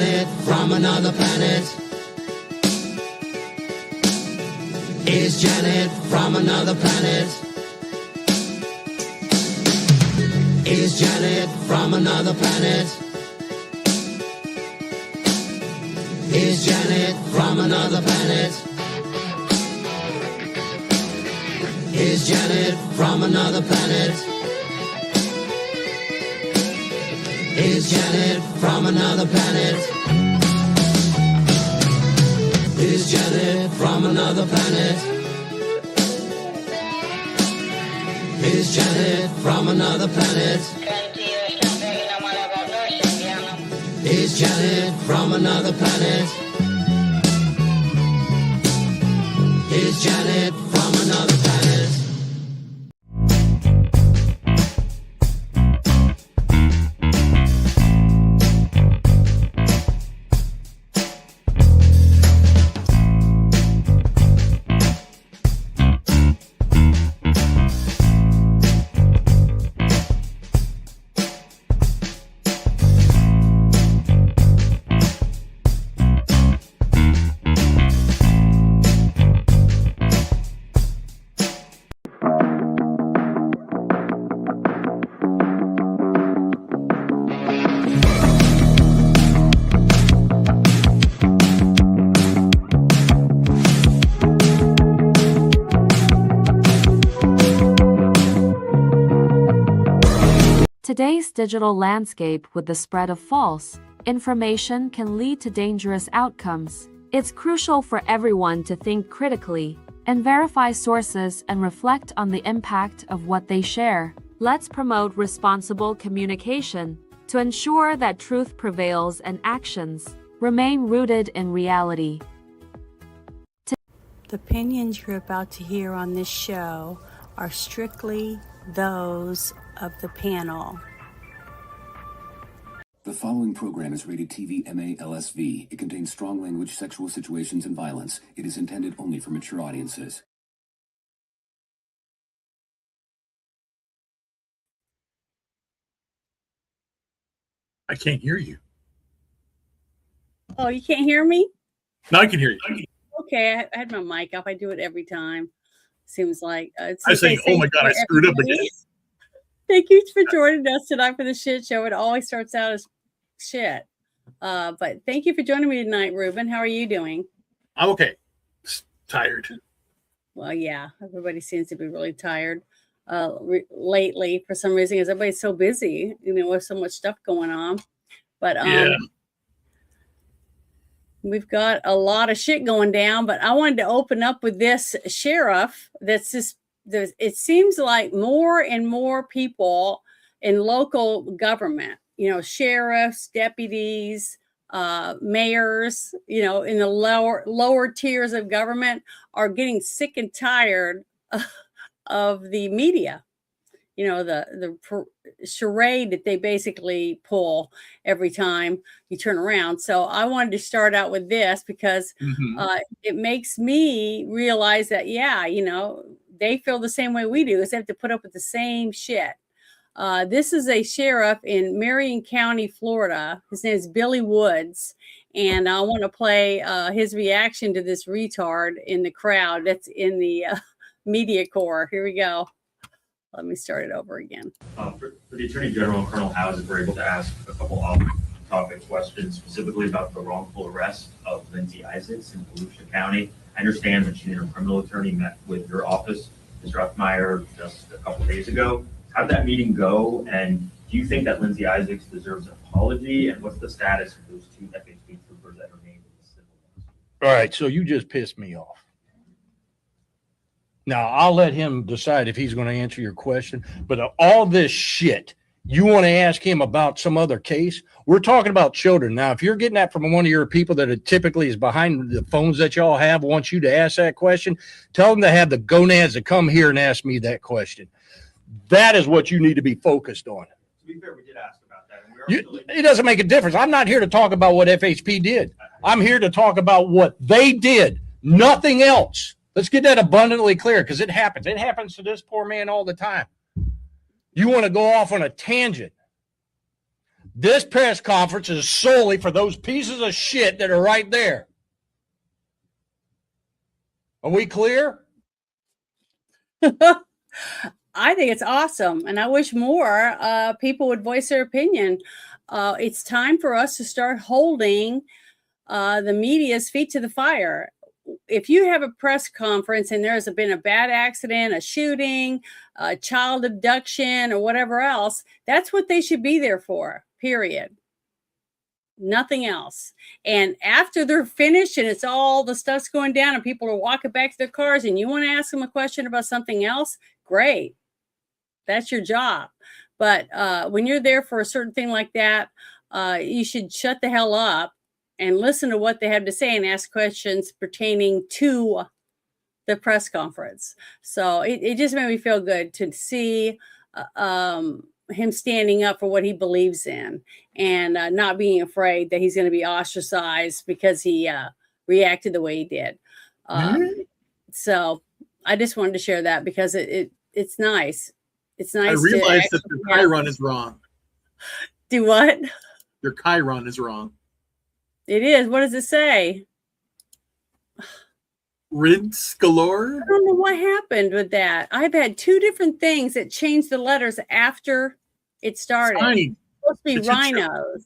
Janet from another planet? Is Janet from another planet? Is Janet from another planet? Is Janet from another planet? Is Janet from another planet? Is Janet from another planet? Is Janet from another planet? Is Janet from another planet? Is Janet from another planet? Is Janet from another planet? Today's digital landscape with the spread of false information can lead to dangerous outcomes. It's crucial for everyone to think critically and verify sources and reflect on the impact of what they share. Let's promote responsible communication to ensure that truth prevails and actions remain rooted in reality. The opinions you're about to hear on this show are strictly those of the panel. The following program is rated TV MA LSV. It contains strong language, sexual situations, and violence. It is intended only for mature audiences. I can't hear you. Oh, you can't hear me? No, I can hear you. Okay, I had my mic up. I do it every time. Seems like I was saying, oh my God, I screwed up again. Thank you for joining us tonight for the shit show. It always starts out as shit. But thank you for joining me tonight, Ruben. How are you doing? I'm okay. Tired. Well, yeah, everybody seems to be really tired lately for some reason because everybody's so busy, with so much stuff going on. But yeah. We've got a lot of shit going down, but I wanted to open up with this sheriff that's just, it seems like more and more people in local government, sheriffs, deputies, mayors, in the lower tiers of government are getting sick and tired of the media. The charade that they basically pull every time you turn around. So I wanted to start out with this because it makes me realize that, they feel the same way we do, is they have to put up with the same shit. This is a sheriff in Marion County, Florida. His name is Billy Woods. And I want to play his reaction to this retard in the crowd that's in the media corps. Here we go. Let me start it over again. For the Attorney General and Colonel Howes, we're able to ask a couple off-topic questions, specifically about the wrongful arrest of Lindsay Isaacs in Volusia County. I understand that she and her criminal attorney met with your office, Mr. Uckmeyer, just a couple days ago. How did that meeting go? And do you think that Lindsay Isaacs deserves an apology? And what's the status of those two FHP troopers that are named in the civil lawsuit? All right, so you just pissed me off. Now, I'll let him decide if he's going to answer your question. But all this shit, you want to ask him about some other case? We're talking about children. Now, if you're getting that from one of your people that typically is behind the phones that y'all have, wants you to ask that question, tell them to have the gonads to come here and ask me that question. That is what you need to be focused on. To be fair, we did ask about that. And it doesn't make a difference. I'm not here to talk about what FHP did. I'm here to talk about what they did, nothing else. Let's get that abundantly clear because it happens. It happens to this poor man all the time. You want to go off on a tangent. This press conference is solely for those pieces of shit that are right there. Are we clear? I think it's awesome, and I wish more people would voice their opinion. It's time for us to start holding the media's feet to the fire. If you have a press conference and there's been a bad accident, a shooting, a child abduction, or whatever else, that's what they should be there for, period. Nothing else. And after they're finished and it's all the stuff's going down and people are walking back to their cars and you want to ask them a question about something else, great. That's your job. But when you're there for a certain thing like that, you should shut the hell up and listen to what they have to say and ask questions pertaining to the press conference. So it just made me feel good to see him standing up for what he believes in and not being afraid that he's going to be ostracized because he reacted the way he did. So I just wanted to share that because it's nice. It's nice. I realized that your Chiron is wrong. Do what? Your Chiron is wrong. It is. What does it say? RINOS Galore? I don't know what happened with that. I've had two different things that changed the letters after it started. It's supposed to be RINOS.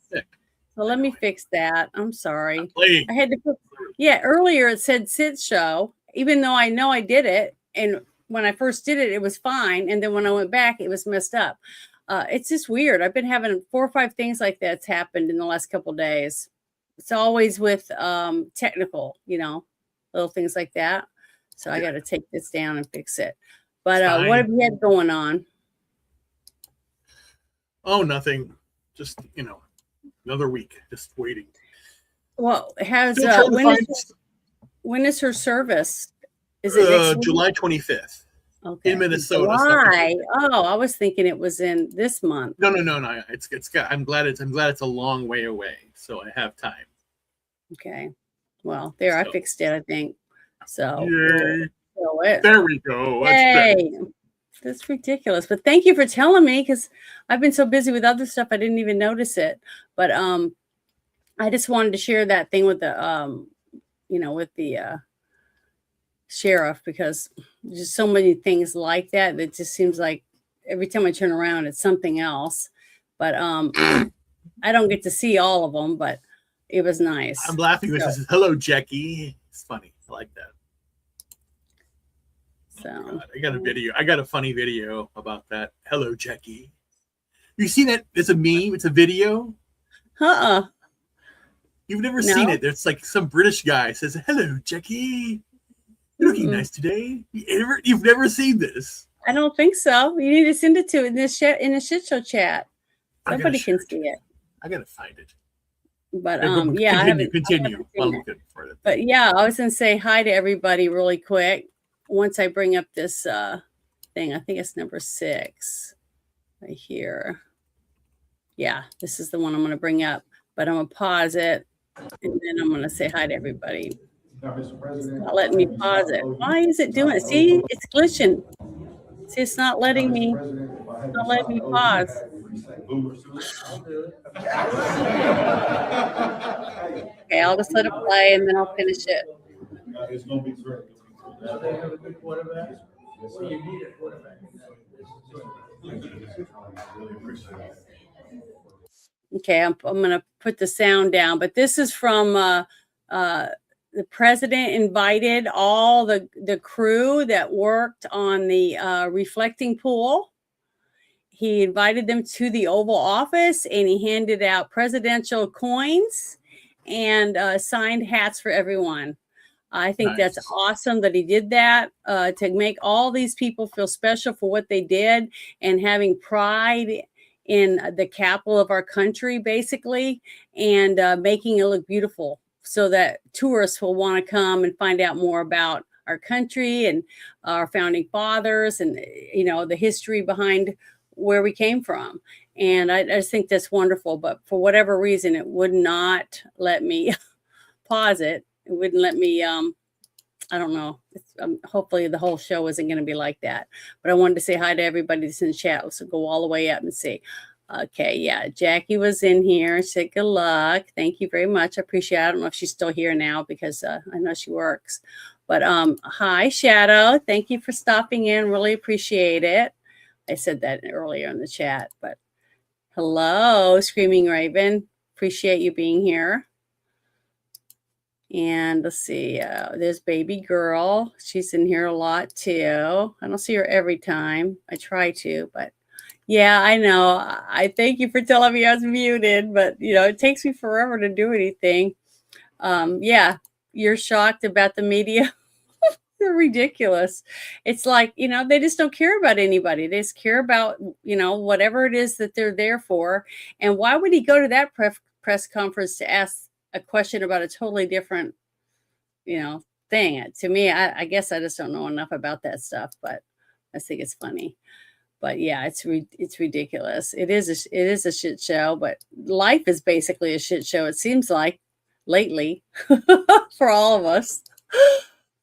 So let me fix that. I'm sorry. I had to put, earlier it said Sid Show, even though I know I did it. And when I first did it, it was fine. And then when I went back, it was messed up. It's just weird. I've been having 4 or 5 things like that's happened in the last couple of days. It's always with technical, little things like that. So I got to take this down and fix it. But what have you had going on? Oh, nothing. Just, another week, just waiting. Well, when is her service? Is it next week? July 25th? Okay. In Minnesota. July. Oh, I was thinking it was in this month. No. It's I'm glad it's a long way away, so I have time. Okay. Well, I fixed it, I think. So there we go. Hey, that's ridiculous. But thank you for telling me, because I've been so busy with other stuff I didn't even notice it. But I just wanted to share that thing with the with the sheriff, because there's just so many things like that just seems like every time I turn around it's something else. But I don't get to see all of them, but it was nice. I'm laughing when she says, "Hello, Jackie." It's funny. I like that. So I got a video. I got a funny video about that. "Hello, Jackie." You seen that? It's a meme. It's a video. You've never seen it. There's like some British guy says, "Hello, Jackie. You're looking nice today." You've never seen this? I don't think so. You need to send it to in the shit show chat. Nobody can see it. I gotta find it. But continue. While I'm looking for it. But I was gonna say hi to everybody really quick once I bring up this thing. I think it's number 6 right here. Yeah, this is the one I'm gonna bring up. But I'm gonna pause it and then I'm gonna say hi to everybody. It's not letting me pause it. Why is it doing it? See, it's glitching. See, it's not letting me pause. Okay, I'll just let it play and then I'll finish it. Okay, I'm going to put the sound down, but this is from the president invited all the crew that worked on the reflecting pool. He invited them to the Oval Office and he handed out presidential coins and signed hats for everyone. I think that's awesome that he did that to make all these people feel special for what they did and having pride in the capital of our country, basically, and making it look beautiful so that tourists will want to come and find out more about our country and our founding fathers and, the history behind where we came from. And I just think that's wonderful. But for whatever reason, it would not let me pause it. It wouldn't let me, I don't know. Hopefully the whole show isn't going to be like that. But I wanted to say hi to everybody that's in the chat. So go all the way up and see. Okay, yeah, Jackie was in here. She said, good luck. Thank you very much. I appreciate it. I don't know if she's still here now because I know she works. But hi, Shadow. Thank you for stopping in. Really appreciate it. I said that earlier in the chat, but hello, Screaming Raven. Appreciate you being here. And let's see, there's Baby Girl. She's in here a lot too. I don't see her every time. I try to, but yeah, I know. I thank you for telling me I was muted, but it takes me forever to do anything. Yeah, you're shocked about the media. They're ridiculous. It's like, they just don't care about anybody. They just care about, whatever it is that they're there for. And why would he go to that press conference to ask a question about a totally different, thing? To me, I guess I just don't know enough about that stuff, but I think it's funny. But yeah, it's ridiculous. It is a shit show, but life is basically a shit show. It seems like lately for all of us.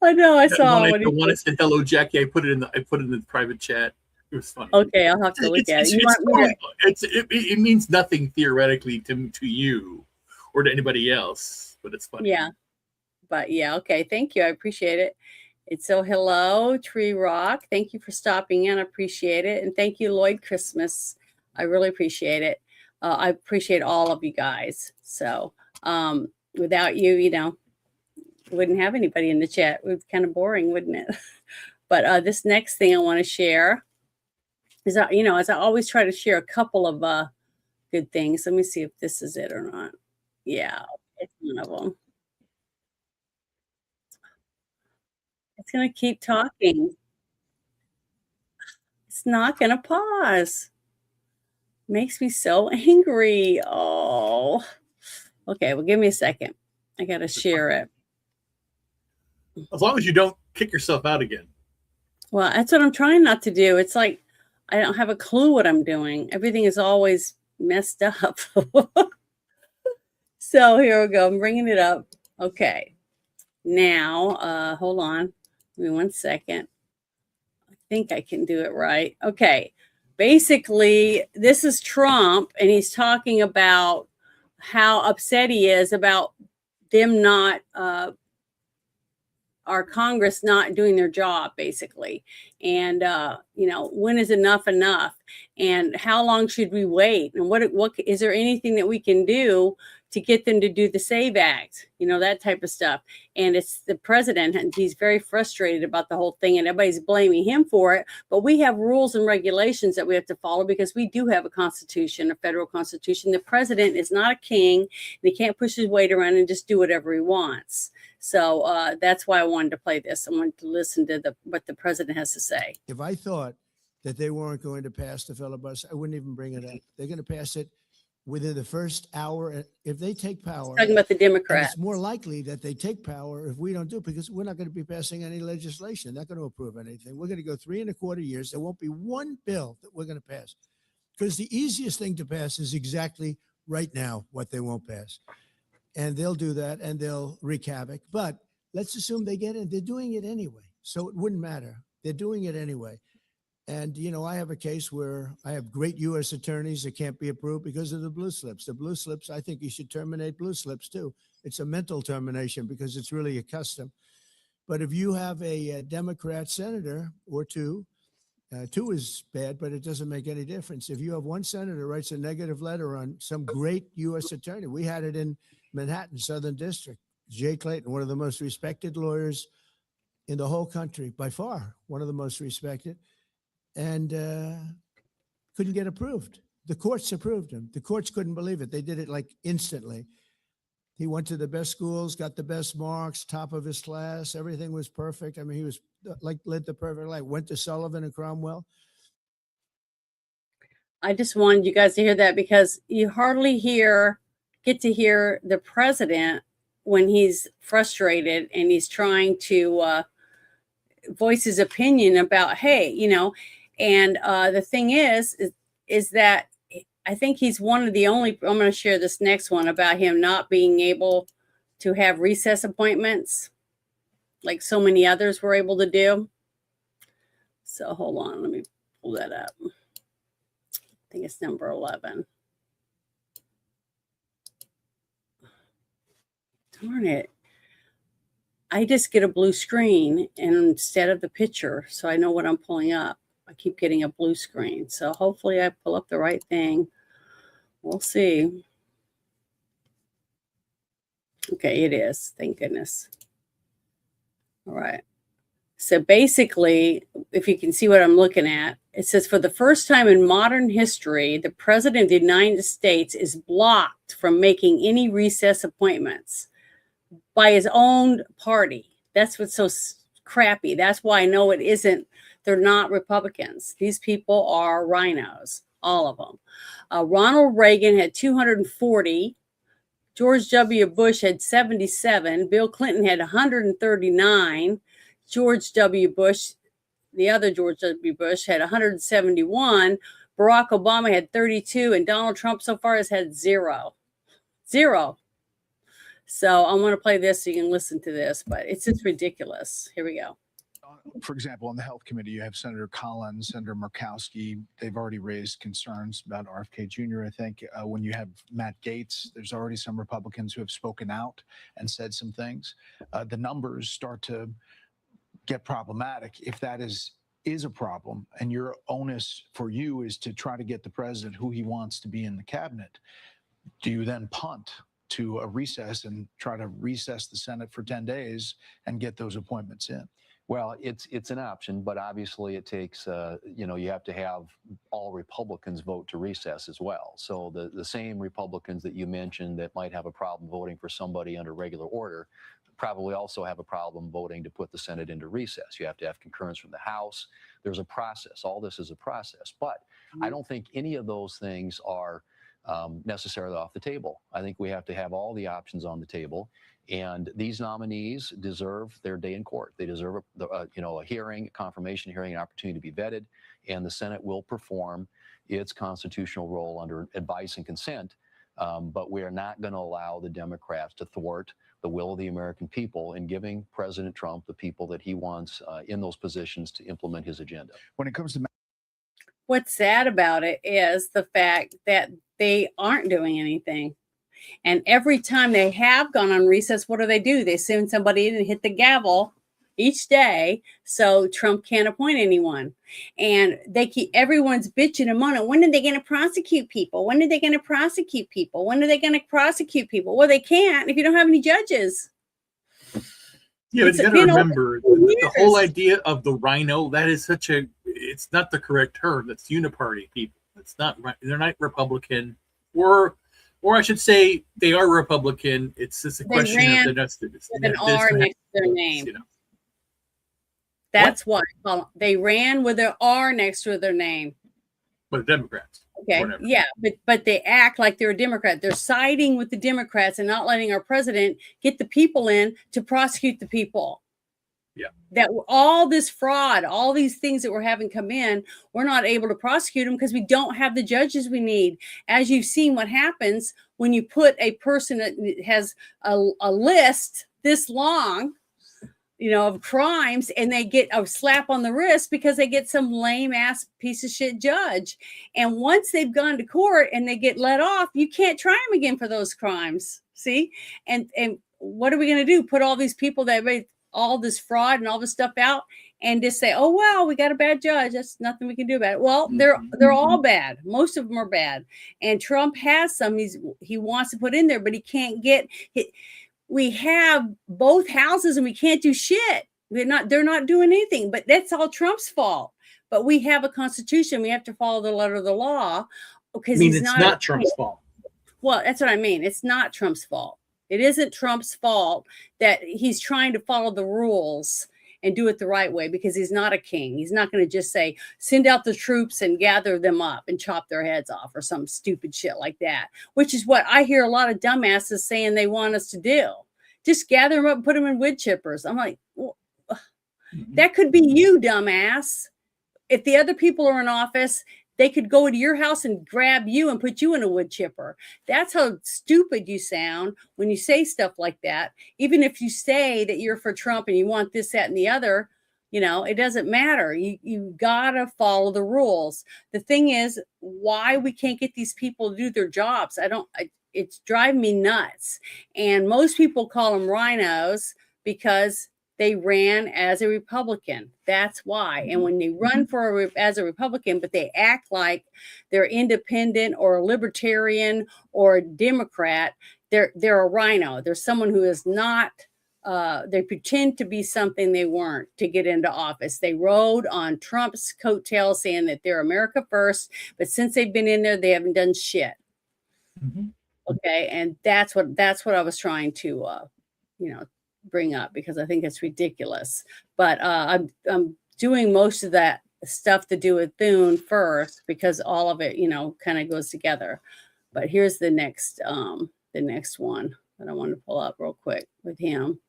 I know. I saw when I said hello, Jackie. I put it in the private chat. It was funny. Okay, I'll have to look at it. It means nothing theoretically to you or to anybody else, but it's funny. Yeah, but yeah, okay. Thank you. I appreciate it. It's so hello, Tree Rock. Thank you for stopping in. I appreciate it. And thank you, Lloyd Christmas. I really appreciate it. I appreciate all of you guys. So without you, wouldn't have anybody in the chat. It would be kind of boring, wouldn't it? But this next thing I want to share is, as I always try to share a couple of good things. Let me see if this is it or not. Yeah, it's one of them. It's going to keep talking. It's not going to pause. Makes me so angry. Oh, okay. Well, give me a second. I got to share it. As long as you don't kick yourself out again. Well, that's what I'm trying not to do. It's like I don't have a clue what I'm doing. Everything is always messed up. So here we go. I'm bringing it up. Okay. Now, hold on. Give me 1 second. I think I can do it right. Okay. Basically, this is Trump, and he's talking about how upset he is about them not, our Congress not doing their job, basically. And, when is enough? And how long should we wait? And what is there anything that we can do to get them to do the SAVE Act, that type of stuff. And it's the president, and he's very frustrated about the whole thing, and everybody's blaming him for it. But we have rules and regulations that we have to follow because we do have a constitution, a federal constitution. The president is not a king, and he can't push his weight around and just do whatever he wants. So that's why I wanted to play this. I wanted to listen to what the president has to say. If I thought that they weren't going to pass the filibuster, I wouldn't even bring it up. They're going to pass it within the first hour. If they take power, Talking about the Democrats. It's more likely that they take power if we don't do it, because we're not going to be passing any legislation. They're not going to approve anything. We're going to go 3.25 years. There won't be one bill that we're going to pass, because the easiest thing to pass is exactly right now what they won't pass. And they'll do that, and they'll wreak havoc. But let's assume they get in. They're doing it anyway, so it wouldn't matter. They're doing it anyway. And, I have a case where I have great U.S. attorneys that can't be approved because of the blue slips. The blue slips, I think you should terminate blue slips too. It's a mental termination because it's really a custom. But if you have a Democrat senator or two is bad, but it doesn't make any difference. If you have one senator writes a negative letter on some great U.S. attorney, we had it in Manhattan, Southern District, Jay Clayton, one of the most respected lawyers in the whole country, by far, one of the most respected. And couldn't get approved. The courts approved him. The courts couldn't believe it. They did it like instantly. He went to the best schools, got the best marks, top of his class. Everything was perfect. I mean, he was led the perfect life. Went to Sullivan and Cromwell. I just wanted you guys to hear that, because you hardly get to hear the president when he's frustrated and he's trying to voice his opinion about, hey, and the thing is that I think he's one of the only, I'm going to share this next one about him not being able to have recess appointments like so many others were able to do. So hold on, let me pull that up. think it's number 11. Darn it. I just get a blue screen instead of the picture, so I know what I'm pulling up. I keep getting a blue screen. So hopefully I pull up the right thing. We'll see. Okay, it is. Thank goodness. All right. So basically, if you can see what I'm looking at, it says for the first time in modern history, the president of the United States is blocked from making any recess appointments by his own party. That's what's so crappy. That's why I know it isn't. They're not Republicans. These people are RINOs, all of them. Ronald Reagan had 240. George W. Bush had 77. Bill Clinton had 139. George W. Bush, the other George W. Bush, had 171. Barack Obama had 32. And Donald Trump so far has had 0. 0. So I'm going to play this so you can listen to this, but it's just ridiculous. Here we go. For example, on the Health Committee, you have Senator Collins, Senator Murkowski. They've already raised concerns about RFK Jr. I think when you have Matt Gaetz, there's already some Republicans who have spoken out and said some things. The numbers start to get problematic if that is a problem, and your onus for you is to try to get the president who he wants to be in the cabinet. Do you then punt to a recess and try to recess the Senate for 10 days and get those appointments in? Well, it's an option, but obviously it takes, you have to have all Republicans vote to recess as well. So the same Republicans that you mentioned that might have a problem voting for somebody under regular order probably also have a problem voting to put the Senate into recess. You have to have concurrence from the House. There's a process. All this is a process. But I don't think any of those things are necessarily off the table. I think we have to have all the options on the table. And these nominees deserve their day in court. They deserve a hearing, a confirmation hearing, an opportunity to be vetted, and the Senate will perform its constitutional role under advice and consent. But we are not going to allow the Democrats to thwart the will of the American people in giving President Trump the people that he wants in those positions to implement his agenda. When it comes to what's sad about it is the fact that they aren't doing anything. And every time they have gone on recess, what do? They send somebody in and hit the gavel each day so Trump can't appoint anyone. And everyone's bitching and moaning. When are they going to prosecute people? When are they going to prosecute people? When are they going to prosecute people? Well, they can't if you don't have any judges. Yeah, but you got to remember the whole idea of the RINO, that is it's not the correct term. That's uniparty people. It's not, they're not Republican, or I should say they are Republican. It's just a question of the next with an R next to their name. That's why they ran with an R next to their name. But Democrats. Okay. Yeah, but they act like they're a Democrat. They're siding with the Democrats and not letting our president get the people in to prosecute the people. Yeah. That all this fraud, all these things that we're having come in, we're not able to prosecute them because we don't have the judges we need. As you've seen what happens when you put a person that has a list this long, of crimes, and they get a slap on the wrist because they get some lame ass piece of shit judge. And once they've gone to court and they get let off, you can't try them again for those crimes. See? And what are we going to do? Put all these people that made all this fraud and all this stuff out and just say, oh, well, we got a bad judge. That's nothing we can do about it. Well, they're all bad. Most of them are bad. And Trump has some he wants to put in there, but he can't get we have both houses and we can't do shit. They're not doing anything, but that's all Trump's fault. But we have a constitution. We have to follow the letter of the law because it's not Trump's fault. Well, that's what I mean. It's not Trump's fault. It isn't Trump's fault that he's trying to follow the rules and do it the right way because he's not a king. He's not going to just say, send out the troops and gather them up and chop their heads off or some stupid shit like that, which is what I hear a lot of dumbasses saying they want us to do. Just gather them up and put them in wood chippers. I'm like, well, that could be you, dumbass. If the other people are in office, they could go to your house and grab you and put you in a wood chipper. That's how stupid you sound when you say stuff like that. Even if you say that you're for Trump and you want this, that, and the other, It doesn't matter. You gotta follow the rules. The thing is, why we can't get these people to do their jobs? It's driving me nuts. And most people call them RINOs because they ran as a Republican. That's why. And when they run as a Republican, but they act like they're independent or a libertarian or a Democrat, they're a RINO. They're someone who is not. They pretend to be something they weren't to get into office. They rode on Trump's coattails saying that they're America first, but since they've been in there, they haven't done shit. Mm-hmm. Okay, and that's what I was trying to, bring up, because I think it's ridiculous. But I'm doing most of that stuff to do with Thune first, because all of it, kind of goes together. But here's the next one that I want to pull up real quick with him.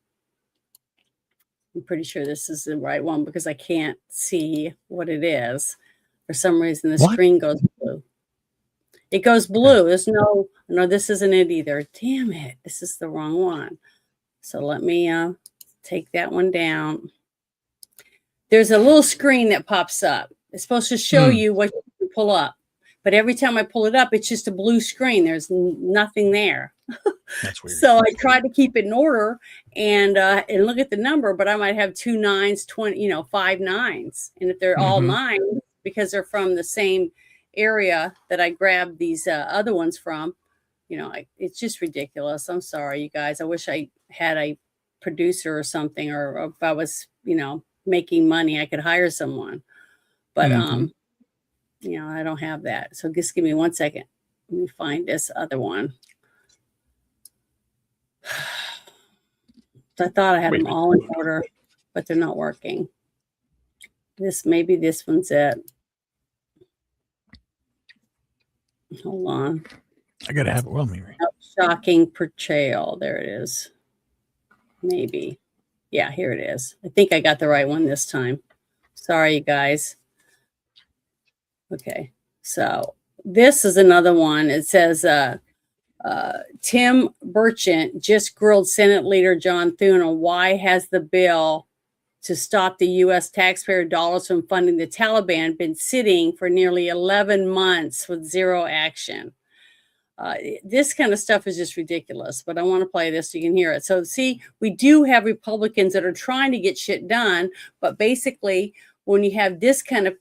I'm pretty sure this is the right one because I can't see what it is. For some reason, the screen goes blue. It goes blue. There's no, this isn't it either. Damn it. This is the wrong one. So let me take that one down. There's a little screen that pops up. It's supposed to show you what you can pull up. But every time I pull it up, it's just a blue screen. There's nothing there. That's weird. So I tried to keep it in order and look at the number, but I might have 2 9s, 20, 5 9s. And if they're all 9s, because they're from the same area that I grabbed these other ones from, it's just ridiculous. I'm sorry, you guys. I wish I had a producer or something, or if I was, making money, I could hire someone. But I don't have that. So just give me 1 second. Let me find this other one. I thought I had them all in order, but they're not working. Maybe this one's it. Hold on. I gotta have it with me. Shocking portrayal. There it is. Maybe. Yeah, here it is. I think I got the right one this time. Sorry, you guys. Okay. So this is another one. It says Tim Burchett just grilled Senate Leader John Thune on why has the bill to stop the U.S. taxpayer dollars from funding the Taliban been sitting for nearly 11 months with zero action. This kind of stuff is just ridiculous, but I want to play this so you can hear it. So see, we do have Republicans that are trying to get shit done, but basically when you have this kind of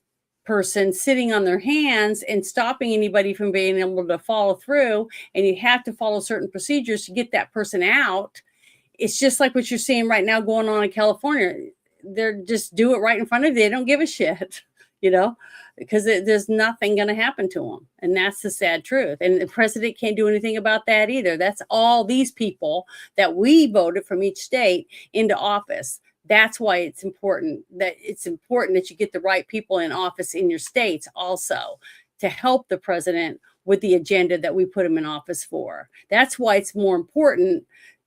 person sitting on their hands and stopping anybody from being able to follow through, and you have to follow certain procedures to get that person out, it's just like what you're seeing right now going on in California. They're just do it right in front of you. They don't give a shit, because there's nothing going to happen to them. And that's the sad truth. And the president can't do anything about that either. That's all these people that we voted from each state into office. That's why it's important that you get the right people in office in your states also to help the president with the agenda that we put him in office for. That's why it's more important.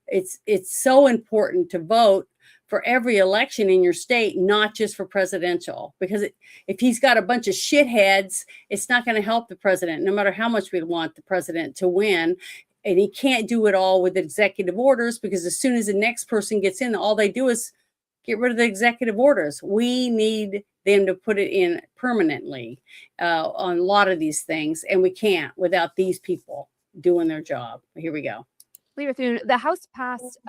It's so important to vote for every election in your state, not just for presidential, because if he's got a bunch of shitheads, it's not going to help the president, no matter how much we want the president to win. And he can't do it all with executive orders, because as soon as the next person gets in, all they do is get rid of the executive orders. We need them to put it in permanently on a lot of these things, and we can't without these people doing their job. Here we go. Leader Thune, the House passed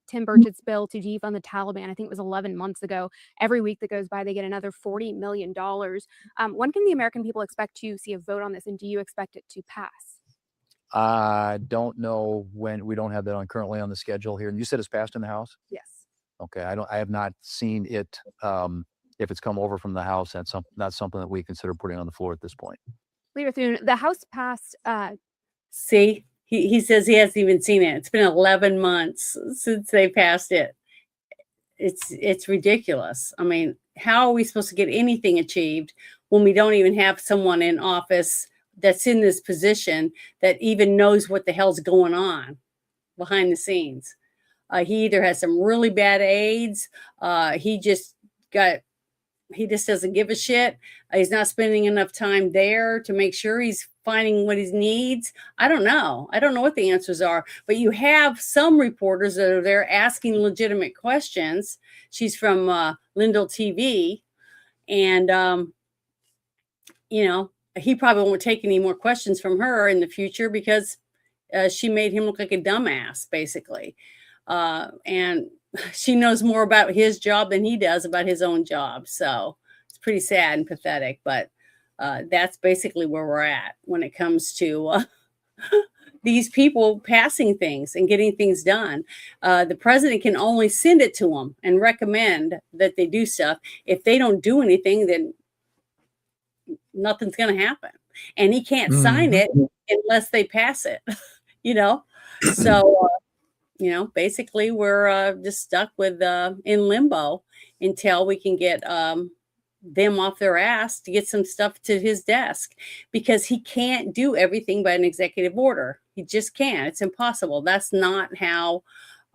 Tim Burchett's bill to defund the Taliban. I think it was 11 months ago. Every week that goes by, they get another $40 million. When can the American people expect to see a vote on this, and do you expect it to pass? I don't know when. We don't have that currently on the schedule here. And you said it's passed in the House? Yes. Okay. I have not seen it. If it's come over from the House, that's not something that we consider putting on the floor at this point. Leader Thune, the House passed. See, he says he hasn't even seen it. It's been 11 months since they passed it. It's ridiculous. I mean, how are we supposed to get anything achieved when we don't even have someone in office that's in this position that even knows what the hell's going on behind the scenes? He either has some really bad aides. He just doesn't give a shit. He's not spending enough time there to make sure he's finding what he needs? I don't know. I don't know what the answers are, but you have some reporters that are there asking legitimate questions. She's from Lindell TV, and he probably won't take any more questions from her in the future because she made him look like a dumbass, basically. And she knows more about his job than he does about his own job. So it's pretty sad and pathetic, but that's basically where we're at when it comes to these people passing things and getting things done. The president can only send it to them and recommend that they do stuff. If they don't do anything, then nothing's going to happen. And he can't sign it unless they pass it, So, basically we're just stuck with in limbo until we can get them off their ass to get some stuff to his desk, because he can't do everything by an executive order. He just can't. It's impossible. That's not how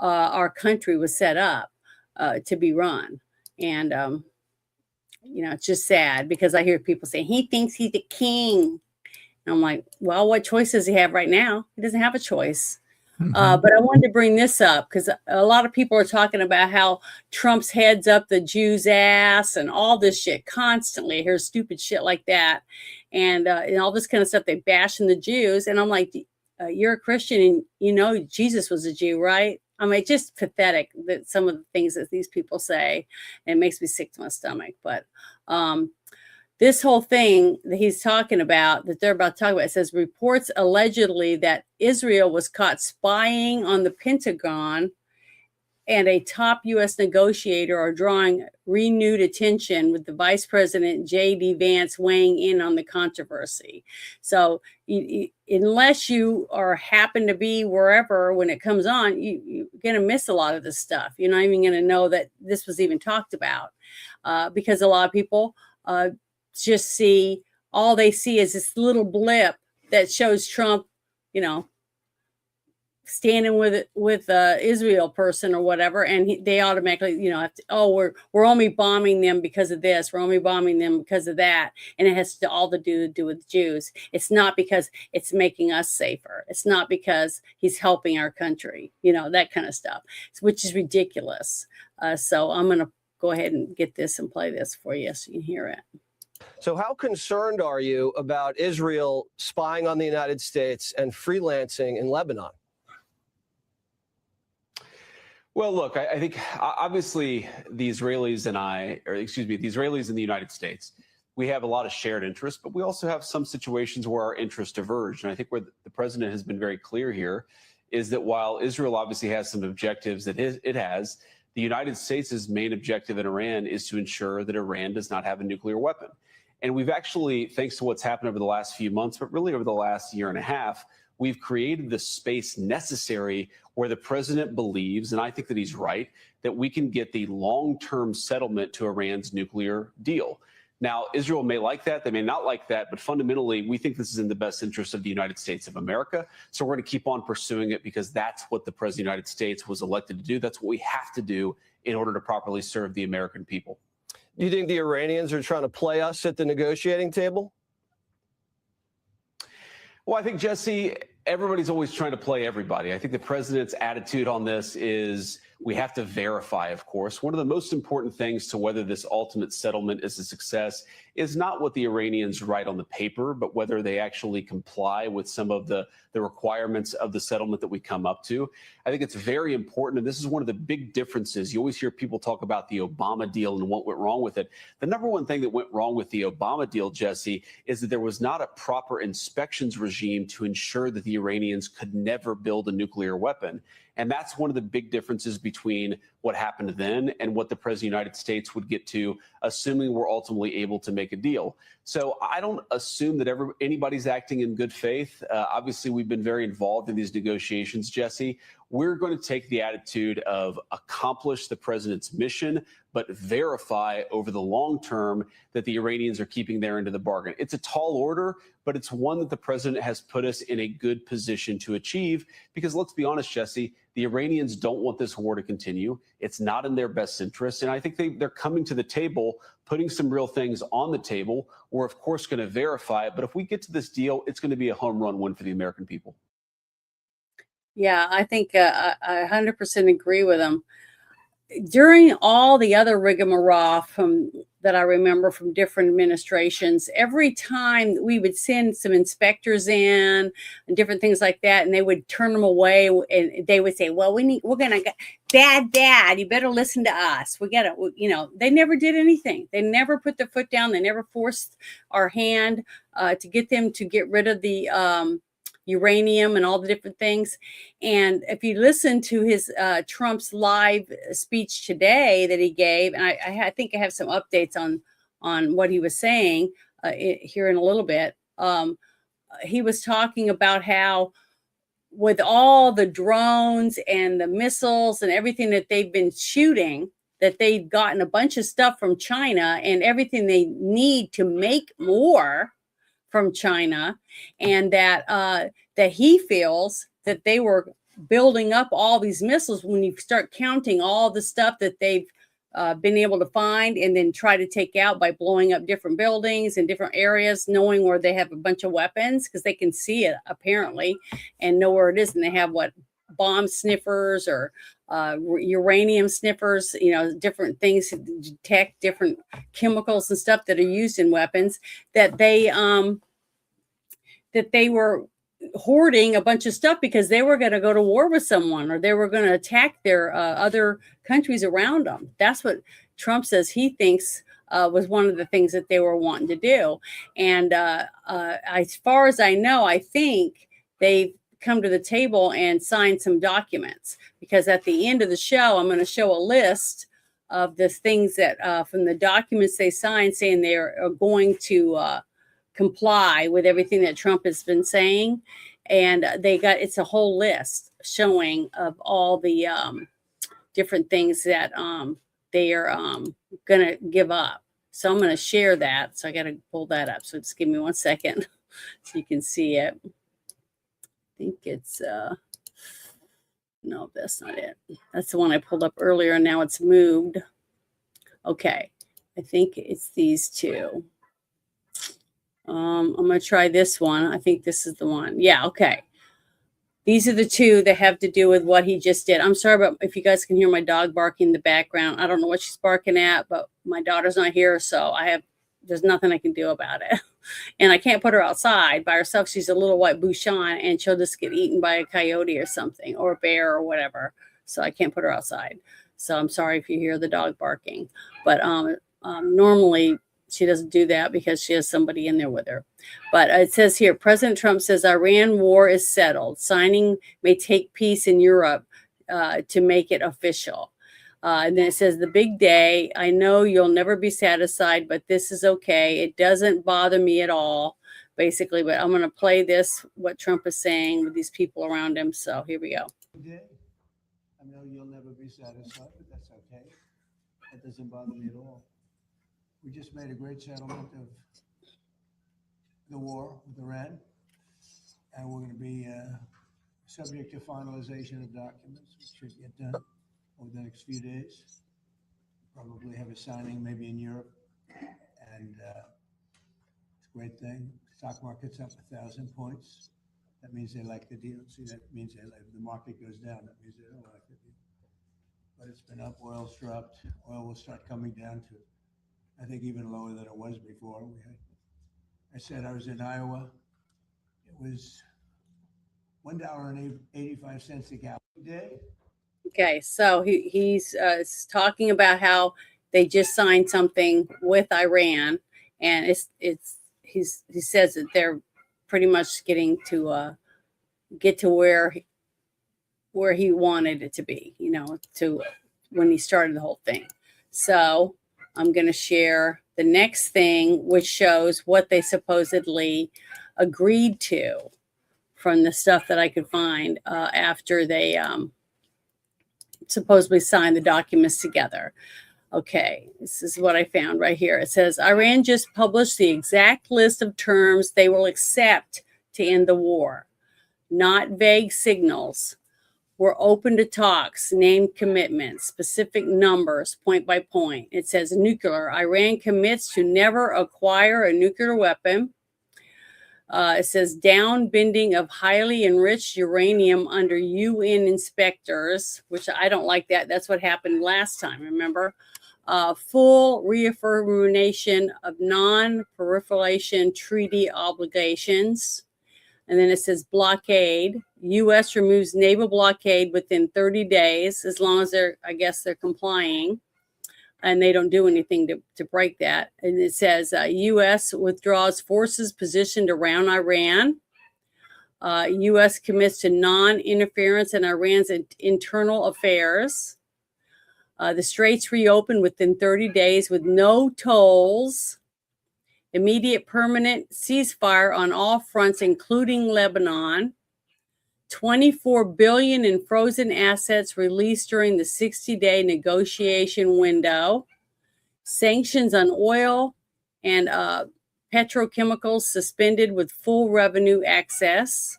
our country was set up to be run. And, it's just sad because I hear people say, he thinks he's the king. And I'm like, well, what choice does he have right now? He doesn't have a choice. But I wanted to bring this up because a lot of people are talking about how Trump's heads up the Jews' ass and all this shit constantly. I hear stupid shit like that. And all this kind of stuff, they bashing the Jews. And I'm like, you're a Christian and Jesus was a Jew, right? I mean, it's just pathetic that some of the things that these people say, and it makes me sick to my stomach. But this whole thing that he's talking about, that they're about to talk about, it says reports allegedly that Israel was caught spying on the Pentagon and a top U.S. negotiator are drawing renewed attention, with the Vice President J.D. Vance weighing in on the controversy. So unless you happen to be wherever when it comes on, you're going to miss a lot of this stuff. You're not even going to know that this was even talked about because a lot of people just all they see is this little blip that shows Trump, standing with Israel person or whatever, and they automatically, have to, we're only bombing them because of this, we're only bombing them because of that, and it has all to do with Jews. It's not because it's making us safer. It's not because he's helping our country, that kind of stuff, which is ridiculous. So I'm gonna go ahead and get this and play this for you so you can hear it. So how concerned are you about Israel spying on the United States and freelancing in Lebanon? Well, look, I think obviously the Israelis and the Israelis in the United States, we have a lot of shared interests, but we also have some situations where our interests diverge. And I think where the president has been very clear here is that while Israel obviously has some objectives that it has, the United States' main objective in Iran is to ensure that Iran does not have a nuclear weapon. And we've actually, thanks to what's happened over the last few months, but really over the last year and a half, we've created the space necessary where the president believes, and I think that he's right, that we can get the long-term settlement to Iran's nuclear deal. Now, Israel may like that, they may not like that, but fundamentally, we think this is in the best interest of the United States of America. So we're going to keep on pursuing it because that's what the president of the United States was elected to do. That's what we have to do in order to properly serve the American people. Do you think the Iranians are trying to play us at the negotiating table? Well, I think, Jesse, everybody's always trying to play everybody. I think the president's attitude on this is we have to verify, of course. One of the most important things to whether this ultimate settlement is a success is not what the Iranians write on the paper, but whether they actually comply with some of the requirements of the settlement that we come up to. I think it's very important, and this is one of the big differences. You always hear people talk about the Obama deal and what went wrong with it. The number one thing that went wrong with the Obama deal, Jesse, is that there was not a proper inspections regime to ensure that the Iranians could never build a nuclear weapon. And that's one of the big differences between what happened then and what the president of the United States would get to, assuming we're ultimately able to make a deal. So I don't assume that anybody's acting in good faith. Obviously, we've been very involved in these negotiations, Jesse. we're going to take the attitude of accomplish the president's mission, but verify over the long term that the Iranians are keeping their end of the bargain. It's a tall order, but it's one that the president has put us in a good position to achieve, because let's be honest, Jesse, the Iranians don't want this war to continue. It's not in their best interest. And I think they're coming to the table, putting some real things on the table. We're, of course, going to verify it. But if we get to this deal, it's going to be a home run win for the American people. Yeah, I think I 100% agree with him. During all the other rigmarole that I remember from different administrations, every time we would send some inspectors in and different things like that, and they would turn them away, and they would say, well, we're gonna, dad, you better listen to us. We gotta, they never did anything. They never put their foot down. They never forced our hand to get them to get rid of the uranium and all the different things. And if you listen to his Trump's live speech today that he gave, and I think I have some updates on what he was saying here in a little bit. He was talking about how with all the drones and the missiles and everything that they've been shooting, that they've gotten a bunch of stuff from China and everything they need to make more from China, and that he feels that they were building up all these missiles. When you start counting all the stuff that they've been able to find and then try to take out by blowing up different buildings in different areas, knowing where they have a bunch of weapons, because they can see it apparently and know where it is, and they have bomb sniffers or uranium sniffers, different things to detect different chemicals and stuff that are used in weapons, that they were hoarding a bunch of stuff because they were going to go to war with someone, or they were going to attack their other countries around them. That's what Trump says he thinks was one of the things that they were wanting to do. And as far as I know, I think they've come to the table and signed some documents, because at the end of the show, I'm going to show a list of the things that from the documents they signed, saying they're going to comply with everything that Trump has been saying. And it's a whole list showing of all the different things that they are going to give up. So I'm going to share that. So I got to pull that up. So just give me 1 second so you can see it. I think it's, no, that's not it. That's the one I pulled up earlier, and now it's moved. Okay. I think it's these two. I'm going to try this one. I think this is the one. Yeah. Okay. These are the two that have to do with what he just did. I'm sorry about if you guys can hear my dog barking in the background. I don't know what she's barking at, but my daughter's not here. So there's nothing I can do about it. And I can't put her outside by herself. She's a little white Bouchon, and she'll just get eaten by a coyote or something, or a bear or whatever. So I can't put her outside. So I'm sorry if you hear the dog barking, but normally she doesn't do that because she has somebody in there with her. But it says here, President Trump says Iran war is settled. Signing may take peace in Europe to make it official. And then it says, the big day. I know you'll never be satisfied, but this is okay. It doesn't bother me at all, basically. But I'm going to play this, what Trump is saying with these people around him. So here we go. I know you'll never be satisfied, but that's okay. That doesn't bother me at all. We just made a great settlement of the war with Iran, and we're going to be subject to finalization of documents, which should get done over the next few days. Probably have a signing maybe in Europe, and it's a great thing. Stock market's up 1,000 points. That means they like the deal. See, that means if the market goes down, that means they don't like the deal. But it's been up. Oil's dropped. Oil will start coming down to, I think, even lower than it was before. I said I was in Iowa. It was $1.85 a gallon a day. Okay, so he's talking about how they just signed something with Iran, and he says that they're pretty much getting to get to where he wanted it to be, to when he started the whole thing. So I'm going to share the next thing, which shows what they supposedly agreed to from the stuff that I could find after they supposedly signed the documents together. Okay, this is what I found right here. It says Iran just published the exact list of terms they will accept to end the war, not vague signals. We're open to talks, named commitments, specific numbers, point by point. It says nuclear. Iran commits to never acquire a nuclear weapon. It says downbending of highly enriched uranium under UN inspectors, which I don't like that. That's what happened last time, remember? Full reaffirmation of non-proliferation treaty obligations. And then it says blockade. U.S. removes naval blockade within 30 days, as long as they're complying and they don't do anything to break that. And it says U.S. withdraws forces positioned around Iran. U.S. commits to non-interference in Iran's internal affairs. The straits reopen within 30 days with no tolls. Immediate permanent ceasefire on all fronts, including Lebanon. 24 billion in frozen assets released during the 60-day negotiation window. Sanctions on oil and petrochemicals suspended with full revenue access.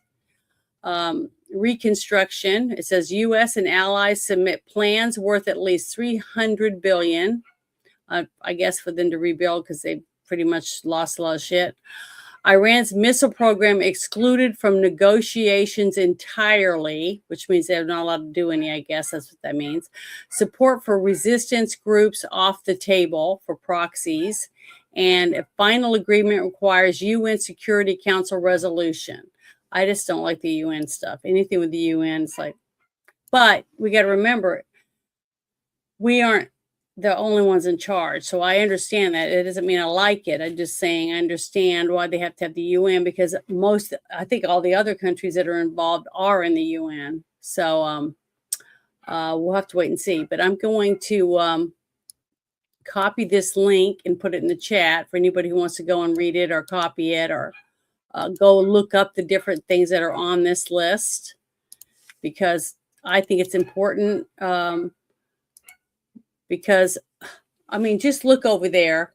Reconstruction. It says U.S. and allies submit plans worth at least 300 billion. I guess for them to rebuild because they pretty much lost a lot of shit. Iran's missile program excluded from negotiations entirely, which means they're not allowed to do any, I guess that's what that means. Support for resistance groups off the table for proxies. And a final agreement requires UN Security Council resolution. I just don't like the UN stuff. Anything with the UN, it's like, but we got to remember, we aren't the only ones in charge. So I understand that. It doesn't mean I like it. I'm just saying I understand why they have to have the UN, because I think all the other countries that are involved are in the UN. So we'll have to wait and see. But I'm going to copy this link and put it in the chat for anybody who wants to go and read it or copy it or go look up the different things that are on this list, because I think it's important. Because, I mean, just look over there,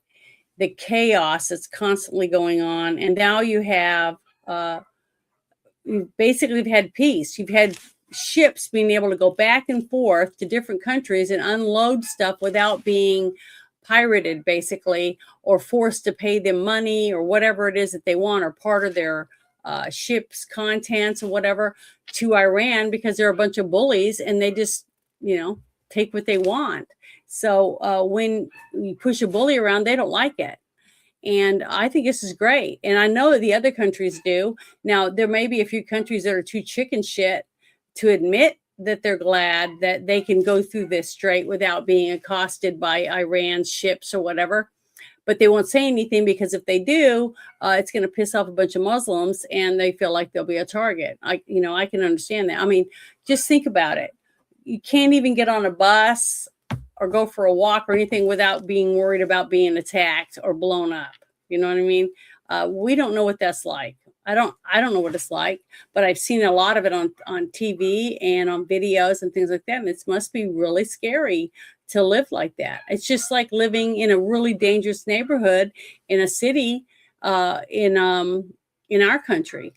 the chaos that's constantly going on. And now you have, you've had peace. You've had ships being able to go back and forth to different countries and unload stuff without being pirated, basically, or forced to pay them money or whatever it is that they want, or part of their ship's contents or whatever, to Iran, because they're a bunch of bullies and they just, take what they want. So when you push a bully around, they don't like it. And I think this is great. And I know that the other countries do. Now, there may be a few countries that are too chicken shit to admit that they're glad that they can go through this strait without being accosted by Iran's ships or whatever. But they won't say anything, because if they do, it's going to piss off a bunch of Muslims and they feel like they'll be a target. I can understand that. I mean, just think about it. You can't even get on a bus or go for a walk or anything without being worried about being attacked or blown up. You know what I mean? We don't know what that's like. I don't know what it's like, but I've seen a lot of it on TV and on videos and things like that. And it must be really scary to live like that. It's just like living in a really dangerous neighborhood in a city in our country.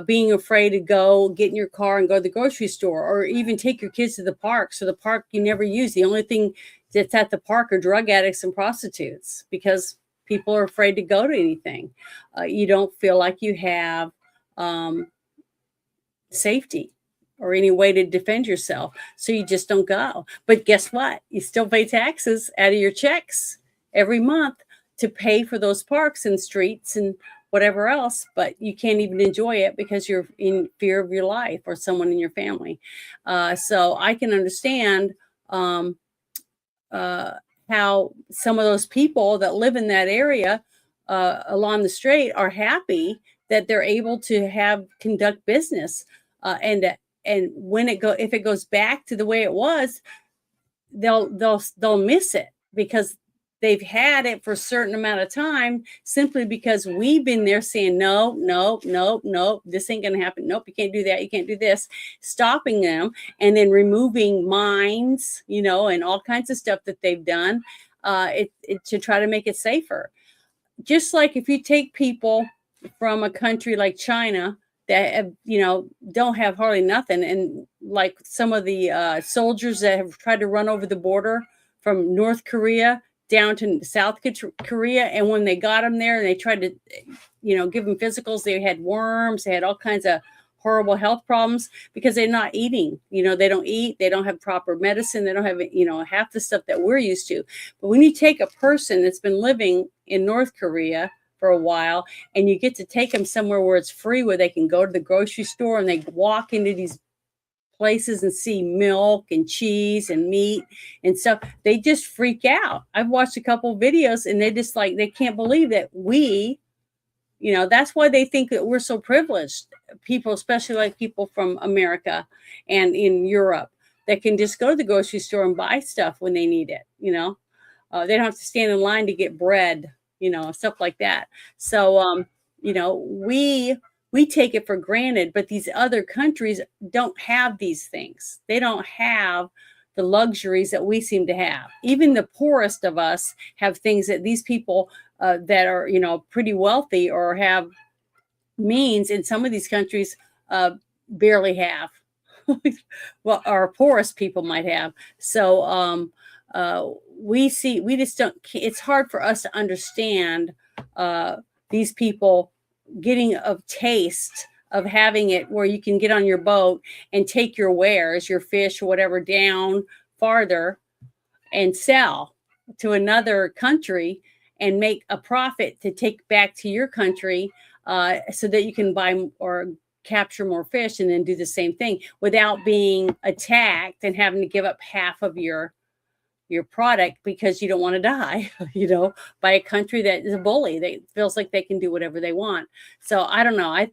Being afraid to go get in your car and go to the grocery store, or even take your kids to the park. So the park you never use. The only thing that's at the park are drug addicts and prostitutes, because people are afraid to go to anything. You don't feel like you have safety or any way to defend yourself. So you just don't go. But guess what? You still pay taxes out of your checks every month to pay for those parks and streets and whatever else, but you can't even enjoy it because you're in fear of your life or someone in your family. So I can understand how some of those people that live in that area along the strait are happy that they're able to conduct business. And when if it goes back to the way it was, they'll miss it, because they've had it for a certain amount of time simply because we've been there saying, no, this ain't going to happen. Nope, you can't do that. You can't do this. Stopping them and then removing mines, and all kinds of stuff that they've done to try to make it safer. Just like if you take people from a country like China that, don't have hardly nothing. And like some of the soldiers that have tried to run over the border from North Korea down to South Korea. And when they got them there and they tried to, give them physicals, they had worms, they had all kinds of horrible health problems because they're not eating. They don't eat, they don't have proper medicine, they don't have, half the stuff that we're used to. But when you take a person that's been living in North Korea for a while and you get to take them somewhere where it's free, where they can go to the grocery store and they walk into these places and see milk and cheese and meat and stuff, they just freak out. I've watched a couple of videos and they just they can't believe that that's why they think that we're so privileged people, especially like people from America and in Europe that can just go to the grocery store and buy stuff when they need it. They don't have to stand in line to get bread, stuff like that. So, we take it for granted, but these other countries don't have these things. They don't have the luxuries that we seem to have. Even the poorest of us have things that these people that are, pretty wealthy or have means in some of these countries barely have. Well, our poorest people might have. So we just don't, it's hard for us to understand these people getting a taste of having it where you can get on your boat and take your wares, your fish or whatever, down farther and sell to another country and make a profit to take back to your country so that you can buy or capture more fish and then do the same thing without being attacked and having to give up half of your product because you don't want to die, by a country that is a bully. They feels like they can do whatever they want. So I don't know.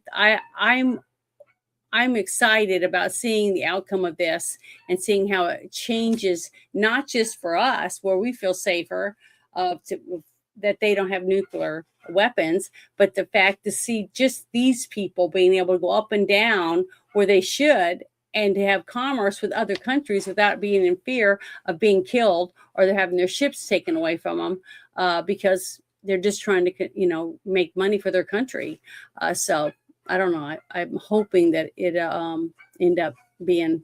I'm excited about seeing the outcome of this and seeing how it changes, not just for us where we feel safer that they don't have nuclear weapons, but the fact to see just these people being able to go up and down where they should and to have commerce with other countries without being in fear of being killed or they're having their ships taken away from them because they're just trying to, make money for their country. So I don't know. I'm hoping that it end up being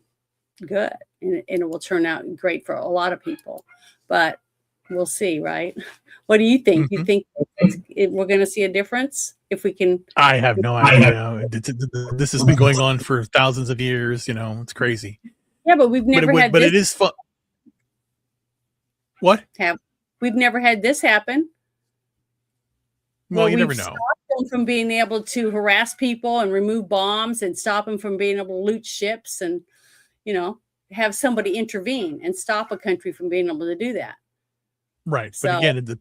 good and it will turn out great for a lot of people, but we'll see, right? What do you think? Mm-hmm. You think we're going to see a difference if we can? I have no idea. This has been going on for thousands of years. It's crazy. Yeah, but we've never had. But this. it is fun. What? We've never had this happen. Well, you never know. Stopped them from being able to harass people and remove bombs and stop them from being able to loot ships and, have somebody intervene and stop a country from being able to do that. Right. But again,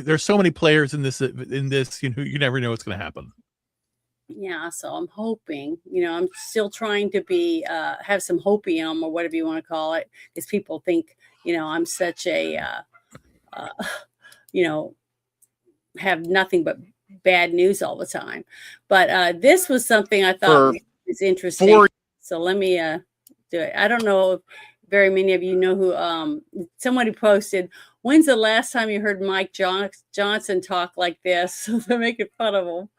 there's so many players in this, you never know what's going to happen. Yeah. So I'm hoping, I'm still trying to be, have some hopium or whatever you want to call it, because people think, I'm such a, have nothing but bad news all the time. But this was something I thought was interesting. So let me do it. I don't know if very many of you know who, somebody posted, when's the last time you heard Mike Johnson talk like this? So they're making fun of him.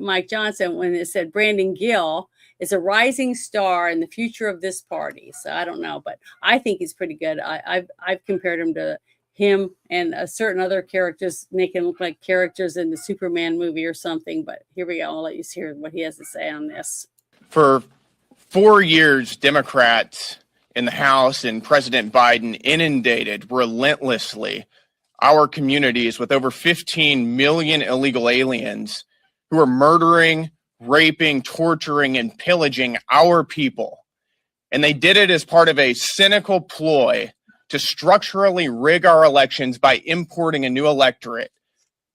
Mike Johnson, when it said Brandon Gill is a rising star in the future of this party. So I don't know, but I think he's pretty good. I've compared him to him and certain other characters, making him look like characters in the Superman movie or something. But here we go. I'll let you hear what he has to say on this. For 4 years, Democrats in the House and President Biden inundated relentlessly our communities with over 15 million illegal aliens who are murdering, raping, torturing, and pillaging our people. And they did it as part of a cynical ploy to structurally rig our elections by importing a new electorate,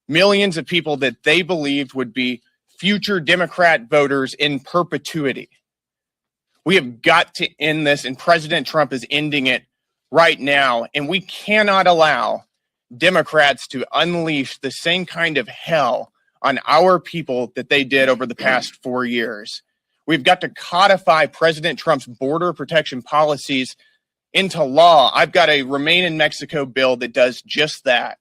millions of people that they believed would be future Democrat voters in perpetuity. We have got to end this, and President Trump is ending it right now. And we cannot allow Democrats to unleash the same kind of hell on our people that they did over the past 4 years. We've got to codify President Trump's border protection policies into law. I've got a Remain in Mexico bill that does just that.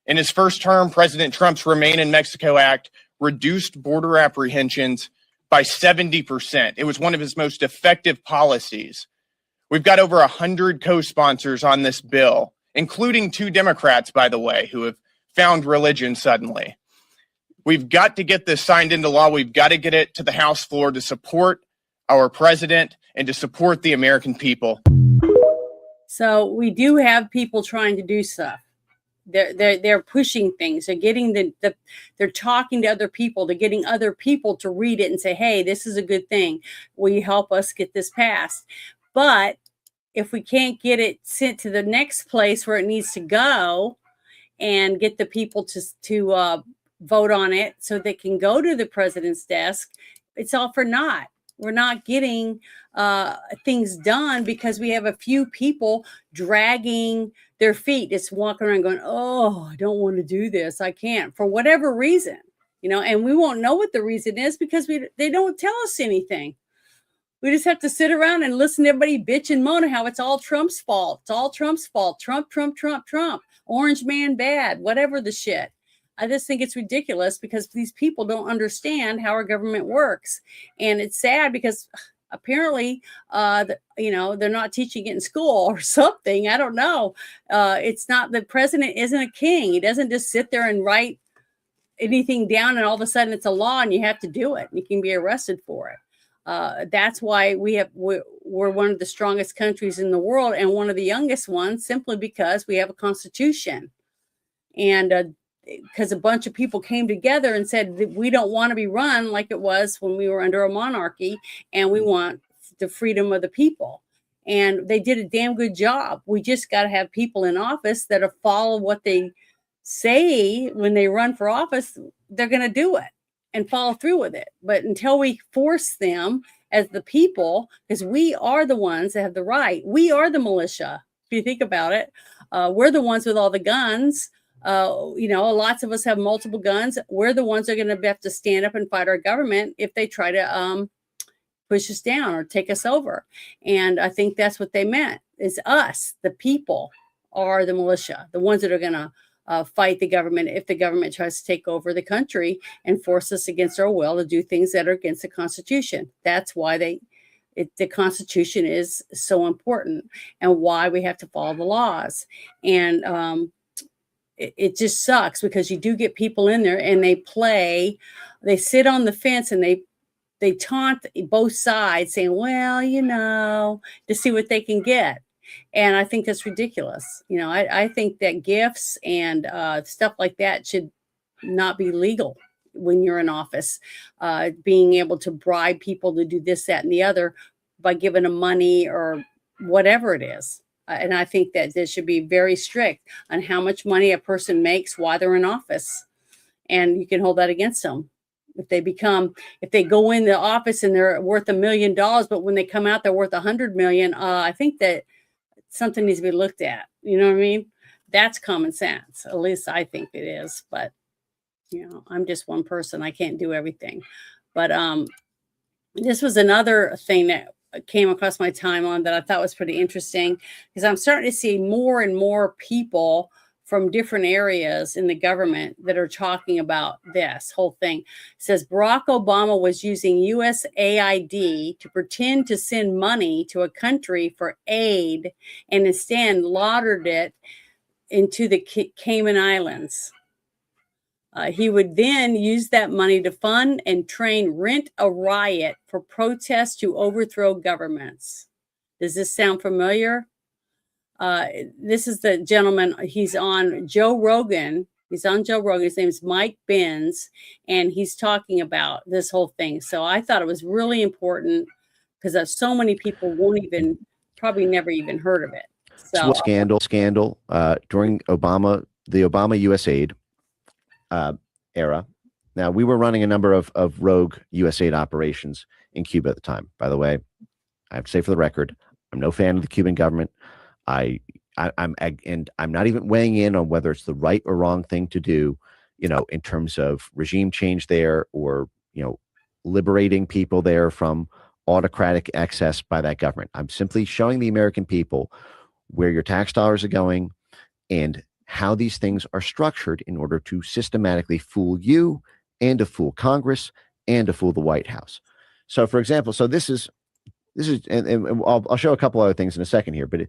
In his first term, President Trump's Remain in Mexico Act reduced border apprehensions by 70%. It was one of his most effective policies. We've got over 100 co-sponsors on this bill, including 2 Democrats, by the way, who have found religion suddenly. We've got to get this signed into law. We've got to get it to the House floor to support our president and to support the American people. So we do have people trying to do stuff. They're pushing things. They're getting they're talking to other people. They're getting other people to read it and say, hey, this is a good thing. Will you help us get this passed? But if we can't get it sent to the next place where it needs to go and get the people to vote on it so they can go to the president's desk, it's all for naught. We're not getting things done because we have a few people dragging their feet, just walking around going, oh, I don't want to do this. I can't, for whatever reason, and we won't know what the reason is because they don't tell us anything. We just have to sit around and listen to everybody bitch and moan how it's all Trump's fault. It's all Trump's fault. Trump, Trump, Trump, Trump. Orange man bad, whatever the shit. I just think it's ridiculous because these people don't understand how our government works. And it's sad because apparently, they're not teaching it in school or something. I don't know. It's not, the president isn't a king. He doesn't just sit there and write anything down and all of a sudden it's a law and you have to do it. You can be arrested for it. That's why we're one of the strongest countries in the world and one of the youngest ones, simply because we have a constitution. And because a bunch of people came together and said that we don't want to be run like it was when we were under a monarchy, and we want the freedom of the people. And they did a damn good job. We just got to have people in office that follow what they say when they run for office. They're going to do it and follow through with it. But until we force them as the people, because we are the ones that have the right, we are the militia. If you think about it, we're the ones with all the guns. Lots of us have multiple guns. We're the ones that are going to have to stand up and fight our government if they try to push us down or take us over. And I think that's what they meant, is us, the people, are the militia, the ones that are going to fight the government if the government tries to take over the country and force us against our will to do things that are against the Constitution. That's why the Constitution is so important and why we have to follow the laws. And it just sucks because you do get people in there and they sit on the fence and they taunt both sides saying, well, to see what they can get. And I think that's ridiculous. I think that gifts and stuff like that should not be legal when you're in office. Being able to bribe people to do this, that, and the other by giving them money or whatever it is. And I think that there should be very strict on how much money a person makes while they're in office. And you can hold that against them. If they go in the office and they're worth $1 million, but when they come out, they're worth 100 million. I think that something needs to be looked at. You know what I mean? That's common sense. At least I think it is. But, I'm just one person. I can't do everything. But this was another thing that came across my timeline that I thought was pretty interesting, because I'm starting to see more and more people from different areas in the government that are talking about this whole thing. It says Barack Obama was using USAID to pretend to send money to a country for aid and instead laundered it into the Cayman Islands. He would then use that money to fund and train Rent a Riot for protests to overthrow governments. Does this sound familiar? This is the gentleman. He's on Joe Rogan. His name is Mike Benz, and he's talking about this whole thing. So I thought it was really important because so many people probably never even heard of it. So Scandal during the Obama USAID era. Now, we were running a number of rogue USAID operations in Cuba at the time. By the way, I have to say for the record, I'm no fan of the Cuban government. I I'm not even weighing in on whether it's the right or wrong thing to do, in terms of regime change there, or, liberating people there from autocratic excess by that government. I'm simply showing the American people where your tax dollars are going and how these things are structured in order to systematically fool you and to fool Congress and to fool the White House. So, for example, this is, and I'll show a couple other things in a second here, but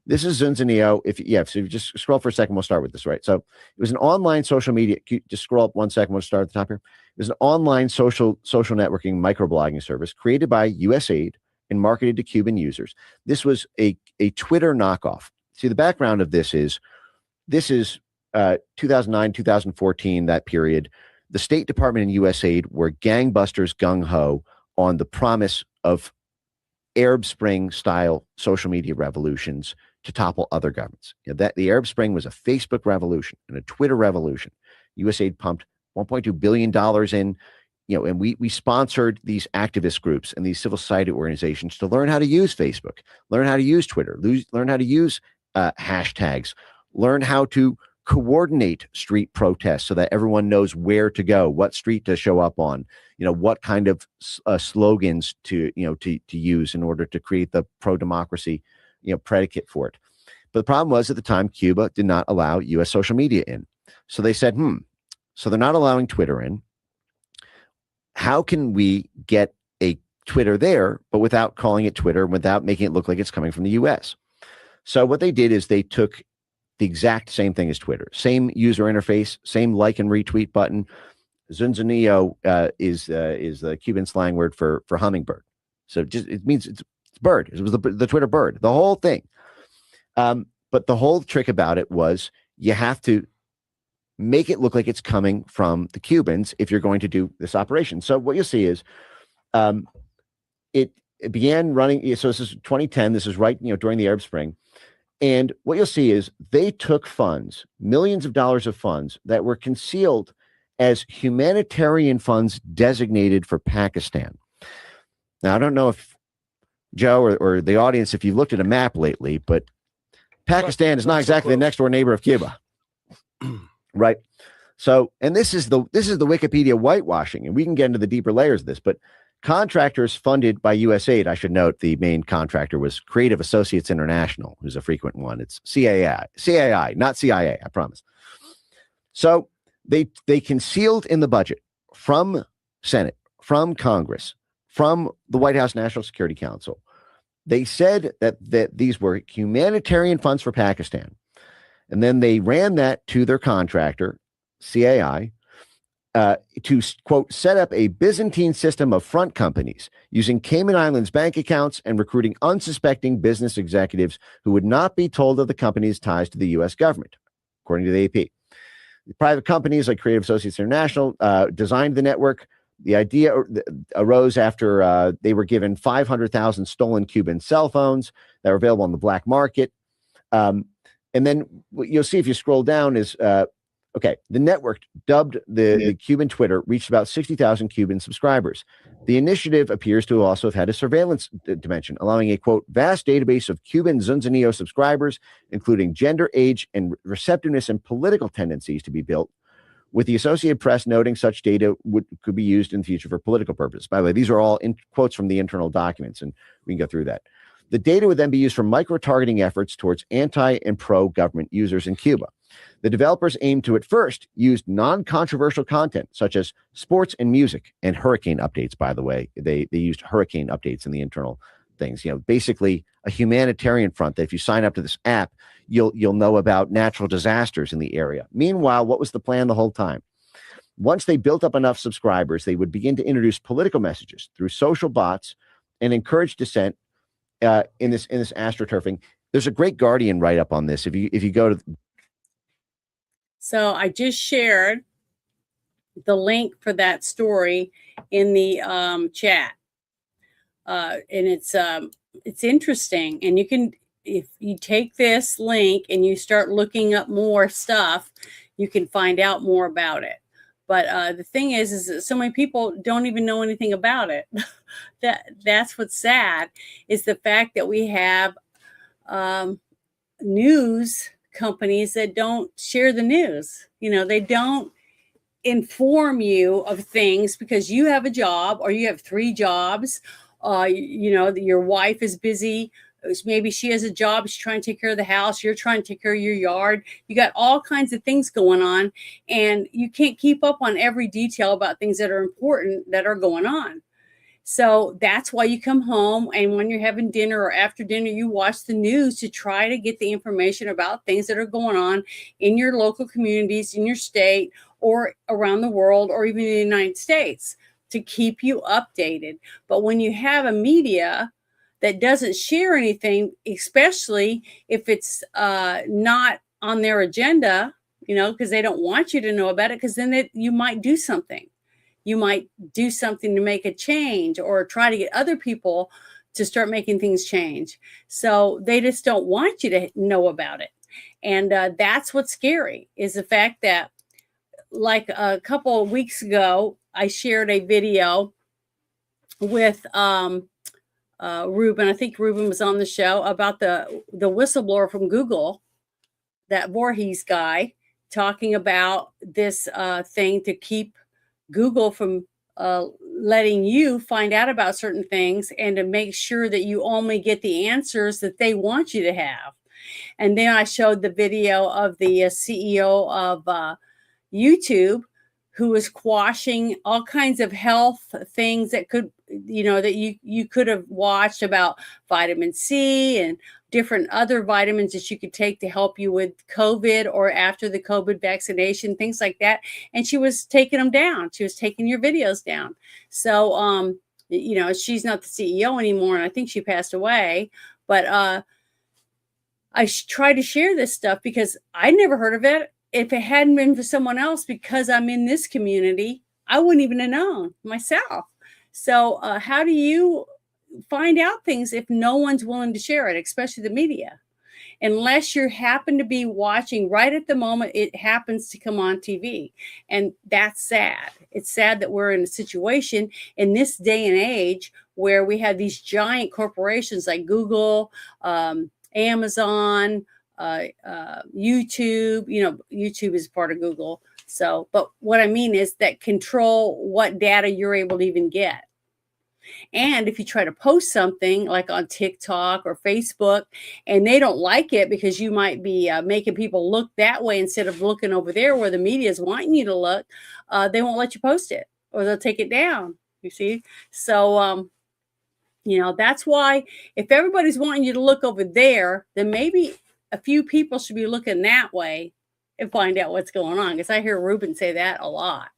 this is Zunzaneo. So you just scroll for a second, we'll start with this, right? So it was an online social media. Just scroll up 1 second. We'll start at the top here. It was an online social networking microblogging service created by USAID and marketed to Cuban users. This was a Twitter knockoff. See, the background of this is 2009, 2014, that period. The State Department and USAID were gangbusters gung-ho on the promise of Arab Spring style social media revolutions to topple other governments. That the Arab Spring was a Facebook revolution and a Twitter revolution. USAID pumped $1.2 billion in, and we sponsored these activist groups and these civil society organizations to learn how to use Facebook, learn how to use Twitter, learn how to use hashtags, learn how to coordinate street protests so that everyone knows where to go, what street to show up on, what kind of slogans to use in order to create the pro-democracy, predicate for it. But the problem was, at the time, Cuba did not allow U.S. social media in. So they said, so they're not allowing Twitter in. How can we get a Twitter there, but without calling it Twitter, without making it look like it's coming from the U.S.? So what they did is they took the exact same thing as Twitter, same user interface, same like and retweet button. Zunzaneo is the Cuban slang word for hummingbird. So it means it's bird. It was the Twitter bird, the whole thing. But the whole trick about it was you have to make it look like it's coming from the Cubans if you're going to do this operation. So what you'll see is it began running. So this is 2010. This is right, during the Arab Spring. And what you'll see is they took funds, millions of dollars of funds that were concealed as humanitarian funds designated for Pakistan. Now, I don't know if Joe or the audience, if you've looked at a map lately, but Pakistan is not exactly the next door neighbor of Cuba. Right. So, and this is the Wikipedia whitewashing, and we can get into the deeper layers of this, but contractors funded by USAID, I should note the main contractor was Creative Associates International, who's a frequent one. It's CAI, not CIA, I promise. So they concealed in the budget from Senate, from Congress, from the White House National Security Council. They said that these were humanitarian funds for Pakistan. And then they ran that to their contractor, CAI, to, quote, set up a Byzantine system of front companies using Cayman Islands bank accounts and recruiting unsuspecting business executives who would not be told of the company's ties to the U.S. government, according to the AP. The private companies like Creative Associates International designed the network. The idea arose after they were given 500,000 stolen Cuban cell phones that were available on the black market. And then what you'll see if you scroll down is okay, the network, dubbed the Cuban Twitter, reached about 60,000 Cuban subscribers. The initiative appears to also have had a surveillance dimension, allowing a, quote, vast database of Cuban Zunzaneo subscribers, including gender, age, and receptiveness and political tendencies to be built, with the Associated Press noting such data could be used in the future for political purposes. By the way, these are all quotes from the internal documents, and we can go through that. The data would then be used for micro-targeting efforts towards anti- and pro-government users in Cuba. The developers aimed to, at first, use non-controversial content, such as sports and music, and hurricane updates, by the way. They used hurricane updates in the internal things. Basically a humanitarian front that if you sign up to this app, you'll know about natural disasters in the area. Meanwhile, what was the plan the whole time? Once they built up enough subscribers, they would begin to introduce political messages through social bots and encourage dissent in this astroturfing. There's a great Guardian write-up on this. If you go to. So I just shared the link for that story in the chat, and it's interesting. And you can, if you take this link and you start looking up more stuff, you can find out more about it. But the thing is that so many people don't even know anything about it. That's what's sad, is the fact that we have news companies that don't share the news. They don't inform you of things because you have a job or you have 3 jobs. Your wife is busy. Maybe she has a job. She's trying to take care of the house. You're trying to take care of your yard. You got all kinds of things going on, and you can't keep up on every detail about things that are important that are going on. So that's why you come home, and when you're having dinner or after dinner, you watch the news to try to get the information about things that are going on in your local communities, in your state, or around the world, or even in the United States, to keep you updated. But when you have a media that doesn't share anything, especially if it's not on their agenda, because they don't want you to know about it, because then you might do something. You might do something to make a change or try to get other people to start making things change. So they just don't want you to know about it. And that's what's scary, is the fact that, like a couple of weeks ago, I shared a video with Ruben. I think Ruben was on the show, about the whistleblower from Google, that Voorhees guy, talking about this thing to keep Google from letting you find out about certain things, and to make sure that you only get the answers that they want you to have. And then I showed the video of the CEO of YouTube, who was quashing all kinds of health things that could, that you could have watched, about vitamin C and different other vitamins that you could take to help you with COVID or after the COVID vaccination, things like that. And she was taking them down. She was taking your videos down. So, she's not the CEO anymore, and I think she passed away. But I tried to share this stuff because I'd never heard of it. If it hadn't been for someone else, because I'm in this community, I wouldn't even have known myself. So how do you find out things if no one's willing to share it, especially the media? Unless you happen to be watching right at the moment it happens to come on TV. And that's sad. It's sad that we're in a situation in this day and age where we have these giant corporations like Google, Amazon, YouTube. YouTube is part of Google. So, but what I mean is that control what data you're able to even get. And if you try to post something like on TikTok or Facebook, and they don't like it because you might be making people look that way instead of looking over there where the media is wanting you to look, they won't let you post it, or they'll take it down. You see? So, that's why if everybody's wanting you to look over there, then maybe a few people should be looking that way and find out what's going on. Because I hear Ruben say that a lot,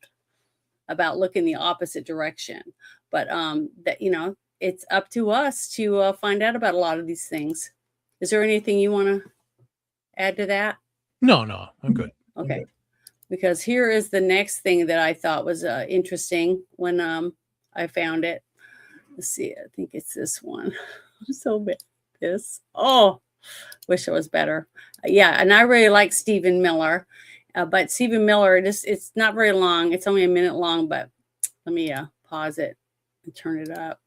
about looking the opposite direction. But that it's up to us to find out about a lot of these things. Is there anything you want to add to that? No, I'm good. Okay. Because here is the next thing that I thought was interesting when I found it. Let's see. I think it's this one. So bad. Wish it was better. Yeah, and I really like Stephen Miller. But Stephen Miller, it's not very long. It's only a minute long, but let me pause it and turn it up.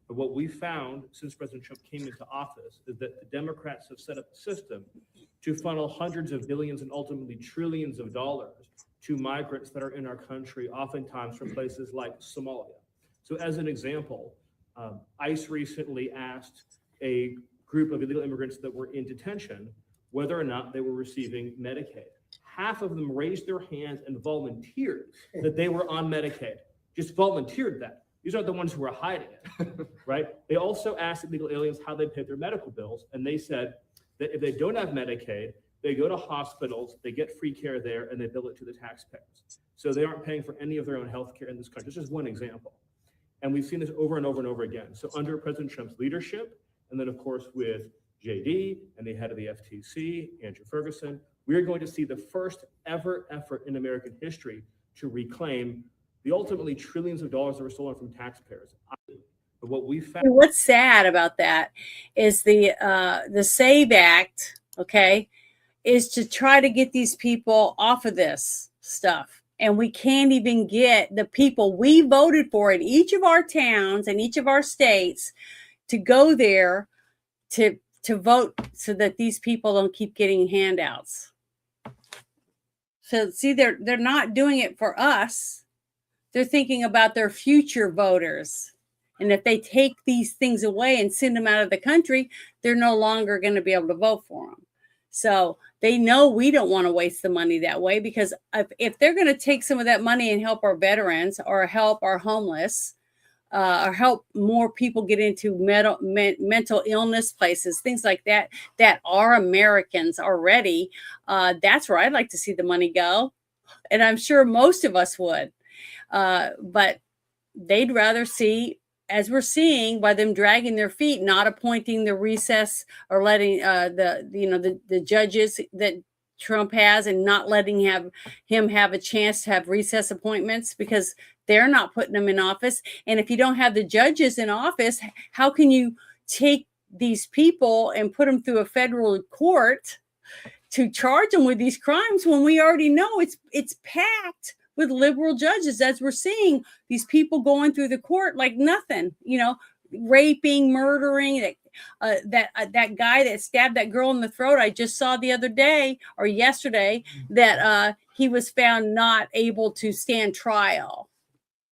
What we found since President Trump came into office is that the Democrats have set up a system to funnel hundreds of billions and ultimately trillions of dollars to migrants that are in our country, oftentimes from places like Somalia. So as an example, ICE recently asked a group of illegal immigrants that were in detention whether or not they were receiving Medicaid. Half of them raised their hands and volunteered that they were on Medicaid, just volunteered that. These aren't the ones who are hiding it, right? They also asked illegal aliens how they paid their medical bills, and they said that if they don't have Medicaid, they go to hospitals, they get free care there, and they bill it to the taxpayers. So they aren't paying for any of their own health care in this country. This is one example. And we've seen this over and over and over again. So under President Trump's leadership, and then of course with JD and the head of the FTC, Andrew Ferguson, we are going to see the first ever effort in American history to reclaim the ultimately trillions of dollars that were stolen from taxpayers. But what we found— What's sad about that is the SAVE Act, okay, is to try to get these people off of this stuff. And we can't even get the people we voted for in each of our towns and each of our states to go there to vote so that these people don't keep getting handouts. So see, they're not doing it for us. They're thinking about their future voters. And if they take these things away and send them out of the country, they're no longer going to be able to vote for them. So they know we don't want to waste the money that way, because if they're going to take some of that money and help our veterans or help our homeless, or help more people get into mental illness places, things like that, that are Americans already, that's where I'd like to see the money go. And I'm sure most of us would. But they'd rather see, as we're seeing, by them dragging their feet, not appointing the recess or letting the judges that Trump has, and not letting him have a chance to have recess appointments, because they're not putting them in office. And if you don't have the judges in office, how can you take these people and put them through a federal court to charge them with these crimes when we already know it's packed with liberal judges, as we're seeing these people going through the court like nothing, raping, murdering. That guy that stabbed that girl in the throat, I just saw the other day or yesterday that he was found not able to stand trial.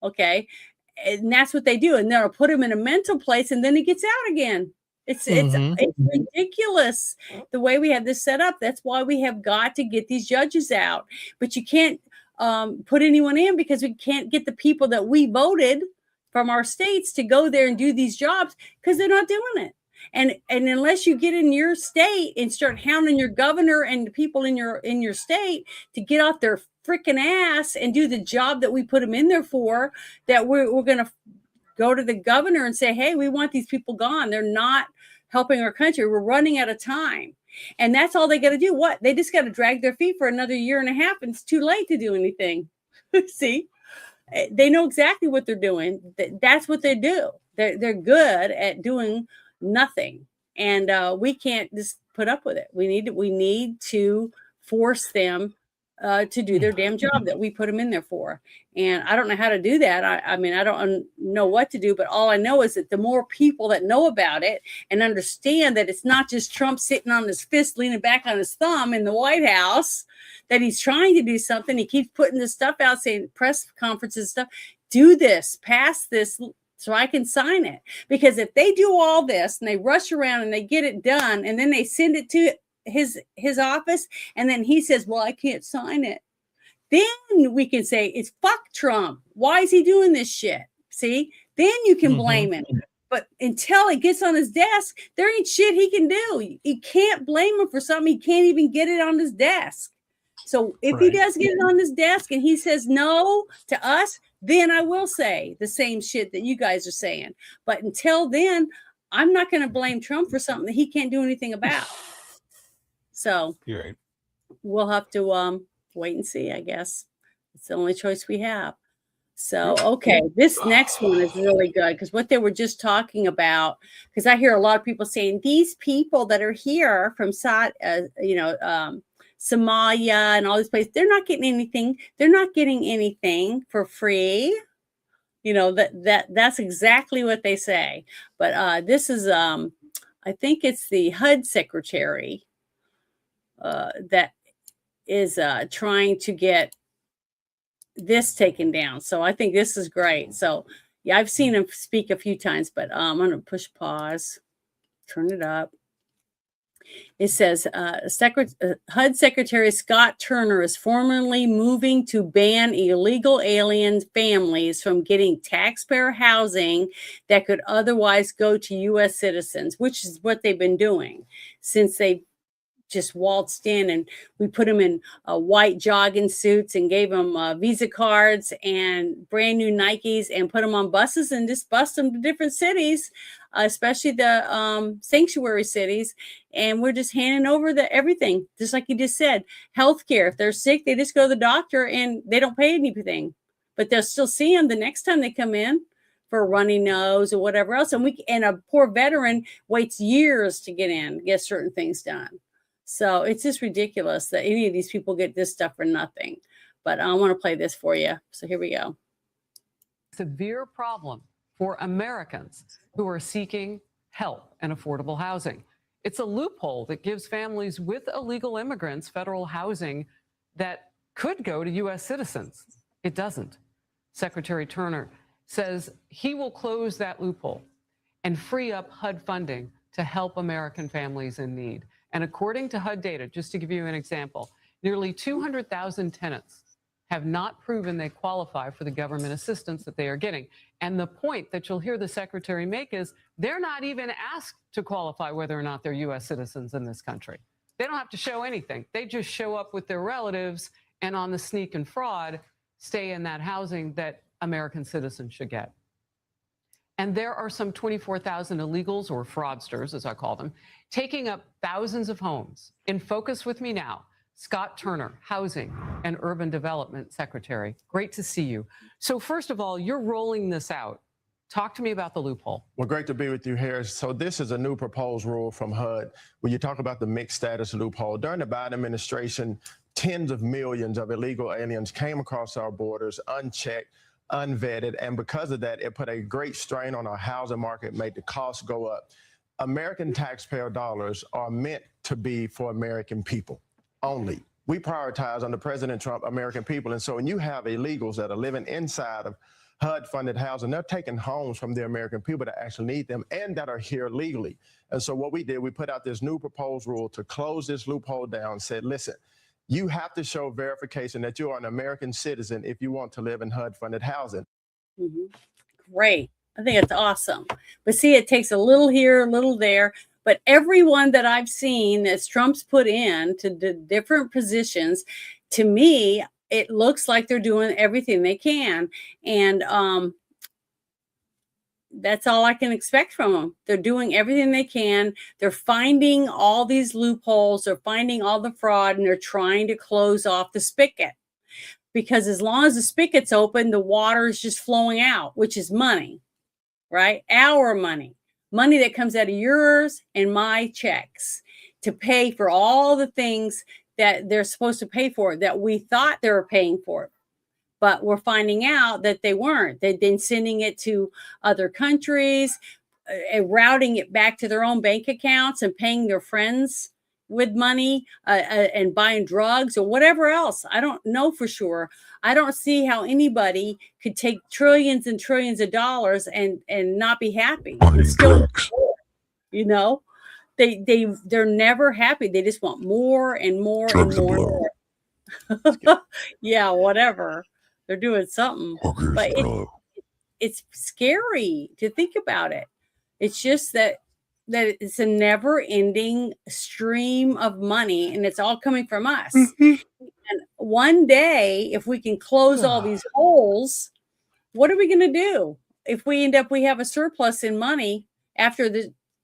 Okay. And that's what they do. And they'll put him in a mental place, and then he gets out again. It's ridiculous the way we have this set up. That's why we have got to get these judges out. But you can't put anyone in, because we can't get the people that we voted from our states to go there and do these jobs, because they're not doing it. And unless you get in your state and start hounding your governor and the people in your state to get off their freaking ass and do the job that we put them in there for, that we're going to go to the governor and say, hey, we want these people gone. They're not helping our country. We're running out of time. And that's all they got to do. What? They just got to drag their feet for another year and a half, and it's too late to do anything. See? They know exactly what they're doing. That's what they do. They're good at doing nothing. And we can't just put up with it. We need to force them to do their damn job that we put them in there for. And I don't know how to do that. I mean, I don't know what to do, but all I know is that the more people that know about it and understand that it's not just Trump sitting on his fist, leaning back on his thumb in the White House, that he's trying to do something. He keeps putting this stuff out, saying press conferences and stuff, do this, pass this, so I can sign it. Because if they do all this and they rush around and they get it done, and then they send it to his office, and then he says, well, I can't sign it, then we can say it's fuck Trump. Why is he doing this shit? See, then you can blame him. But until it gets on his desk, there ain't shit he can do. You can't blame him for something. He can't even get it on his desk. So if he does get it on his desk and he says no to us, then I will say the same shit that you guys are saying. But until then, I'm not going to blame Trump for something that he can't do anything about. So you're right. We'll have to wait and see, I guess. It's the only choice we have. So, okay, this next one is really good, because what they were just talking about, because I hear a lot of people saying these people that are here from Somalia and all these places, they're not getting anything. They're not getting anything for free. That's exactly what they say. But this is, I think it's the HUD secretary that is trying to get this taken down. So I think this is great. So yeah, I've seen him speak a few times, but I'm going to push pause, turn it up. It says HUD Secretary Scott Turner is formally moving to ban illegal alien families from getting taxpayer housing that could otherwise go to U.S. citizens, which is what they've been doing since they just waltzed in, and we put them in white jogging suits and gave them Visa cards and brand new Nikes and put them on buses and just bus them to different cities, especially the sanctuary cities. And we're just handing over everything, just like you just said. Healthcare, if they're sick, they just go to the doctor and they don't pay anything, but they'll still see them the next time they come in for a runny nose or whatever else. And a poor veteran waits years to get certain things done. So it's just ridiculous that any of these people get this stuff for nothing. But I want to play this for you. So here we go. Severe problem for Americans who are seeking help and affordable housing. It's a loophole that gives families with illegal immigrants federal housing that could go to U.S. citizens. It doesn't. Secretary Turner says he will close that loophole and free up HUD funding to help American families in need. And according to HUD data, just to give you an example, nearly 200,000 tenants have not proven they qualify for the government assistance that they are getting. And the point that you'll hear the secretary make is they're not even asked to qualify whether or not they're U.S. citizens in this country. They don't have to show anything. They just show up with their relatives and on the sneak and fraud stay in that housing that American citizens should get. And there are some 24,000 illegals, or fraudsters, as I call them, taking up thousands of homes. In focus with me now, Scott Turner, Housing and Urban Development Secretary. Great to see you. So first of all, you're rolling this out. Talk to me about the loophole. Well, great to be with you here. So this is a new proposed rule from HUD. When you talk about the mixed status loophole, during the Biden administration, tens of millions of illegal aliens came across our borders unchecked, unvetted, and because of that, it put a great strain on our housing market, made the costs go up. American taxpayer dollars are meant to be for American people only. We prioritize under President Trump American people, and so when you have illegals that are living inside of HUD-funded housing, they're taking homes from the American people that actually need them and that are here legally. And so what we did, we put out this new proposed rule to close this loophole down, said, listen, you have to show verification that you are an American citizen if you want to live in HUD-funded housing. Great. I think it's awesome. But see, it takes a little here, a little there. But everyone that I've seen that Trump's put in to the different positions, to me, it looks like they're doing everything they can. And that's all I can expect from them. They're doing everything they can. They're finding all these loopholes. They're finding all the fraud, and they're trying to close off the spigot. Because as long as the spigot's open, the water is just flowing out, which is money, right? Our money. Money that comes out of yours and my checks to pay for all the things that they're supposed to pay for, that we thought they were paying for. But we're finding out that they weren't. They've been sending it to other countries, routing it back to their own bank accounts and paying their friends with money and buying drugs or whatever else. I don't know for sure. I don't see how anybody could take trillions and trillions of dollars and not be happy. Still, you know, they're never happy. They just want more and more drugs and more. Yeah, whatever. They're doing something. But it's scary to think about it. It's just that it's a never-ending stream of money, and it's all coming from us. And one day, if we can close all these holes, what are we going to do? If we have a surplus in money after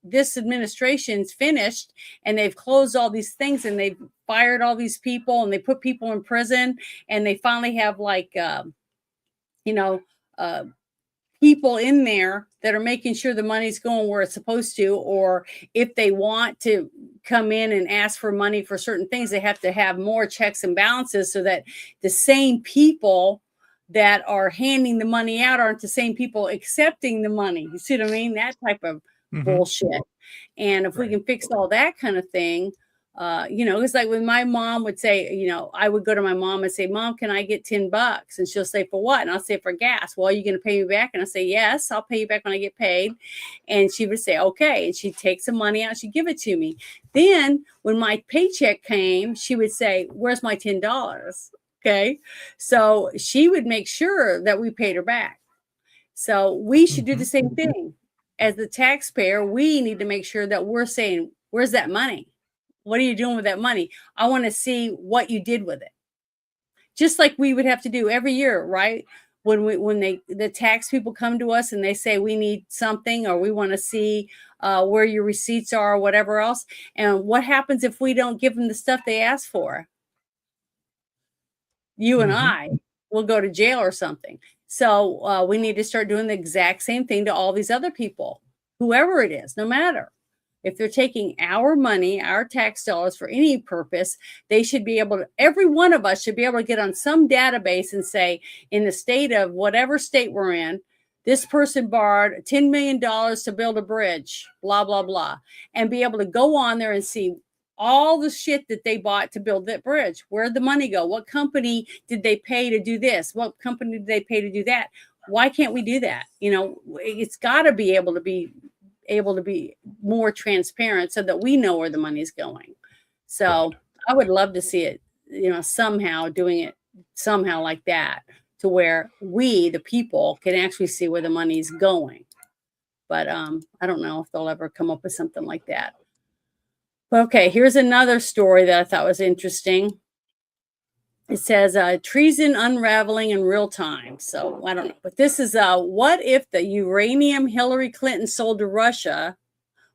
this administration's finished, and they've closed all these things, and they've fired all these people, and they put people in prison, and they finally have people in there that are making sure the money's going where it's supposed to, or if they want to come in and ask for money for certain things, they have to have more checks and balances so that the same people that are handing the money out aren't the same people accepting the money. You see what I mean? That type of bullshit. And if we can fix all that kind of thing, it's like when my mom would say, I would go to my mom and say, Mom, can I get $10? And she'll say, for what? And I'll say, for gas. Well, are you going to pay me back? And I'll say, yes, I'll pay you back when I get paid. And she would say, okay. And she'd take some money out. She'd give it to me. Then when my paycheck came, she would say, where's my $10? Okay. So she would make sure that we paid her back. So we should do the same thing. As the taxpayer, we need to make sure that we're saying, where's that money? What are you doing with that money? I want to see what you did with it. Just like we would have to do every year, right? When the tax people come to us and they say we need something, or we want to see where your receipts are or whatever else. And what happens if we don't give them the stuff they asked for? You and I will go to jail or something. So we need to start doing the exact same thing to all these other people, whoever it is, no matter. If they're taking our money, our tax dollars for any purpose, they should be able to, every one of us should be able to get on some database and say, in the state of whatever state we're in, this person borrowed $10 million to build a bridge, blah, blah, blah, and be able to go on there and see all the shit that they bought to build that bridge. Where'd the money go? What company did they pay to do this? What company did they pay to do that? Why can't we do that? You know, it's got to be able to be more transparent so that we know where the money's going. So I would love to see it, you know, somehow doing it somehow like that, to where we, the people, can actually see where the money's going. But I don't know if they'll ever come up with something like that. Okay, here's another story that I thought was interesting. It says treason unraveling in real time. So I don't know, but this is what if the uranium Hillary Clinton sold to Russia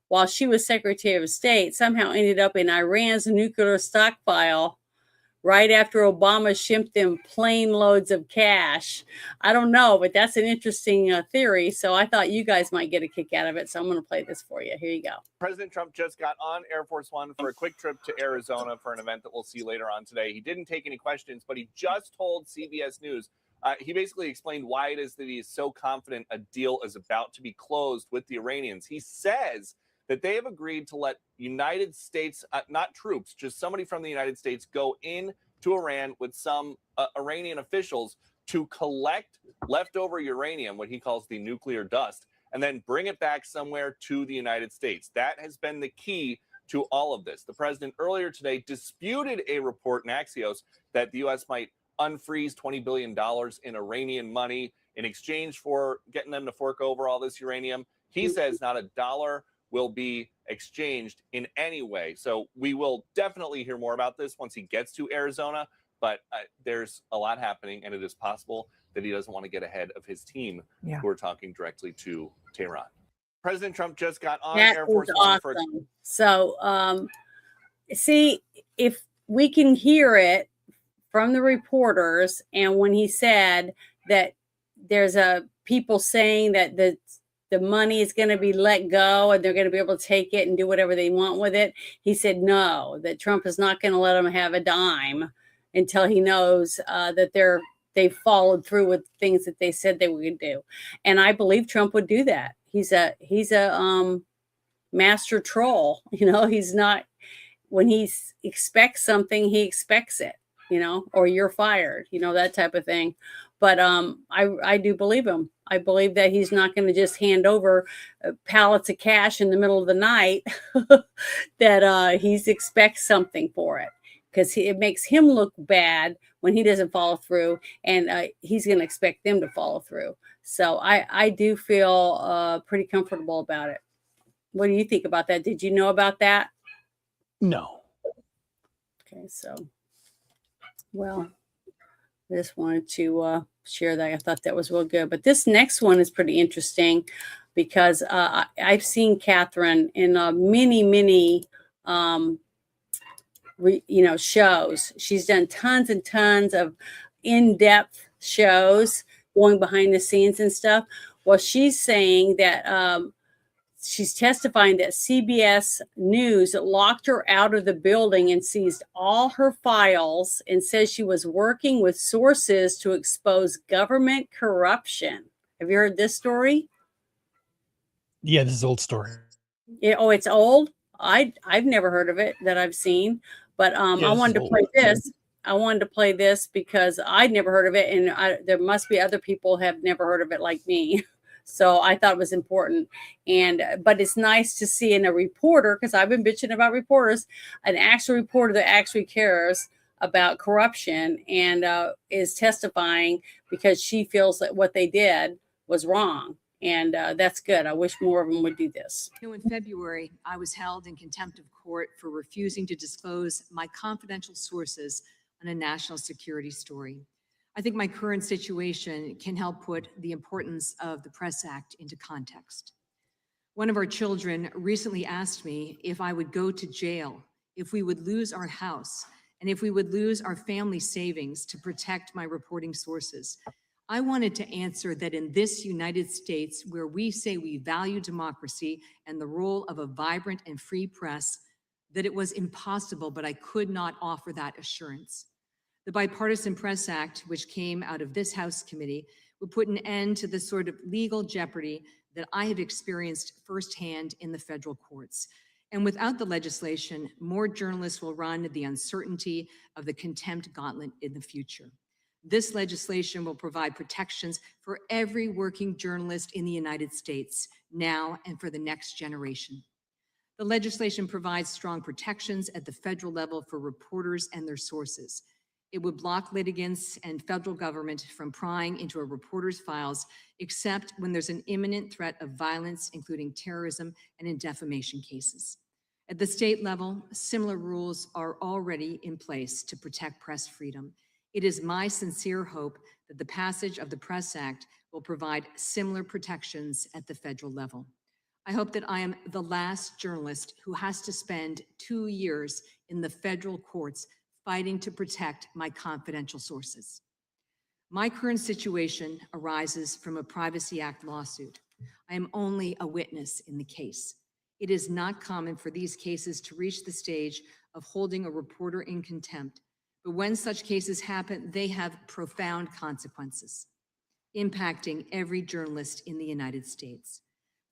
while she was Secretary of State somehow ended up in Iran's nuclear stockpile right after Obama shipped them plane loads of cash? I don't know, but that's an interesting theory. So I thought you guys might get a kick out of it. So I'm going to play this for you. Here you go. President Trump just got on Air Force One for a quick trip to Arizona for an event that we'll see later on today. He didn't take any questions, but he just told CBS News. He basically explained why it is that he is so confident a deal is about to be closed with the Iranians. He says that they have agreed to let United States, not troops, just somebody from the United States, go in to Iran with some Iranian officials to collect leftover uranium, what he calls the nuclear dust, and then bring it back somewhere to the United States. That has been the key to all of this. The president earlier today disputed a report in Axios that the U.S. might unfreeze $20 billion in Iranian money in exchange for getting them to fork over all this uranium. He says not a dollar will be exchanged in any way. So we will definitely hear more about this once he gets to Arizona, but there's a lot happening, and it is possible that he doesn't want to get ahead of his team who are talking directly to Tehran. President Trump just got on Air Force One for So see, if we can hear it from the reporters, and when he said that there's people saying that the money is going to be let go and they're going to be able to take it and do whatever they want with it, he said no, that Trump is not going to let them have a dime until he knows that they've followed through with things that they said they would do. And I believe Trump would do that. He's a master troll. You know, he's not, when he expects something, he expects it, you know, or you're fired, you know, that type of thing. But I do believe him. I believe that he's not going to just hand over pallets of cash in the middle of the night, that he expects something for it, because it makes him look bad when he doesn't follow through, and he's going to expect them to follow through. So I do feel pretty comfortable about it. What do you think about that? Did you know about that? No. Okay, so, well, I just wanted to share that. I thought that was real good. But this next one is pretty interesting because I've seen Catherine in many shows. She's done tons and tons of in-depth shows going behind the scenes and stuff. Well, she's saying that she's testifying that CBS News locked her out of the building and seized all her files, and says she was working with sources to expose government corruption. Have you heard this story? Yeah, this is old story. It's old. I've never heard of it that I've seen, but I wanted to play this. I wanted to play this because I'd never heard of it, and there must be other people who have never heard of it like me. So I thought it was important. But it's nice to see in a reporter, because I've been bitching about reporters, an actual reporter that actually cares about corruption and is testifying because she feels that what they did was wrong. And that's good. I wish more of them would do this. In February, I was held in contempt of court for refusing to disclose my confidential sources on a national security story. I think my current situation can help put the importance of the Press Act into context. One of our children recently asked me if I would go to jail, if we would lose our house, and if we would lose our family savings to protect my reporting sources. I wanted to answer that in this United States, where we say we value democracy and the role of a vibrant and free press, that it was impossible, but I could not offer that assurance. The Bipartisan Press Act, which came out of this House committee, would put an end to the sort of legal jeopardy that I have experienced firsthand in the federal courts. And without the legislation, more journalists will run the uncertainty of the contempt gauntlet in the future. This legislation will provide protections for every working journalist in the United States, now and for the next generation. The legislation provides strong protections at the federal level for reporters and their sources. It would block litigants and federal government from prying into a reporter's files, except when there's an imminent threat of violence, including terrorism and in defamation cases. At the state level, similar rules are already in place to protect press freedom. It is my sincere hope that the passage of the Press Act will provide similar protections at the federal level. I hope that I am the last journalist who has to spend 2 years in the federal courts fighting to protect my confidential sources. My current situation arises from a Privacy Act lawsuit. I am only a witness in the case. It is not common for these cases to reach the stage of holding a reporter in contempt, but when such cases happen, they have profound consequences, impacting every journalist in the United States.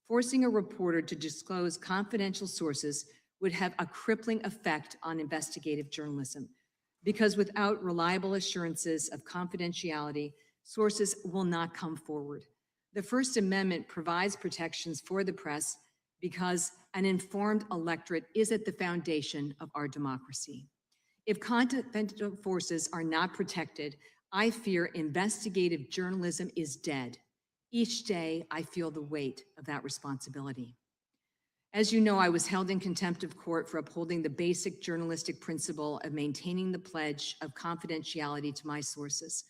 Forcing a reporter to disclose confidential sources would have a crippling effect on investigative journalism, because without reliable assurances of confidentiality, sources will not come forward. The First Amendment provides protections for the press because an informed electorate is at the foundation of our democracy. If confidential sources are not protected, I fear investigative journalism is dead. Each day, I feel the weight of that responsibility. As you know, I was held in contempt of court for upholding the basic journalistic principle of maintaining the pledge of confidentiality to my sources.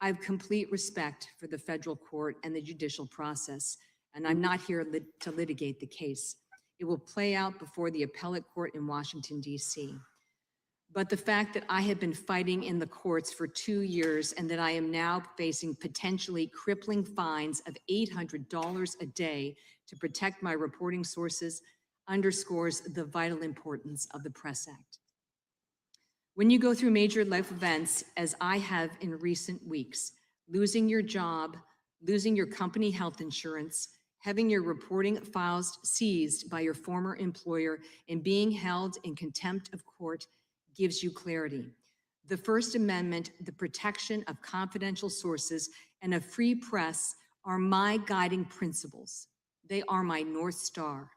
I have complete respect for the federal court and the judicial process, and I'm not here to litigate the case. It will play out before the appellate court in Washington, D.C. But the fact that I have been fighting in the courts for 2 years and that I am now facing potentially crippling fines of $800 a day to protect my reporting sources underscores the vital importance of the Press Act. When you go through major life events, as I have in recent weeks, losing your job, losing your company health insurance, having your reporting files seized by your former employer, and being held in contempt of court gives you clarity. The First Amendment, the protection of confidential sources, and a free press are my guiding principles. They are my North Star.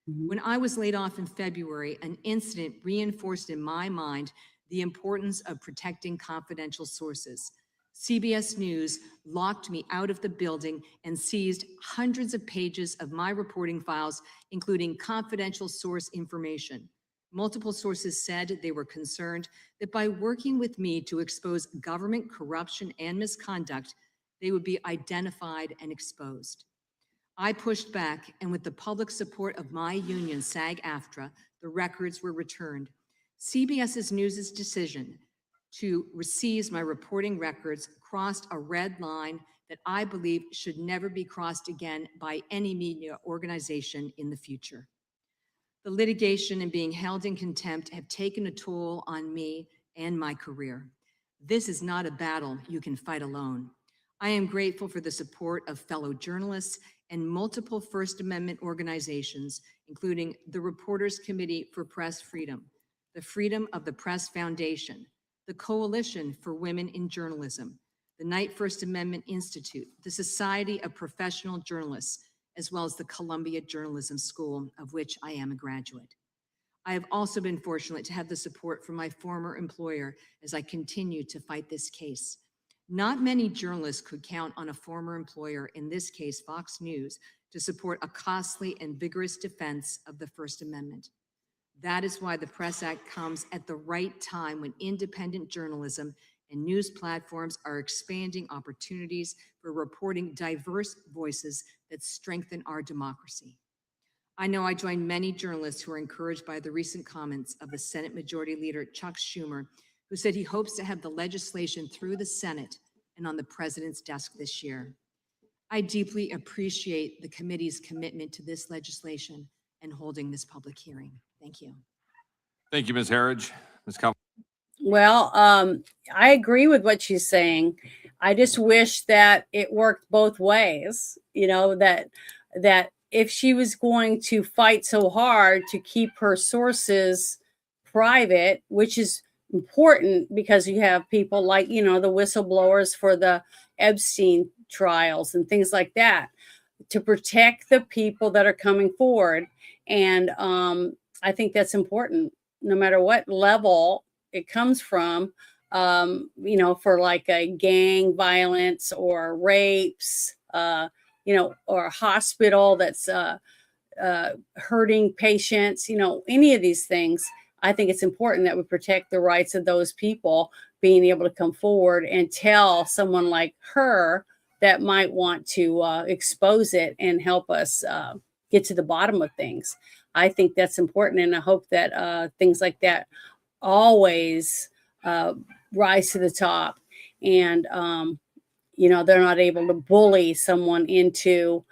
When I was laid off in February, an incident reinforced in my mind the importance of protecting confidential sources. CBS News locked me out of the building and seized hundreds of pages of my reporting files, including confidential source information. Multiple sources said they were concerned that by working with me to expose government corruption and misconduct, they would be identified and exposed. I pushed back, and with the public support of my union, SAG-AFTRA, the records were returned. CBS News' decision to seize my reporting records crossed a red line that I believe should never be crossed again by any media organization in the future. The litigation and being held in contempt have taken a toll on me and my career. This is not a battle you can fight alone. I am grateful for the support of fellow journalists and multiple First Amendment organizations, including the Reporters Committee for Press Freedom, the Freedom of the Press Foundation, the Coalition for Women in Journalism, the Knight First Amendment Institute, the Society of Professional Journalists, as well as the Columbia Journalism School, of which I am a graduate. I have also been fortunate to have the support from my former employer as I continue to fight this case. Not many journalists could count on a former employer, in this case Fox News, to support a costly and vigorous defense of the First Amendment. That is why the Press Act comes at the right time, when independent journalism and news platforms are expanding opportunities for reporting diverse voices that strengthen our democracy. I know I join many journalists who are encouraged by the recent comments of the Senate Majority Leader Chuck Schumer, who said he hopes to have the legislation through the Senate and on the president's desk this year. I deeply appreciate the committee's commitment to this legislation and holding this public hearing. Thank you. Thank you, Ms. Harridge. Ms. Kaufman. Well, I agree with what she's saying. I just wish that it worked both ways, that if she was going to fight so hard to keep her sources private, which is important because you have people like, the whistleblowers for the Epstein trials and things like that, to protect the people that are coming forward. And I think that's important, no matter what level it comes from, for like a gang violence or rapes, or a hospital that's hurting patients, any of these things. I think it's important that we protect the rights of those people being able to come forward and tell someone like her that might want to expose it and help us get to the bottom of things. I think that's important. And I hope that things like that always rise to the top, and they're not able to bully someone into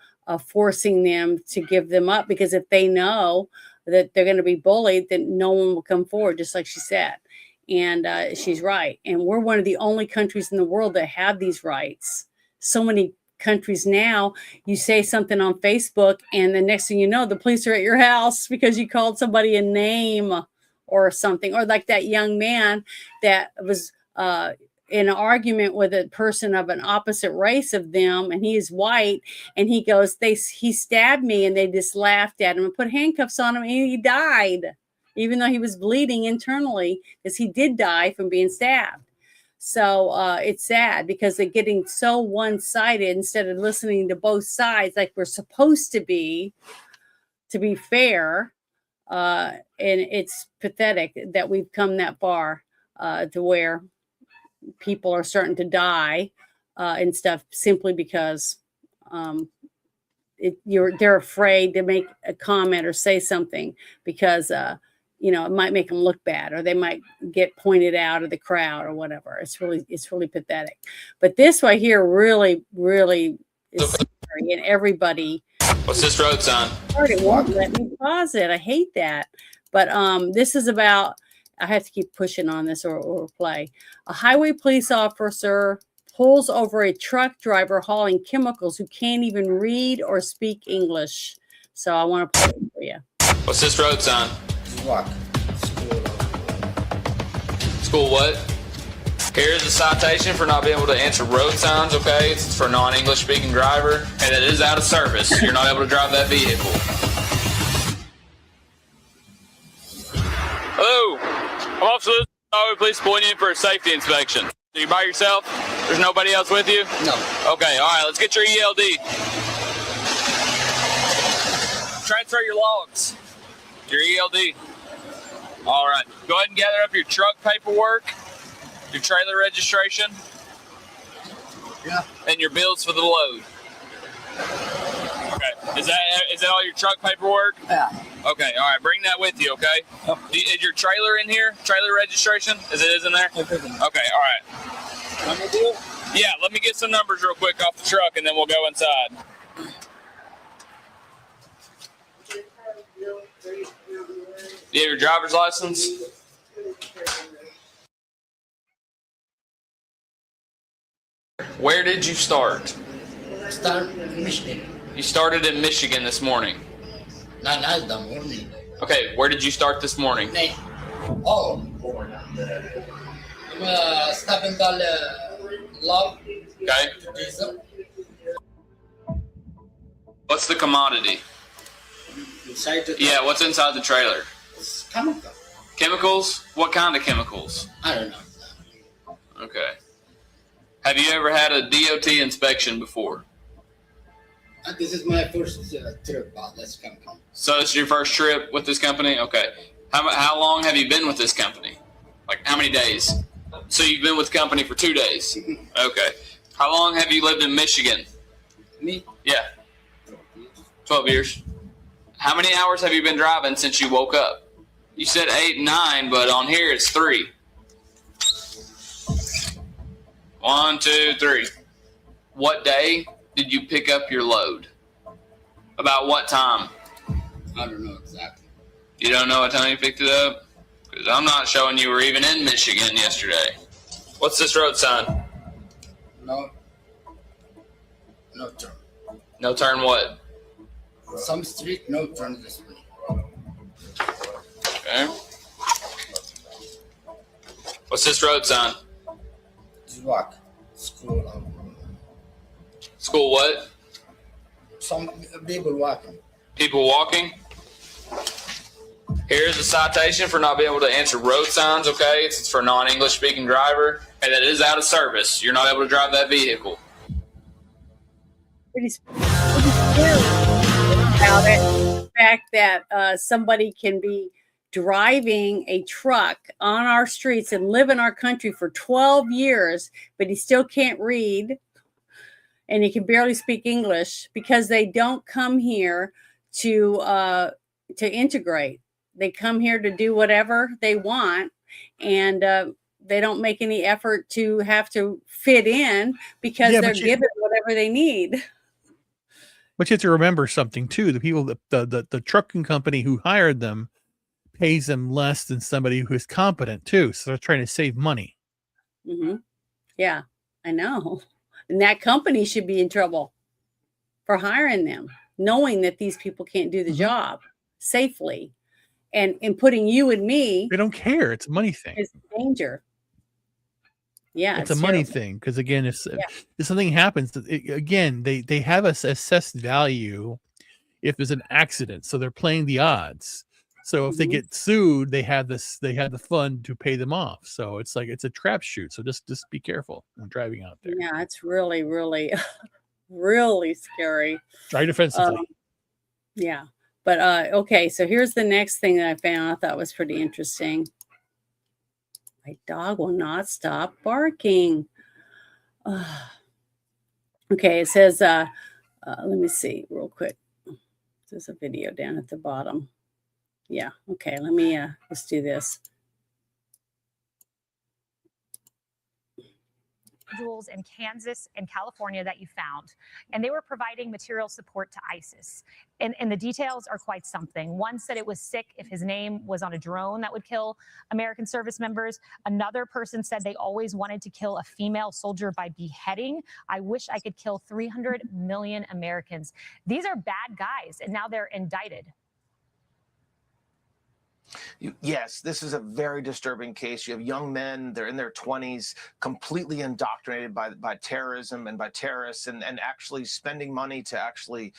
forcing them to give them up, because if they know that they're going to be bullied, then no one will come forward, just like she said. And she's right. And we're one of the only countries in the world that have these rights. So many countries now, you say something on Facebook and the next thing you know, the police are at your house because you called somebody a name or something. Or like that young man that was in an argument with a person of an opposite race of them, and he is white, and he goes, he stabbed me, and they just laughed at him and put handcuffs on him, and he died, even though he was bleeding internally, because he did die from being stabbed. So it's sad because they're getting so one-sided instead of listening to both sides like we're supposed to be fair. And it's pathetic that we've come that far to where people are starting to die and stuff simply because they're afraid to make a comment or say something because it might make them look bad, or they might get pointed out of the crowd or whatever. It's really pathetic. But this right here really is scary, and everybody. What's this road sign? It won't let me pause it. I hate that. But this is about. I have to keep pushing on this or play. A highway police officer pulls over a truck driver hauling chemicals who can't even read or speak English. So I want to play it for you. What's this road sign? What? School what? Here's a citation for not being able to answer road signs, okay? It's for a non-English speaking driver, and it is out of service. You're not able to drive that vehicle. Hello, I'm Officer Lewis. Highway Police pulling you in for a safety inspection. Are you by yourself? There's nobody else with you? No. Okay, all right, let's get your ELD. Transfer your logs. Your ELD. All right, go ahead and gather up your truck paperwork, your trailer registration, and your bills for the load. Okay, is that all your truck paperwork? Yeah. Okay, all right, bring that with you, okay? Yep. Is your trailer in here? Trailer registration? Is in there? Everything. Okay, all right. Want me to do it? Yeah, let me get some numbers real quick off the truck, and then we'll go inside. You have your driver's license? Where did you start? Start in Michigan. You started in Michigan this morning. Not the morning. Okay, where did you start this morning? Oh. Stopping called Love. Okay. Diesel. What's the commodity? Inside the Yeah, what's inside the trailer? It's chemical. Chemicals? What kind of chemicals? I don't know. Okay. Have you ever had a DOT inspection before? This is my first trip about this company. So this is your first trip with this company? Okay. How long have you been with this company? Like how many days? So you've been with the company for 2 days? Okay. How long have you lived in Michigan? Me? Yeah. 12 years. How many hours have you been driving since you woke up? You said 8, 9, but on here it's 3. 1, 2, 3. What day did you pick up your load? About what time? I don't know exactly. You don't know what time you picked it up? Because I'm not showing you were even in Michigan yesterday. What's this road sign? No. No turn. No turn what? Some street, no turn this way. Okay. What's this road sign? Just walk. School. School what? Some people walking. People walking? Here's a citation for not being able to answer road signs, okay? It's for a non-English speaking driver, and that is out of service. You're not able to drive that vehicle. Pretty scary about it. The fact that somebody can be driving a truck on our streets and live in our country for 12 years, but he still can't read and he can barely speak English because they don't come here to integrate. They come here to do whatever they want, and they don't make any effort to have to fit in because they're given whatever they need. But you have to remember something too. The people that the trucking company who hired them pays them less than somebody who is competent too. So they're trying to save money. Mm-hmm. Yeah, I know. And that company should be in trouble for hiring them, knowing that these people can't do the job safely, and putting you and me. They don't care. It's a money thing. Is danger. Yeah, it's a money thing because again, if something happens, they have us assessed value if there's an accident, so they're playing the odds. So if they get sued, they have the fund to pay them off. So it's like it's a trap shoot. So just be careful when driving out there. Yeah, it's really, really, really scary. Drive defensively. Yeah, but okay. So here's the next thing that I found. I thought was pretty interesting. My dog will not stop barking. Okay, it says, let me see real quick. There's a video down at the bottom. Yeah, okay, let's do this. Individuals in Kansas and California that you found, and they were providing material support to ISIS. And the details are quite something. One said it was sick if his name was on a drone that would kill American service members. Another person said they always wanted to kill a female soldier by beheading. I wish I could kill 300 million Americans. These are bad guys, and now they're indicted. Yes, this is a very disturbing case. You have young men, they're in their 20s, completely indoctrinated by terrorism and by terrorists, and actually spending money to actually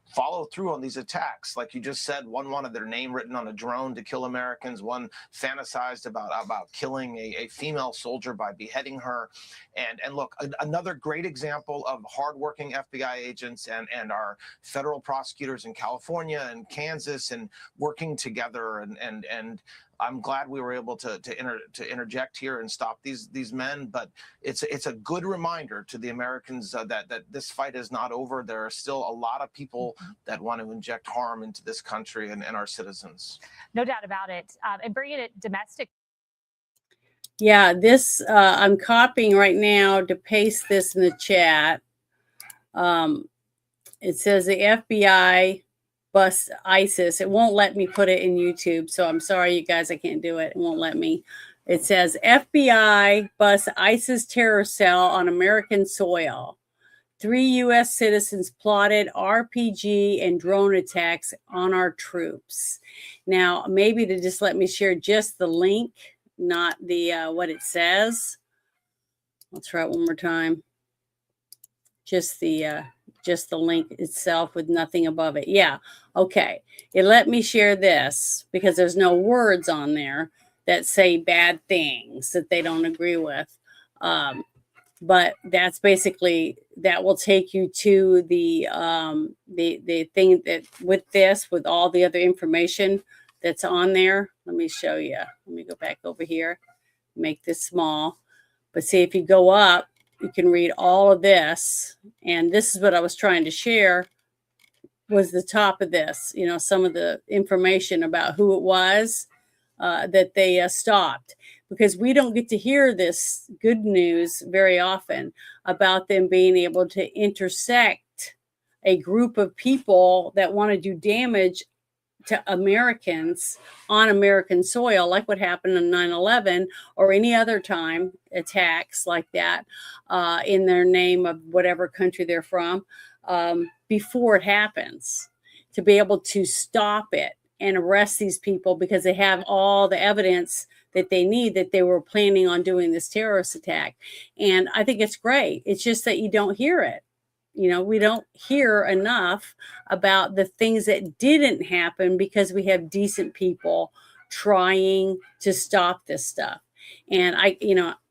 follow through on these attacks. Like you just said, one wanted their name written on a drone to kill Americans. One fantasized about killing a female soldier by beheading her. And look, another great example of hardworking FBI agents and our federal prosecutors in California and Kansas and working together. And I'm glad we were able to interject here and stop these men. But it's a good reminder to the Americans that this fight is not over. There are still a lot of people that want to inject harm into this country and our citizens. No doubt about it. And bringing it domestic. Yeah, this I'm copying right now to paste this in the chat. It says the FBI bust ISIS. It won't let me put it in YouTube, so I'm sorry, you guys, I can't do it. It won't let me. It says FBI bust ISIS terror cell on American soil. 3 U.S. citizens plotted RPG and drone attacks on our troops. Now, maybe to just let me share just the link, not the what it says. I'll try it one more time. Just the link itself with nothing above it. Yeah, okay. It let me share this because there's no words on there that say bad things that they don't agree with. But that's basically, that will take you to the thing that with all the other information that's on there. Let me show you. Let me go back over here, make this small. But see, if you go up, you can read all of this. And this is what I was trying to share, was the top of this, you know, some of the information about who it was that they stopped. Because we don't get to hear this good news very often about them being able to intersect a group of people that want to do damage to Americans on American soil, like what happened on 9/11 or any other time attacks like that in their name of whatever country they're from, before it happens, to be able to stop it and arrest these people because they have all the evidence that they need that they were planning on doing this terrorist attack. And I think it's great. It's just that you don't hear it. You know, we don't hear enough about the things that didn't happen because we have decent people trying to stop this stuff. And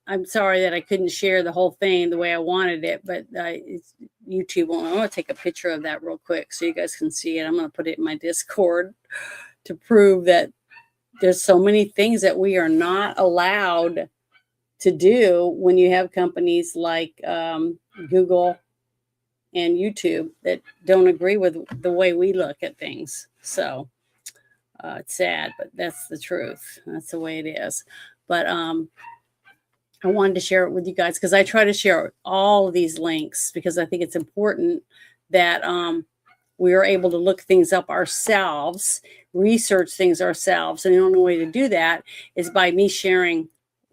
I'm sorry that I couldn't share the whole thing the way I wanted it, but it's YouTube. I'm going to take a picture of that real quick so you guys can see it. I'm going to put it in my Discord to prove that there's so many things that we are not allowed to do when you have companies like Google and YouTube that don't agree with the way we look at things. So it's sad, but that's the truth. That's the way it is. But I wanted to share it with you guys because I try to share all of these links because I think it's important that we are able to look things up ourselves, research things ourselves. And the only way to do that is by me sharing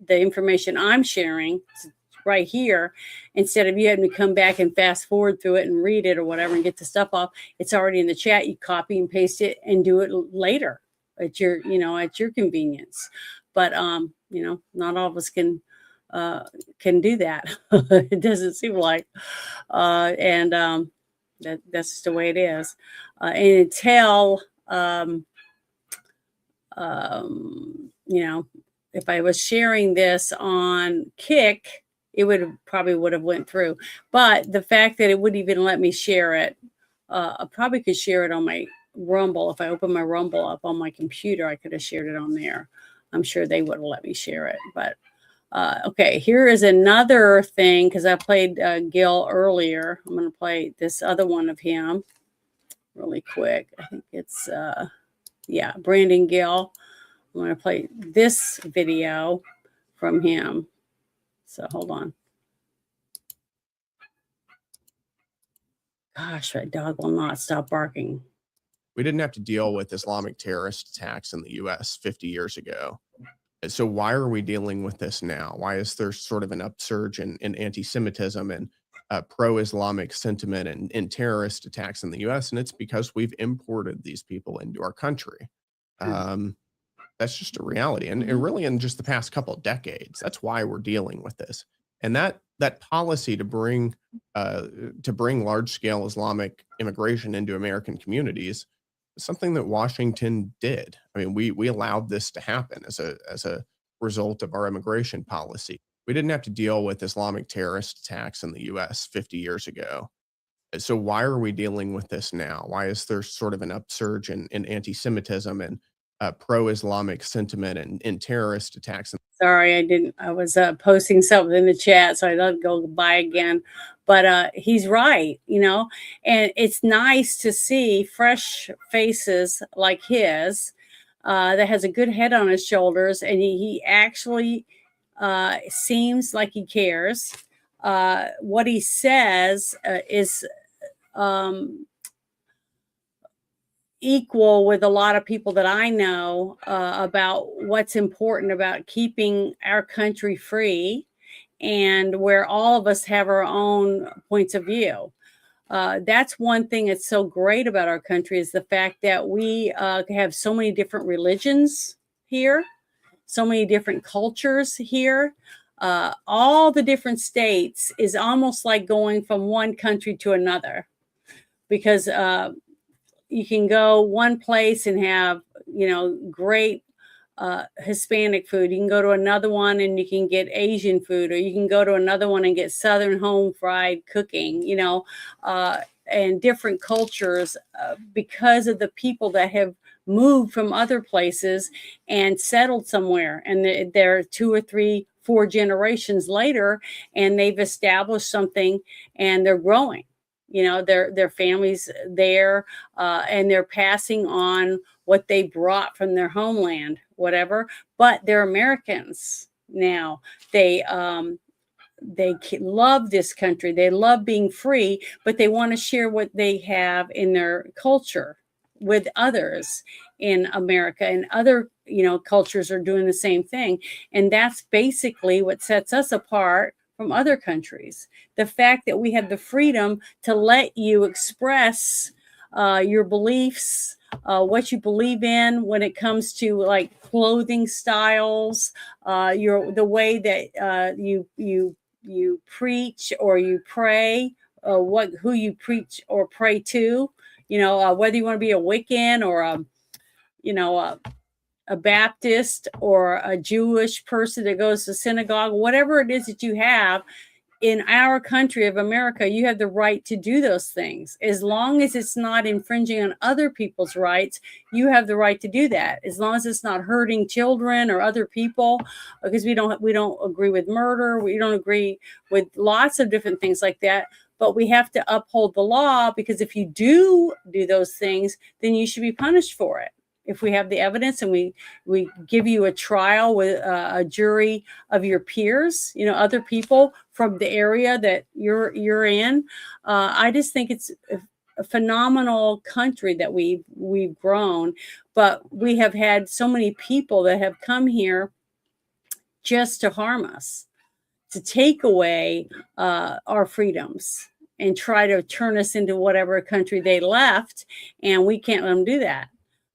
the information I'm sharing right here. Instead of you having to come back and fast forward through it and read it or whatever and get the stuff off, it's already in the chat. You copy and paste it and do it later at your convenience. But not all of us can do that. It doesn't seem like, that's just the way it is. And until if I was sharing this on Kick, it would have went through. But the fact that it wouldn't even let me share it, I probably could share it on my Rumble. If I open my Rumble up on my computer, I could have shared it on there. I'm sure they would have let me share it. But okay, here is another thing because I played Gil earlier. I'm going to play this other one of him really quick. I think it's Brandon Gill. I'm going to play this video from him. So hold on. Gosh, that dog will not stop barking. We didn't have to deal with Islamic terrorist attacks in the U.S. 50 years ago. So why are we dealing with this now? Why is there sort of an upsurge in anti-Semitism and pro-Islamic sentiment and terrorist attacks in the U.S.? And it's because we've imported these people into our country. That's just a reality. And really in just the past couple of decades, that's why we're dealing with this. And that policy to bring large-scale Islamic immigration into American communities is something that Washington did. I mean, we allowed this to happen as a result of our immigration policy. We didn't have to deal with Islamic terrorist attacks in the U.S. 50 years ago. So why are we dealing with this now? Why is there sort of an upsurge in anti-Semitism and pro-Islamic sentiment and terrorist attacks? Sorry, I was posting something in the chat, so I let it go by again. But he's right, and it's nice to see fresh faces like his that has a good head on his shoulders, and he actually seems like he cares. What he says is equal with a lot of people that I know about what's important about keeping our country free and where all of us have our own points of view. That's one thing that's so great about our country is the fact that we have so many different religions here, so many different cultures here. All the different states is almost like going from one country to another because you can go one place and have, great Hispanic food. You can go to another one and you can get Asian food, or you can go to another one and get Southern home fried cooking, and different cultures because of the people that have moved from other places and settled somewhere. And they're 2 or 3, 4 generations later, and they've established something and they're growing. Their families there, and they're passing on what they brought from their homeland, whatever. But they're Americans now. They love this country. They love being free, but they want to share what they have in their culture, with others in America, and other, cultures are doing the same thing. And that's basically what sets us apart from other countries. The fact that we have the freedom to let you express your beliefs, what you believe in when it comes to like clothing styles, the way that you preach or you pray, who you preach or pray to, whether you want to be a Wiccan or a Baptist or a Jewish person that goes to synagogue, whatever it is that you have. In our country of America, you have the right to do those things. As long as it's not infringing on other people's rights, you have the right to do that. As long as it's not hurting children or other people, because we don't agree with murder. We don't agree with lots of different things like that. But we have to uphold the law, because if you do those things, then you should be punished for it. If we have the evidence and we give you a trial with a jury of your peers, other people from the area that you're in, I just think it's a phenomenal country that we've grown. But we have had so many people that have come here just to harm us, to take away our freedoms and try to turn us into whatever country they left, and we can't let them do that.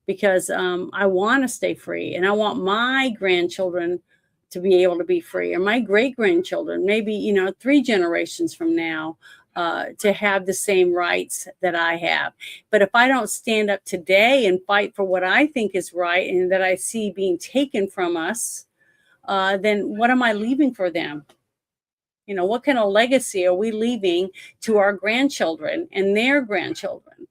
Because I want to stay free, and I want my grandchildren to be able to be free, or my great-grandchildren, maybe, 3 generations from now, to have the same rights that I have. But if I don't stand up today and fight for what I think is right and that I see being taken from us, then what am I leaving for them? What kind of legacy are we leaving to our grandchildren and their grandchildren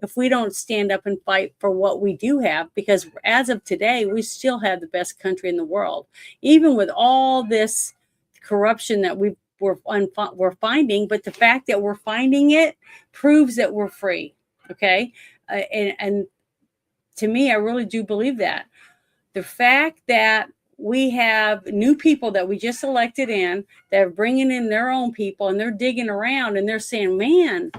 if we don't stand up and fight for what we do have? Because as of today, we still have the best country in the world, even with all this corruption that we're finding. But the fact that we're finding it proves that we're free. Okay. And to me, I really do believe that. The fact that we have new people that we just elected in that are bringing in their own people, and they're digging around and they're saying, man,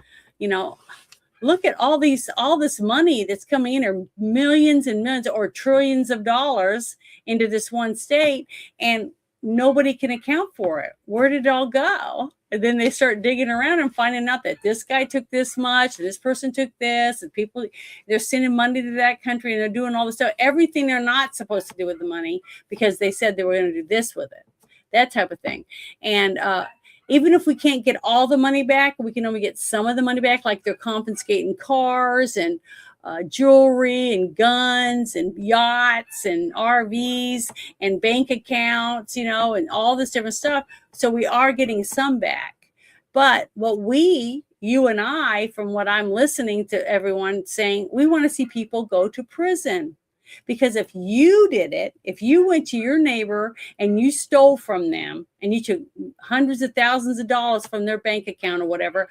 look at all this money that's coming in, or millions and millions or trillions of dollars into this one state, and nobody can account for it. Where did it all go? And then they start digging around and finding out that this guy took this much, and this person took this, and people, they're sending money to that country, and they're doing all this stuff, everything they're not supposed to do with the money, because they said they were going to do this with it, that type of thing. And even if we can't get all the money back, we can only get some of the money back, like they're confiscating cars and jewelry and guns and yachts and RVs and bank accounts, and all this different stuff. So we are getting some back. But what you and I, from what I'm listening to everyone saying, we want to see people go to prison. Because if you did it, if you went to your neighbor and you stole from them and you took hundreds of thousands of dollars from their bank account or whatever,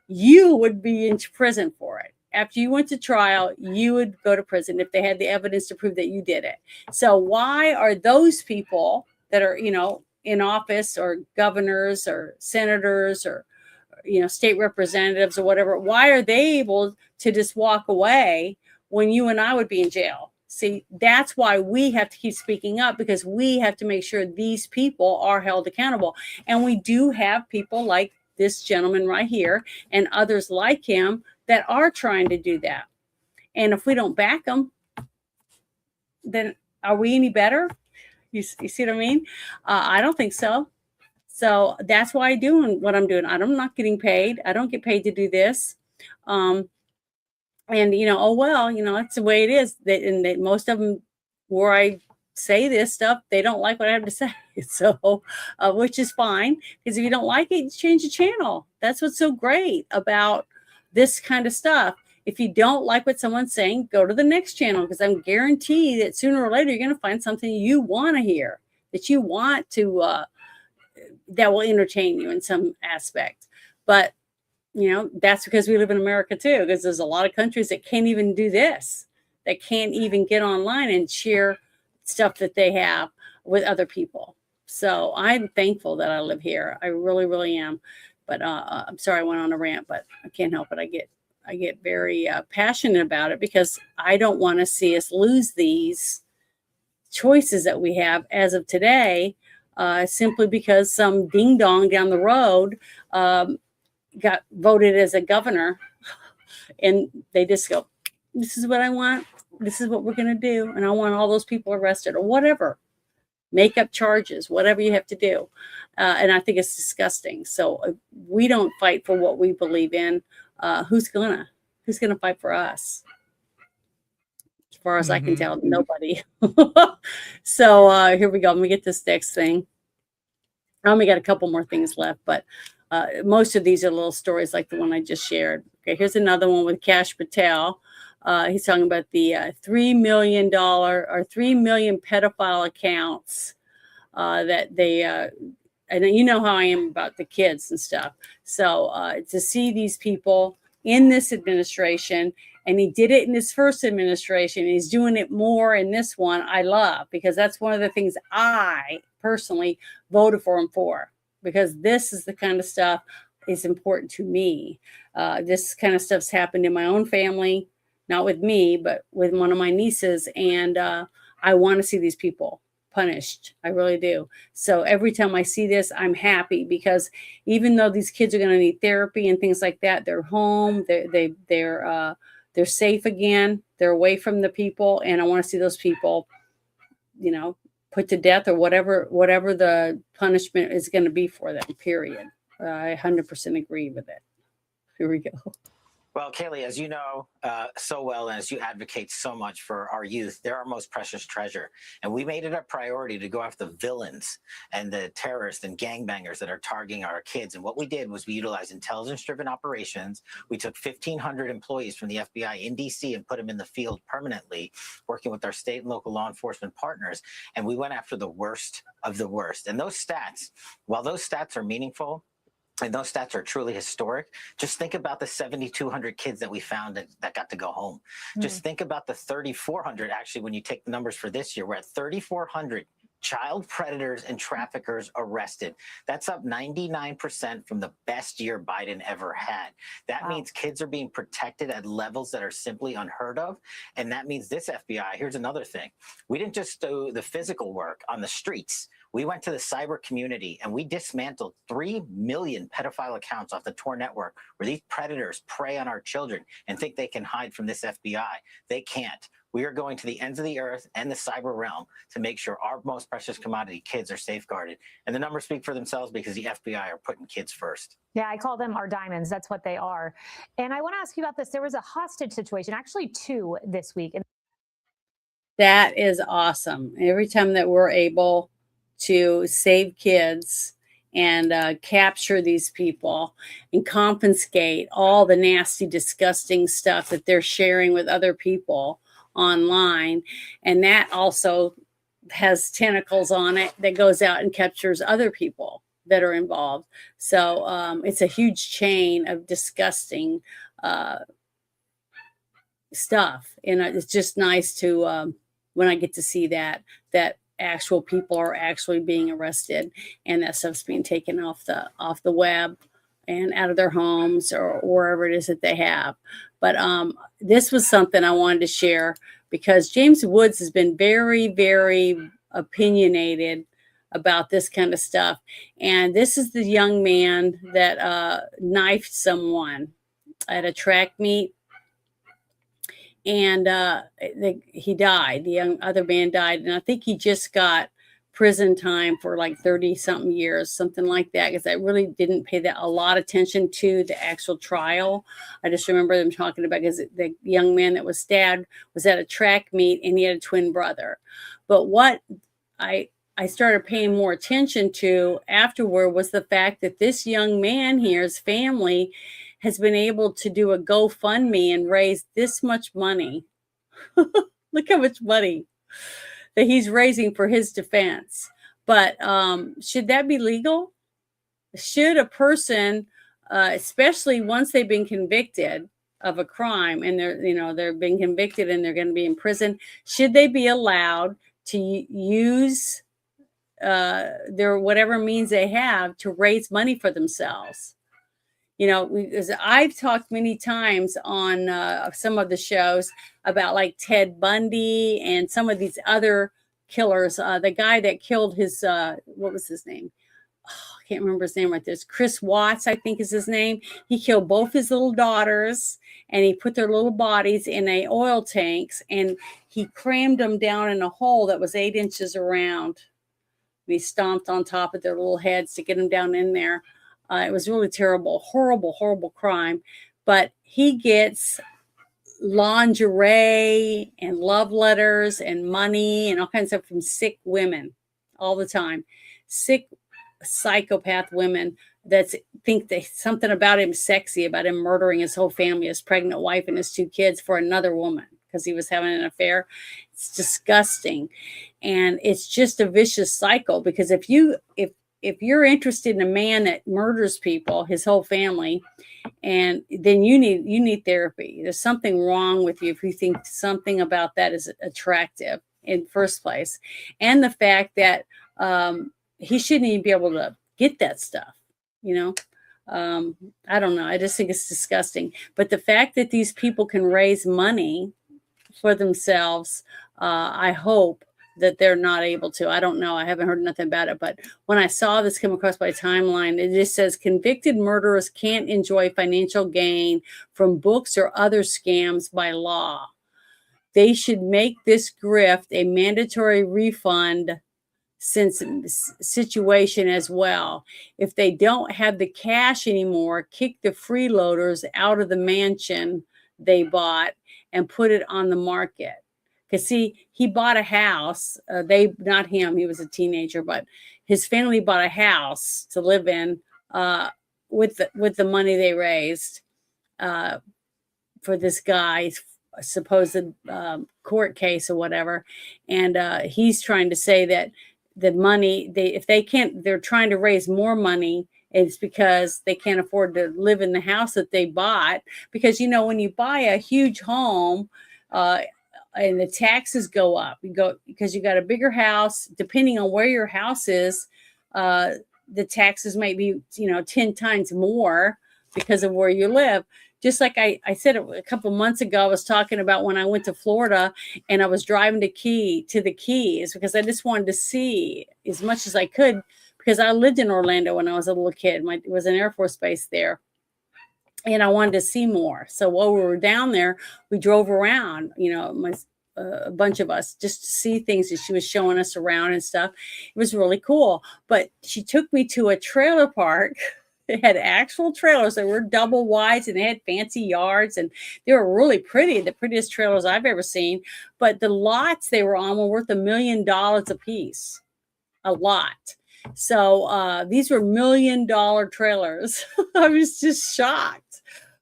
you would be in prison for it. After you went to trial, you would go to prison if they had the evidence to prove that you did it. So why are those people that are, in office, or governors or senators or, state representatives or whatever, why are they able to just walk away when you and I would be in jail? See, that's why we have to keep speaking up, because we have to make sure these people are held accountable. And we do have people like this gentleman right here and others like him that are trying to do that. And if we don't back them, then are we any better? You see what I mean? I don't think so. So that's why I'm doing what I'm doing. I'm not getting paid. I don't get paid to do this. And, that's the way it is. And most of them, where I say this stuff, they don't like what I have to say. So, which is fine, because if you don't like it, change the channel. That's what's so great about this kind of stuff. If you don't like what someone's saying, go to the next channel, because I'm guaranteed that sooner or later you're going to find something you want to hear, that you want to, that will entertain you in some aspect. But that's because we live in America too, because there's a lot of countries that can't even do this, that can't even get online and share stuff that they have with other people. So I'm thankful that I live here. I really, really am. But I'm sorry I went on a rant, but I can't help it. I get very passionate about it, because I don't want to see us lose these choices that we have as of today, simply because some ding dong down the road got voted as a governor, and they just go, "This is what I want. This is what we're going to do, and I want all those people arrested," or whatever. Make up charges, whatever you have to do. And I think it's disgusting. So if we don't fight for what we believe in, who's gonna fight for us? As far as I can tell, nobody. So here we go. Let me get this next thing. I only got a couple more things left, but most of these are little stories like the one I just shared. Okay, here's another one with Kash Patel. He's talking about the $3 million or 3 million pedophile accounts that they, and you know how I am about the kids and stuff. So to see these people in this administration, and he did it in his first administration, he's doing it more in this one, I love, because that's one of the things I personally voted for him for, because this is the kind of stuff is important to me. This kind of stuff's happened in my own family. Not with me, but with one of my nieces. And I want to see these people punished. I really do. So every time I see this, I'm happy, because even though these kids are going to need therapy and things like that, they're home, they're safe again. They're away from the people. And I want to see those people, put to death, or whatever the punishment is going to be for them, period. I 100% agree with it. Here we go. Well, Kaylee, as you know so well, and as you advocate so much for our youth, they're our most precious treasure. And we made it a priority to go after the villains and the terrorists and gangbangers that are targeting our kids. And what we did was we utilized intelligence-driven operations. We took 1,500 employees from the FBI in D.C. and put them in the field permanently, working with our state and local law enforcement partners. And we went after the worst of the worst. And those stats, while those stats are meaningful, and those stats are truly historic, just think about the 7,200 kids that we found that got to go home. Just think about the 3,400. Actually, when you take the numbers for this year, we're at 3,400 child predators and traffickers arrested. That's up 99% from the best year Biden ever had. That means kids are being protected at levels that are simply unheard of. And that means this FBI, here's another thing. We didn't just do the physical work on the streets. We went to the cyber community and we dismantled 3 million pedophile accounts off the Tor network, where these predators prey on our children and think they can hide from this FBI. They can't. We are going to the ends of the earth and the cyber realm to make sure our most precious commodity, kids, are safeguarded. And the numbers speak for themselves, because the FBI are putting kids first. Yeah, I call them our diamonds. That's what they are. And I want to ask you about this. There was a hostage situation, actually 2 this week. That is awesome. Every time that we're able to save kids and capture these people and confiscate all the nasty, disgusting stuff that they're sharing with other people online, and that also has tentacles on it that goes out and captures other people that are involved. So it's a huge chain of disgusting stuff, and it's just nice to when I get to see that actual people are actually being arrested, and that stuff's being taken off the web and out of their homes or wherever it is that they have. But this was something I wanted to share, because James Woods has been very, very opinionated about this kind of stuff. And this is the young man that knifed someone at a track meet. And he died. The other man died. And I think he just got prison time for like 30 something years, something like that, because I really didn't pay a lot of attention to the actual trial. I just remember them talking about, because the young man that was stabbed was at a track meet and he had a twin brother. But what I started paying more attention to afterward was the fact that this young man here, his family, has been able to do a GoFundMe and raise this much money. Look how much money that he's raising for his defense. But should that be legal? Should a person, especially once they've been convicted of a crime and they're being convicted and they're going to be in prison, should they be allowed to use their whatever means they have to raise money for themselves? You know, as I've talked many times on some of the shows about like Ted Bundy and some of these other killers. The guy that killed his, what was his name? Oh, I can't remember his name right there. It's Chris Watts, I think is his name. He killed both his little daughters and he put their little bodies in a oil tanks and he crammed them down in a hole that was 8 inches around. And he stomped on top of their little heads to get them down in there. It was really terrible, horrible, horrible crime. But he gets lingerie and love letters and money and all kinds of stuff from sick women all the time. Sick psychopath women that think they something about him sexy, about him murdering his whole family, his pregnant wife and his 2 kids for another woman because he was having an affair. It's disgusting. And it's just a vicious cycle because if you're interested in a man that murders people, his whole family, and then you need therapy. There's something wrong with you if you think something about that is attractive in first place. And the fact that he shouldn't even be able to get that stuff, you know. I don't know. I just think it's disgusting. But the fact that these people can raise money for themselves, I hope that they're not able to. I don't know. I haven't heard nothing about it. But when I saw this come across my timeline, it just says convicted murderers can't enjoy financial gain from books or other scams by law. They should make this grift a mandatory refund since situation as well. If they don't have the cash anymore, kick the freeloaders out of the mansion they bought and put it on the market. Because see, he bought a house. Not him, he was a teenager, but his family bought a house to live in with the money they raised for this guy's supposed court case or whatever. And he's trying to say that the money they're trying to raise more money. It's because they can't afford to live in the house that they bought. Because, you know, when you buy a huge home, and the taxes go up, because you got a bigger house, depending on where your house is, the taxes might be, 10 times more because of where you live. Just like I said a couple months ago, I was talking about when I went to Florida and I was driving to the Keys because I just wanted to see as much as I could because I lived in Orlando when I was a little kid. It was an Air Force base there. And I wanted to see more. So while we were down there, we drove around, a bunch of us, just to see things that she was showing us around and stuff. It was really cool. But she took me to a trailer park. It had actual trailers that were double wides and they had fancy yards and they were really pretty, the prettiest trailers I've ever seen. But the lots they were on were worth $1 million a piece, a lot. So these were $1 million trailers. I was just shocked.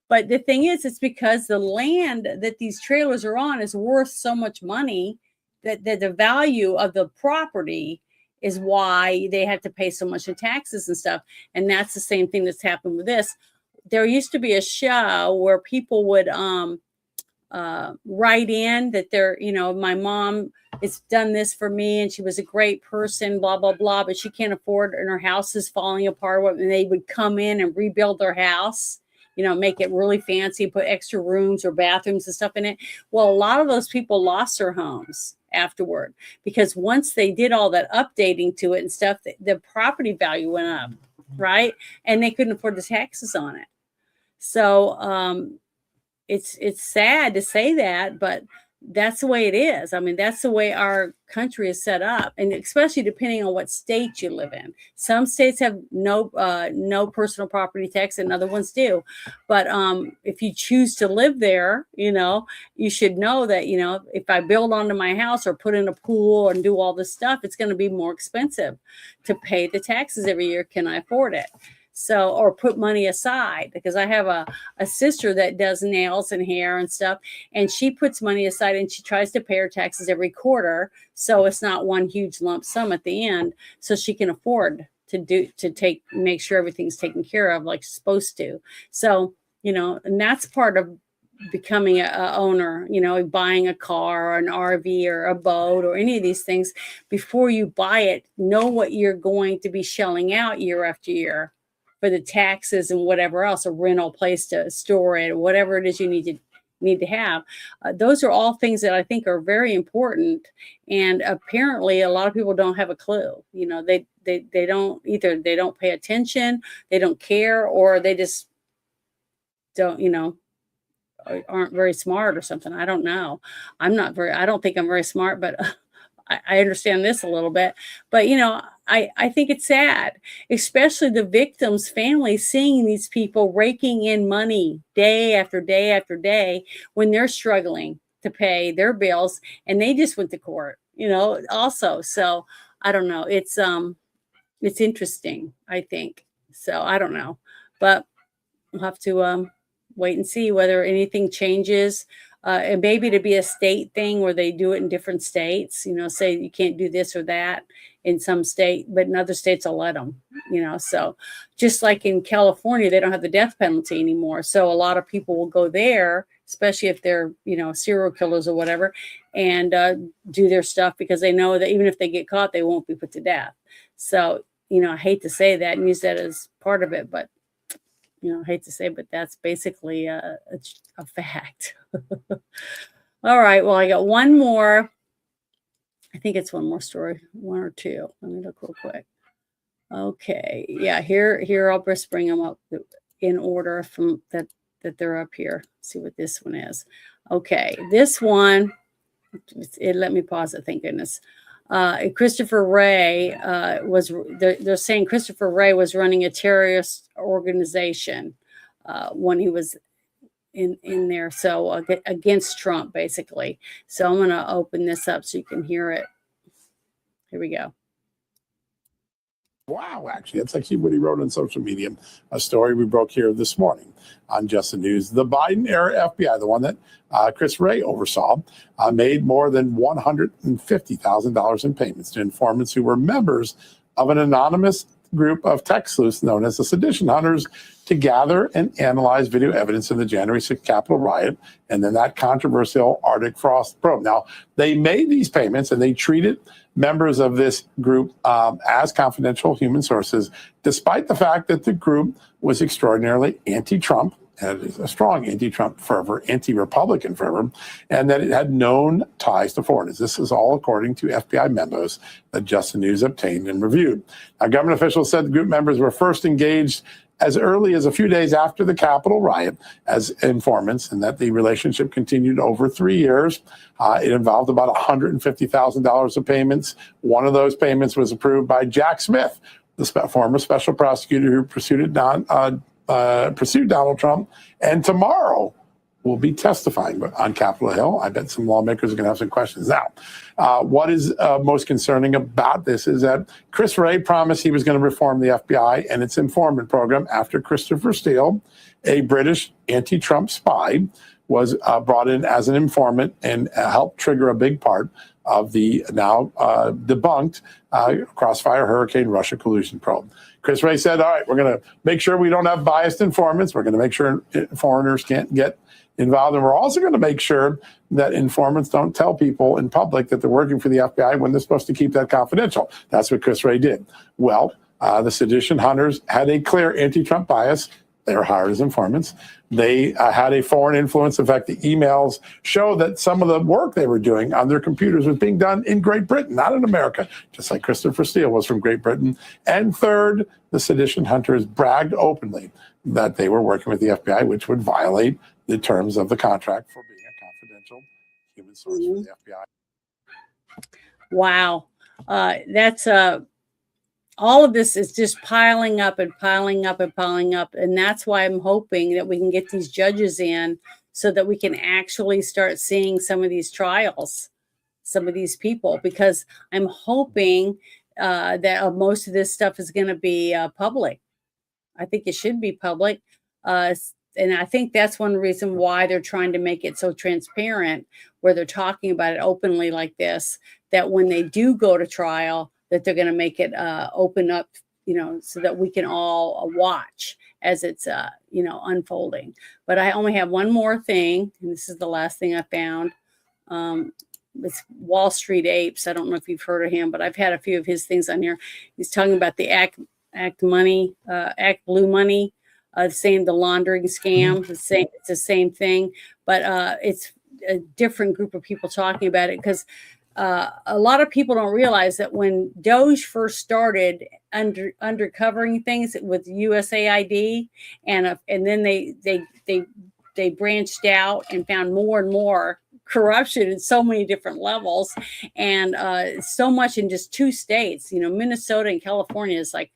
But the thing is, it's because the land that these trailers are on is worth so much money that the value of the property is why they have to pay so much in taxes and stuff. And that's the same thing that's happened with this. There used to be a show where people would write in that my mom has done this for me and she was a great person, blah, blah, blah, but she can't afford and her house is falling apart. And they would come in and rebuild their house, make it really fancy, put extra rooms or bathrooms and stuff in it. Well, a lot of those people lost their homes afterward because once they did all that updating to it and stuff, the property value went up, right? And they couldn't afford the taxes on it. So it's sad to say that, but that's the way it is. I mean, that's the way our country is set up, and especially depending on what state you live in. Some states have no personal property tax, and other ones do. But if you choose to live there, you should know that if I build onto my house or put in a pool and do all this stuff, it's going to be more expensive to pay the taxes every year. Can I afford it? So, or put money aside, because I have a sister that does nails and hair and stuff, and she puts money aside and she tries to pay her taxes every quarter. So it's not one huge lump sum at the end. So she can afford to make sure everything's taken care of like it's supposed to. So, and that's part of becoming a owner, buying a car or an RV or a boat or any of these things. Before you buy it, know what you're going to be shelling out year after year. for the taxes and whatever else, a rental place to store it, whatever it is you need to have. Those are all things that I think are very important. And apparently a lot of people don't have a clue. You know, they don't either, they don't pay attention, they don't care, or they just don't, you know, aren't very smart or something. I don't know. I don't think I'm very smart, but I understand this a little bit. But, you know, I think it's sad, especially the victims' families, seeing these people raking in money day after day after day when they're struggling to pay their bills, and they just went to court, you know, also. So I don't know. It's interesting, I think. So I don't know, but we'll have to wait and see whether anything changes. And maybe to be a state thing where they do it in different states, you know, say you can't do this or that in some state, but in other states will let them, you know. So just like in California, they don't have the death penalty anymore. So a lot of people will go there, especially if they're, you know, serial killers or whatever, and do their stuff because they know that even if they get caught, they won't be put to death. So, you know, I hate to say that and use that as part of it, but you know, I hate to say, but that's basically a fact. All right. Well, I got one more. I think it's one more story, one or two. Let me look real quick. Okay. Yeah. Here, I'll just bring them up in order from that they're up here. See what this one is. Okay. This one, let me pause it. Thank goodness. Christopher Wray they're saying Christopher Wray was running a terrorist organization when he was in there. So against Trump, basically. So I'm going to open this up so you can hear it. Here we go. Wow, actually, that's actually what he wrote on social media. A story we broke here this morning on Just the News. The Biden era FBI, the one that Chris Wray oversaw, made more than $150,000 in payments to informants who were members of an anonymous group of tech sleuths known as the Sedition Hunters to gather and analyze video evidence in the January 6th Capitol riot and then that controversial Arctic frost probe. Now, they made these payments and they treated members of this group as confidential human sources, despite the fact that the group was extraordinarily anti-Trump, had a strong anti-Trump fervor, anti-Republican fervor, and that it had known ties to foreigners. This is all according to FBI memos that Just the News obtained and reviewed. Now, government officials said the group members were first engaged as early as a few days after the Capitol riot as informants, and that the relationship continued over 3 years. It involved about $150,000 of payments. One of those payments was approved by Jack Smith, the former special prosecutor who pursued Donald Trump, and tomorrow will be testifying on Capitol Hill. I bet some lawmakers are going to have some questions. Now, what is most concerning about this is that Chris Wray promised he was going to reform the FBI and its informant program after Christopher Steele, a British anti-Trump spy, was brought in as an informant and helped trigger a big part of the now debunked Crossfire Hurricane Russia collusion probe. Chris Wray said, all right, we're going to make sure we don't have biased informants. We're going to make sure foreigners can't get involved. And we're also going to make sure that informants don't tell people in public that they're working for the FBI when they're supposed to keep that confidential. That's what Chris Wray did. Well, the Sedition Hunters had a clear anti-Trump bias. They were hired as informants. They had a foreign influence. In fact, the emails show that some of the work they were doing on their computers was being done in Great Britain, not in America, just like Christopher Steele was from Great Britain. And third, the Sedition Hunters bragged openly that they were working with the FBI, which would violate the terms of the contract for being a confidential human source for the FBI. Wow. That's all of this is just piling up and piling up and piling up. And that's why I'm hoping that we can get these judges in so that we can actually start seeing some of these trials, some of these people, because I'm hoping that most of this stuff is going to be public. I think it should be public. And I think that's one reason why they're trying to make it so transparent, where they're talking about it openly like this, that when they do go to trial, that they're going to make it open up, you know, so that we can all watch as it's, you know, unfolding. But I only have one more thing, and this is the last thing I found. It's Wall Street Apes. I don't know if you've heard of him, but I've had a few of his things on here. He's talking about the Act Blue money, saying the laundering scam. It's the same thing, but it's a different group of people talking about it, because a lot of people don't realize that when Doge first started undercovering things with USAID, and then they branched out and found more and more corruption in so many different levels, and so much in just 2 states. Minnesota and California is like,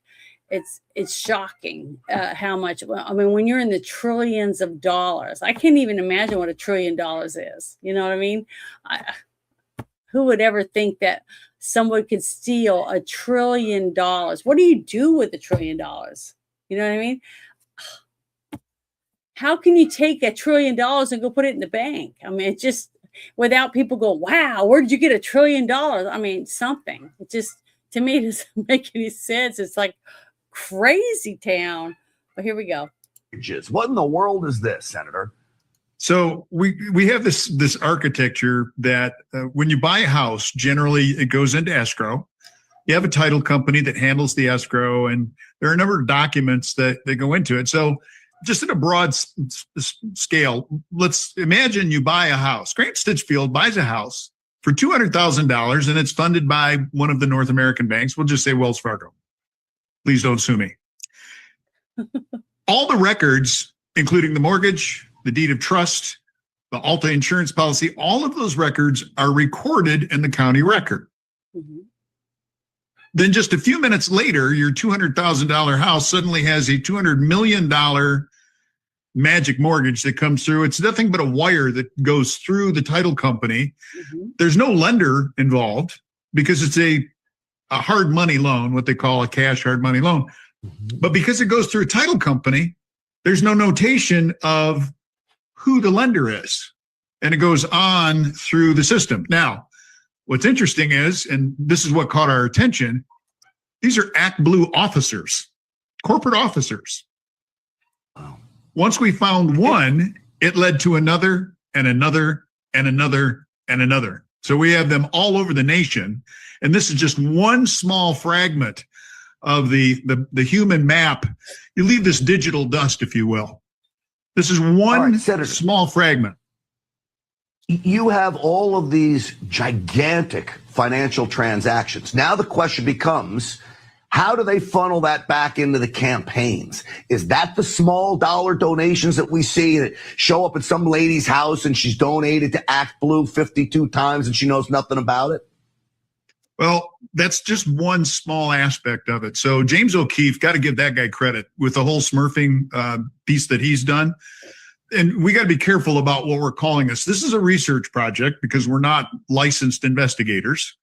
it's shocking how much. I mean, when you're in the trillions of dollars, I can't even imagine what $1 trillion is. You know what I mean? Who would ever think that someone could steal $1 trillion? What do you do with $1 trillion? You know what I mean? How can you take $1 trillion and go put it in the bank? I mean, it's just, without people go, wow, where did you get $1 trillion? I mean, something. It just, to me, doesn't make any sense. It's like crazy town. But here we go. What in the world is this, Senator? So we have this architecture that when you buy a house, generally it goes into escrow. You have a title company that handles the escrow, and there are a number of documents that go into it. So just at a broad scale, let's imagine you buy a house. Grant Stinchfield buys a house for $200,000, and it's funded by one of the North American banks. We'll just say Wells Fargo. Please don't sue me. All the records, including the mortgage, the deed of trust, the Alta insurance policy, all of those records are recorded in the county record. Mm-hmm. Then just a few minutes later, your $200,000 house suddenly has a $200 million magic mortgage that comes through. It's nothing but a wire that goes through the title company. Mm-hmm. There's no lender involved because it's a hard money loan, what they call a cash hard money loan. Mm-hmm. But because it goes through a title company, there's no notation of who the lender is. And it goes on through the system. Now, what's interesting is, and this is what caught our attention, these are Act Blue officers, corporate officers. Wow. Once we found one, it led to another and another and another and another. So we have them all over the nation. And this is just one small fragment of the human map. You leave this digital dust, if you will. This is one small fragment. You have all of these gigantic financial transactions. Now the question becomes, how do they funnel that back into the campaigns? Is that the small dollar donations that we see that show up at some lady's house and she's donated to Act Blue 52 times and she knows nothing about it? Well, that's just one small aspect of it. So James O'Keefe, got to give that guy credit with the whole smurfing piece that he's done. And we got to be careful about what we're calling this. This is a research project because we're not licensed investigators.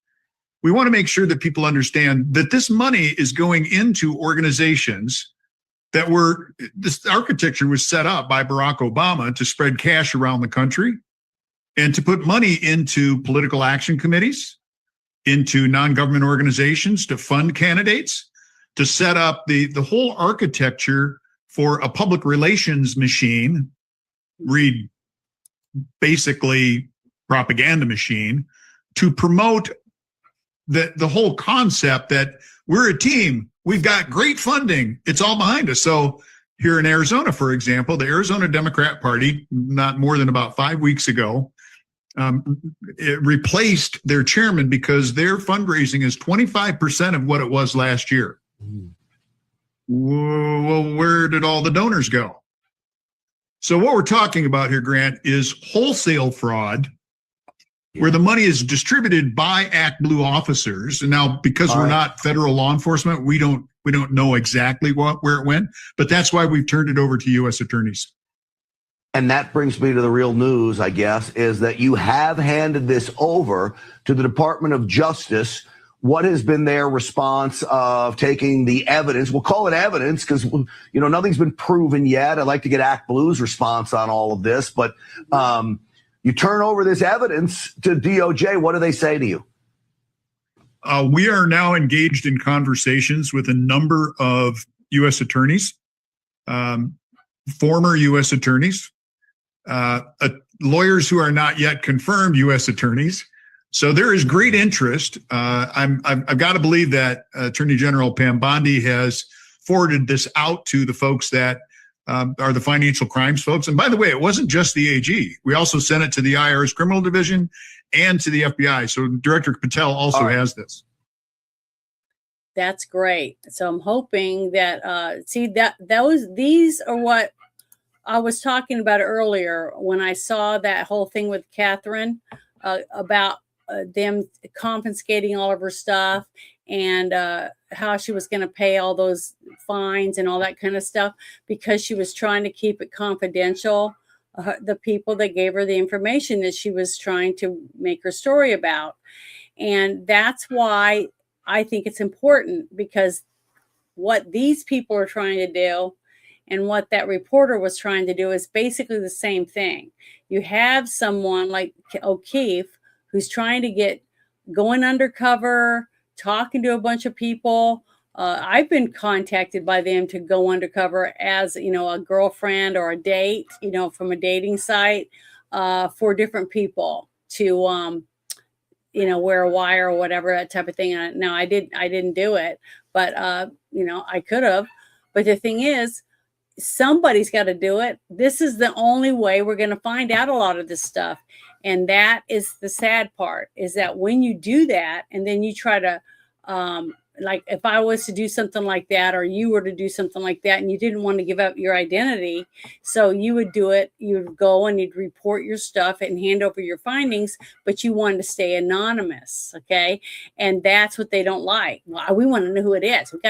We want to make sure that people understand that this money is going into organizations that this architecture was set up by Barack Obama to spread cash around the country and to put money into political action committees, into non-government organizations, to fund candidates, to set up the whole architecture for a public relations machine, read basically propaganda machine, to promote the whole concept that we're a team, we've got great funding, it's all behind us. So here in Arizona, for example, the Arizona Democrat Party, not more than about 5 weeks ago, it replaced their chairman because their fundraising is 25% of what it was last year. Well, where did all the donors go? So what we're talking about here, Grant, is wholesale fraud, where the money is distributed by Act Blue officers. And now, because we're not federal law enforcement, we don't know exactly where it went, but that's why we've turned it over to U.S. attorneys. And that brings me to the real news, I guess, is that you have handed this over to the Department of Justice. What has been their response of taking the evidence? We'll call it evidence because, nothing's been proven yet. I'd like to get Act Blue's response on all of this. But you turn over this evidence to DOJ. What do they say to you? We are now engaged in conversations with a number of U.S. attorneys, former U.S. attorneys, lawyers who are not yet confirmed U.S. attorneys. So there is great interest. I've got to believe that Attorney General Pam Bondi has forwarded this out to the folks that are the financial crimes folks. And by the way, it wasn't just the AG. We also sent it to the IRS Criminal Division and to the FBI. So Director Patel also has this. That's great. So I'm hoping that these are what I was talking about earlier when I saw that whole thing with Catherine about them confiscating all of her stuff and how she was going to pay all those fines and all that kind of stuff because she was trying to keep it confidential. The people that gave her the information that she was trying to make her story about. And that's why I think it's important, because what these people are trying to do and what that reporter was trying to do is basically the same thing. You have someone like O'Keefe who's trying to going undercover, talking to a bunch of people. I've been contacted by them to go undercover as, a girlfriend or a date, from a dating site for different people to, wear a wire or whatever, that type of thing. No, I didn't do it, but, I could have. But the thing is, somebody's got to do it. This is the only way we're going to find out a lot of this stuff. And that is the sad part, is that when you do that and then you try to, like if I was to do something like that, or you were to do something like that and you didn't want to give up your identity, so you would do it, you would go and you'd report your stuff and hand over your findings, but you wanted to stay anonymous. Okay. And that's what they don't like. Well, we want to know who it is. We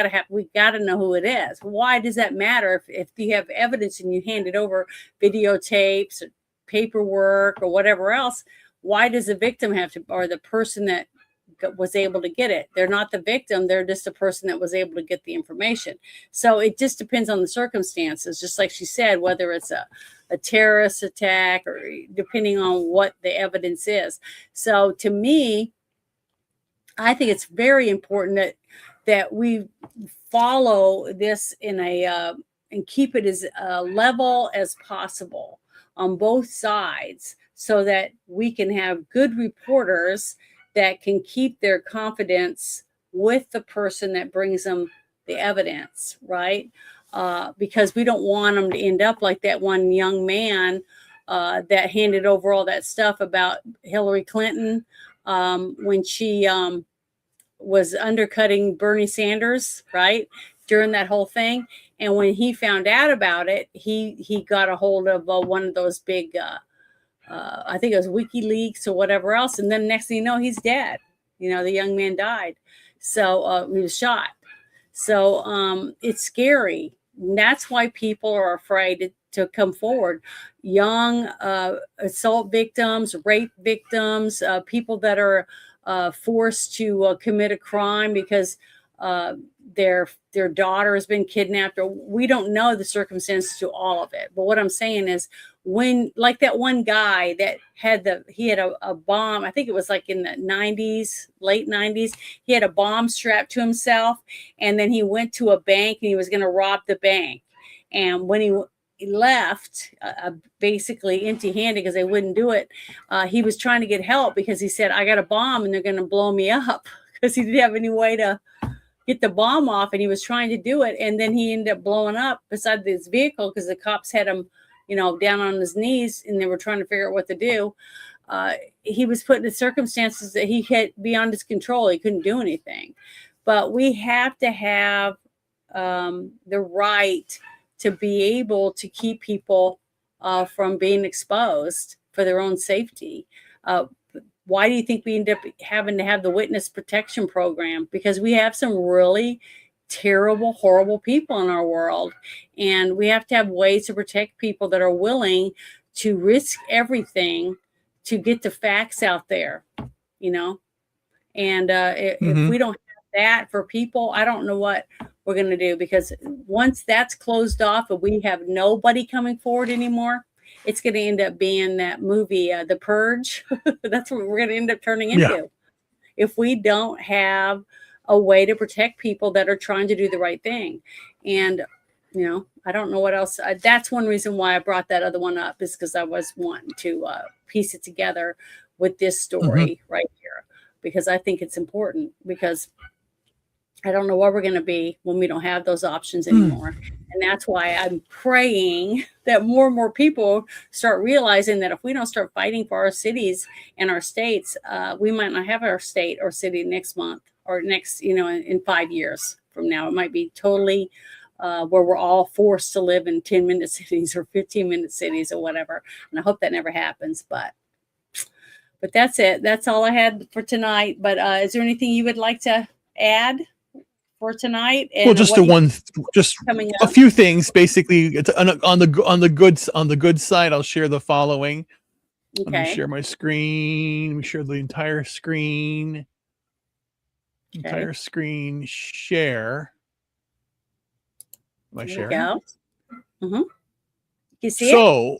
got to know who it is. Why does that matter if you have evidence and you hand it over, videotapes or paperwork or whatever else? Why does the victim have to, or the person that was able to get it? They're not the victim. They're just a person that was able to get the information. So it just depends on the circumstances. Just like she said, whether it's a terrorist attack or depending on what the evidence is. So to me, I think it's very important that we follow this in and keep it as level as possible on both sides, so that we can have good reporters that can keep their confidence with the person that brings them the evidence, right? Because we don't want them to end up like that one young man that handed over all that stuff about Hillary Clinton when she was undercutting Bernie Sanders, right? During that whole thing. And when he found out about it, he got a hold of one of those big I think it was WikiLeaks or whatever else. And then next thing you know, he's dead. The young man died. So he was shot. So it's scary. And that's why people are afraid to come forward. Young assault victims, rape victims, people that are forced to commit a crime because their daughter has been kidnapped, or we don't know the circumstances to all of it. But what I'm saying is, when, like that one guy that had a bomb, I think it was like in the 90s, late 90s, he had a bomb strapped to himself, and then he went to a bank and he was going to rob the bank. And when he left basically empty-handed because they wouldn't do it, he was trying to get help because he said, I got a bomb and they're going to blow me up, because he didn't have any way to get the bomb off, and he was trying to do it. And then he ended up blowing up beside this vehicle because the cops had him, down on his knees, and they were trying to figure out what to do. He was put in circumstances that he had beyond his control. He couldn't do anything. But we have to have the right to be able to keep people from being exposed for their own safety. Why do you think we end up having to have the witness protection program? Because we have some really terrible, horrible people in our world. And we have to have ways to protect people that are willing to risk everything to get the facts out there, And if we don't have that for people, I don't know what we're going to do, because once that's closed off and we have nobody coming forward anymore, it's going to end up being that movie, The Purge. That's what we're going to end up turning into. If we don't have a way to protect people that are trying to do the right thing. And, I don't know what else. That's one reason why I brought that other one up, is because I was wanting to piece it together with this story right here, because I think it's important, because I don't know where we're going to be when we don't have those options anymore. And that's why I'm praying that more and more people start realizing that if we don't start fighting for our cities and our states, we might not have our state or city next month or next, in 5 years from now. It might be totally where we're all forced to live in 10-minute cities or 15-minute cities or whatever. And I hope that never happens, but that's it. That's all I had for tonight. But is there anything you would like to add for tonight? And Well, just coming a up? few things. Basically, it's on the good side. I'll share the following. Let me Okay. share my screen. Let me share the entire screen. Entire screen share. Am I There sharing? we go. Mm-hmm. You see So,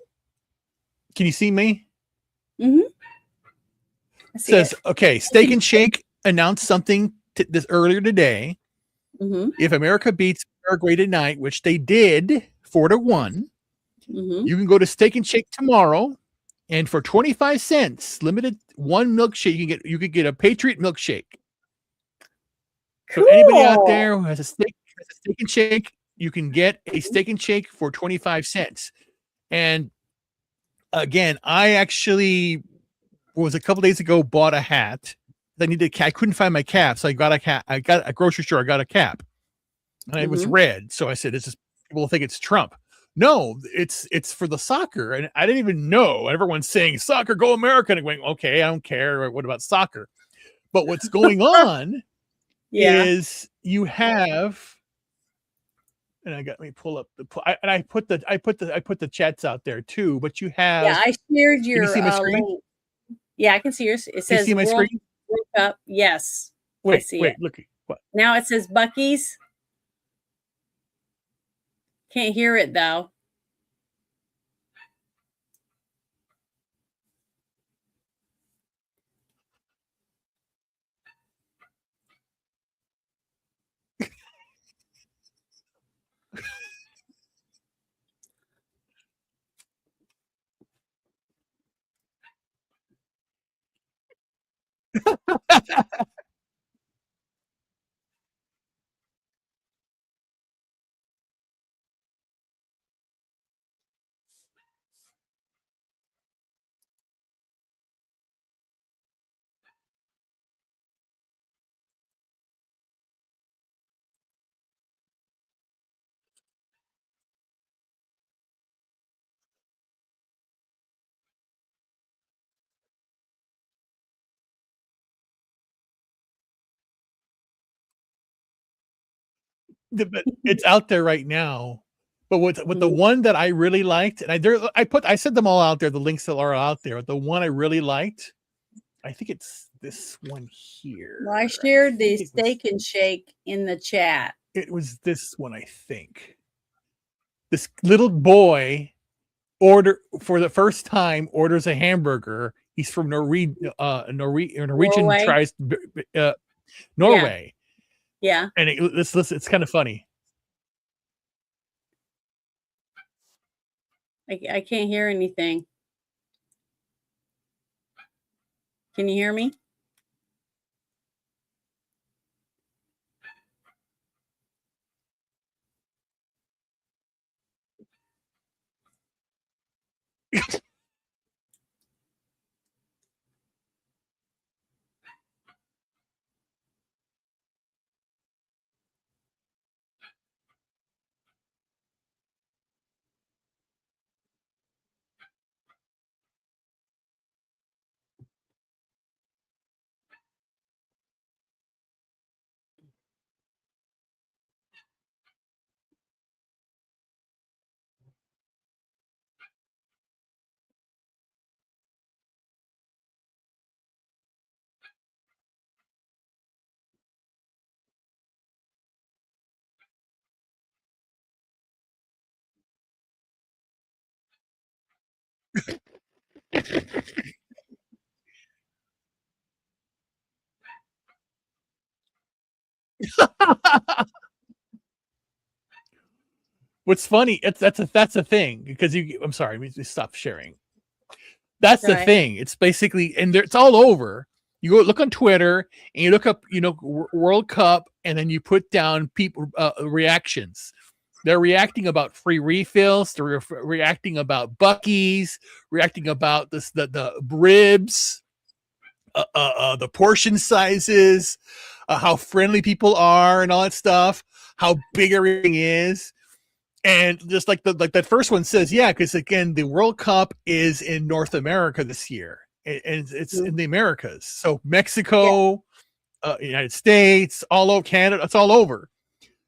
can you see me? it? Mm-hmm. Says, okay, Steak and Shake announced something this earlier today. Mm-hmm. If America beats Paraguay tonight, which they did 4-1, Mm-hmm. you can go to Steak and Shake tomorrow, and for 25 cents, limited one milkshake, you could get a Patriot milkshake. So anybody out there who has a steak and shake, you can get a Steak and Shake for 25 cents. And again, I actually was a couple days ago bought a hat. I couldn't find my cap, so I got a cap. I got a grocery store. I got a cap, and it was red. So I said, "It's just people think it's Trump." No, it's for the soccer, and I didn't even know. Everyone's saying soccer, go America, and I'm going, okay, I don't care. What about soccer? But what's going on is you have, and let me pull up I put the chats out there too. But you have, Yeah, I shared can you your see my screen? link. Yeah, I can see yours. It Can you says see my World screen? Cup. Yes, I Wait, see it. look. What? Now it says Bucky's. Can't hear it though. But it's out there right now. But what the one that I really liked, and I sent them all out there. The links that are out there. The one I really liked, I think it's this one here. Well, I shared the Steak and Shake in the chat. It was this one, I think. This little boy for the first time orders a hamburger. He's from Norwegian Norway? tries Norway. Yeah. And it's kind of funny. I can't hear anything. Can you hear me? What's funny? That's a thing because I'm sorry, we stop sharing. That's the thing. It's basically, and it's all over. You go look on Twitter and you look up, World Cup, and then you put down people reactions. They're reacting about free refills. They're reacting about Buc-ee's, reacting about the ribs, the portion sizes, how friendly people are, and all that stuff. How big everything is, and just like that first one says, yeah, because again, the World Cup is in North America this year, and it's in the Americas. So Mexico, United States, all over Canada, it's all over.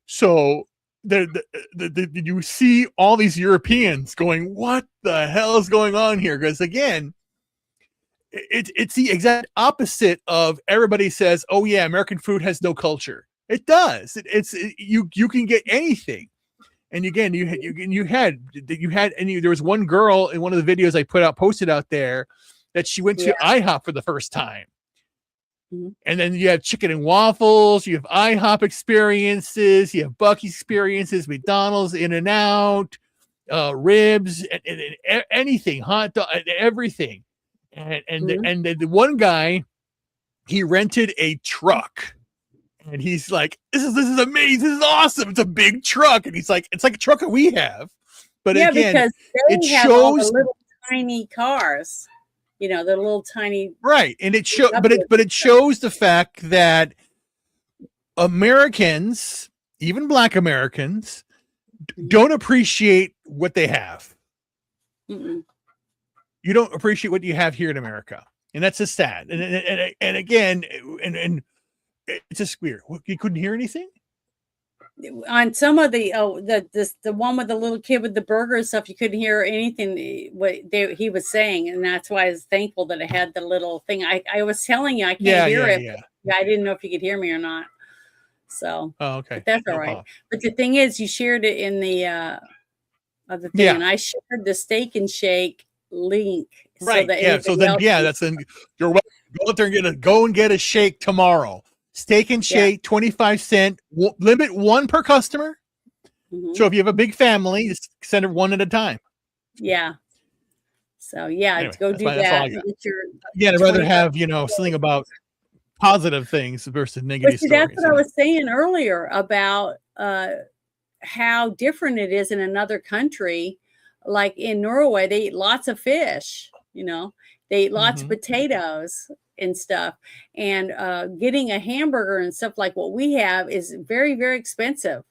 So you see all these Europeans going, what the hell is going on here? Because again, it's the exact opposite of everybody says, oh yeah, American food has no culture. It does. You can get anything. And again, there was one girl in one of the videos I posted out there that she went to IHOP for the first time. And then you have chicken and waffles, you have IHOP experiences, you have Buc-ee's experiences, McDonald's, In-N-Out, ribs, and anything, hot dog, everything. And the one guy, he rented a truck. And he's like, this is amazing. This is awesome. It's a big truck. And he's like, it's like a truck that we have. But again, because they have all the little tiny cars, the little tiny. Right. And it shows, but it shows the fact that Americans, even Black Americans, don't appreciate what they have. Mm-mm. You don't appreciate what you have here in America. And that's just sad. And again, it's just weird. You couldn't hear anything on some of the one with the little kid with the burger and stuff. You couldn't hear anything he was saying, and that's why I was thankful that it had the little thing. I was telling you I can't hear it. Yeah, I didn't know if you could hear me or not. So okay, but that's all right. But the thing is, you shared it in the other thing, and I shared the Steak and Shake link. Right. So then that's then you're welcome. Go out there and get a shake tomorrow. Steak and Shake, 25 cents. Limit one per customer. Mm-hmm. So if you have a big family, just send it one at a time. Yeah. So anyway, go do that. I'd rather have something about positive things versus negative stories. That's what I was saying earlier about how different it is in another country. Like in Norway, they eat lots of fish. They eat lots of potatoes and stuff, and getting a hamburger and stuff like what we have is very, very expensive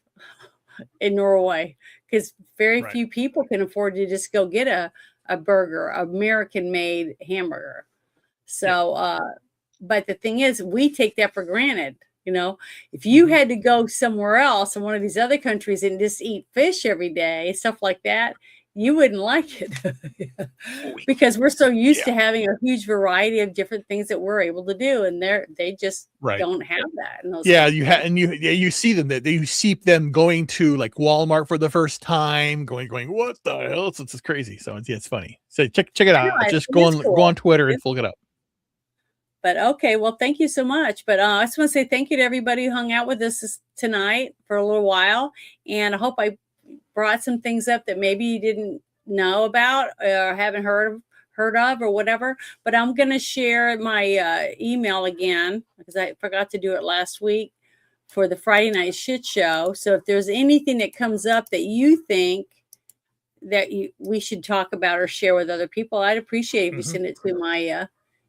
in Norway, because very few people can afford to just go get a burger, American made hamburger. So but the thing is, we take that for granted. If you had to go somewhere else in one of these other countries and just eat fish every day, stuff like that, you wouldn't like it because we're so used to having a huge variety of different things that we're able to do, and they just don't have that. In those you see them that you see them going to like Walmart for the first time, going, what the hell? It's crazy. So it's funny. So check it out. Just go on Twitter and look it up. But okay, well, thank you so much. But I just want to say thank you to everybody who hung out with us tonight for a little while, and I hope I brought some things up that maybe you didn't know about or haven't heard of or whatever. But I'm going to share my email again because I forgot to do it last week for the Friday Night Shit Show. So if there's anything that comes up that you think that we should talk about or share with other people, I'd appreciate if you send it to my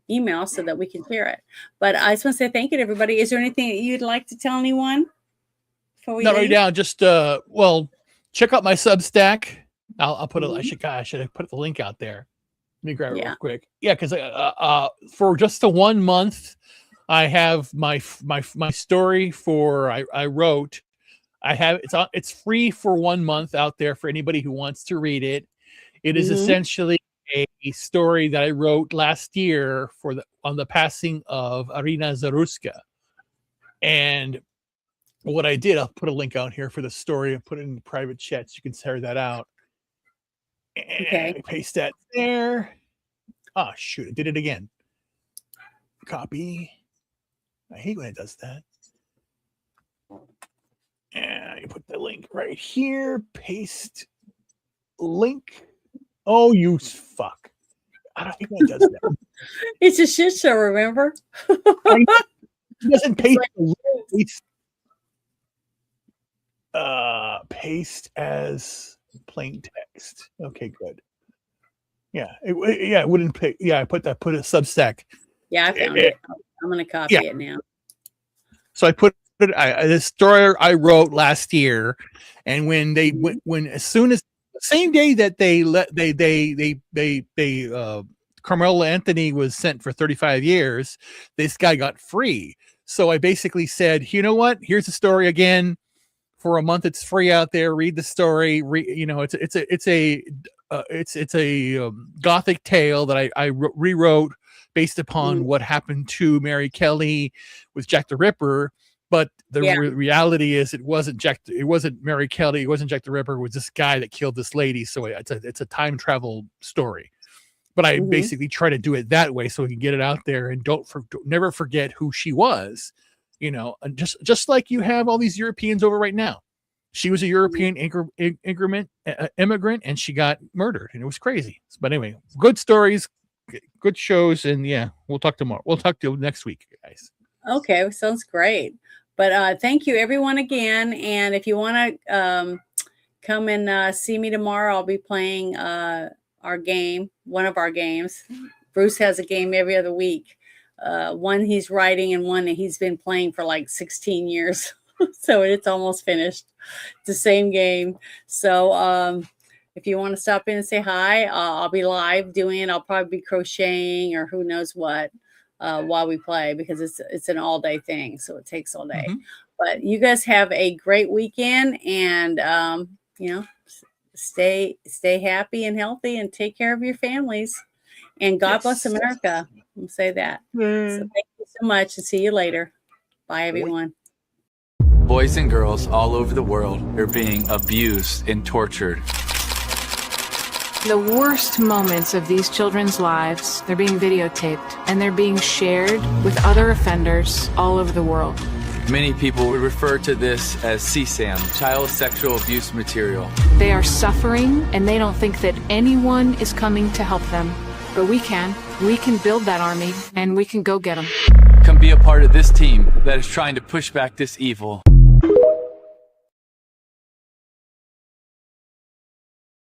email so that we can share it. But I just want to say thank you to everybody. Is there anything that you'd like to tell anyone before we leave? Right now, just check out my Substack. I'll put I should have put the link out there. Let me grab it real quick. Yeah, because for just the 1 month, I have my story I wrote. I have it's free for 1 month out there for anybody who wants to read it. It is essentially a story that I wrote last year on the passing of Irina Zaruska. And what I did, I'll put a link out here for the story and put it in the private chat so you can share that out. And paste that there. Oh, shoot. I did it again. Copy. I hate when it does that. And you put the link right here. Paste link. Oh, you fuck. I don't think when it does that. It's a shit show, remember? It doesn't paste, paste as plain text. Okay, good. Yeah, it wouldn't pay. Yeah, I put a Substack. Yeah, I found it. I'm gonna copy it now. So I put it. This story I wrote last year, and when as soon as the same day that Carmelo Anthony was sent for 35 years, this guy got free. So I basically said, you know what? Here's the story again. For a month, it's free out there. Read the story. It's a gothic tale that I rewrote based upon what happened to Mary Kelly with Jack the Ripper. But the reality is, it wasn't Mary Kelly, it wasn't Jack the Ripper. It was this guy that killed this lady. So it's a time travel story. But I basically try to do it that way so we can get it out there and never forget who she was. And just like you have all these Europeans over right now. She was a European immigrant, and she got murdered, and it was crazy. But anyway, good stories, good shows, and yeah, we'll talk tomorrow. We'll talk to you next week, guys. Okay, sounds great. But thank you, everyone, again. And if you want to come and see me tomorrow, I'll be playing our game, one of our games. Bruce has a game every other week. One he's writing and one that he's been playing for like 16 years. So it's almost finished. It's the same game. So if you want to stop in and say hi, I'll be live doing it. I'll probably be crocheting or who knows what while we play, because it's an all-day thing. So it takes all day. But you guys have a great weekend, and stay happy and healthy, and take care of your families. And God bless America. I'll say that. So thank you so much, and see you later. Bye, everyone. Boys and girls all over the world are being abused and tortured. The worst moments of these children's lives, they're being videotaped and they're being shared with other offenders all over the world. Many people would refer to this as CSAM, child sexual abuse material. They are suffering and they don't think that anyone is coming to help them. But we can. We can build that army and we can go get them. Come be a part of this team that is trying to push back this evil.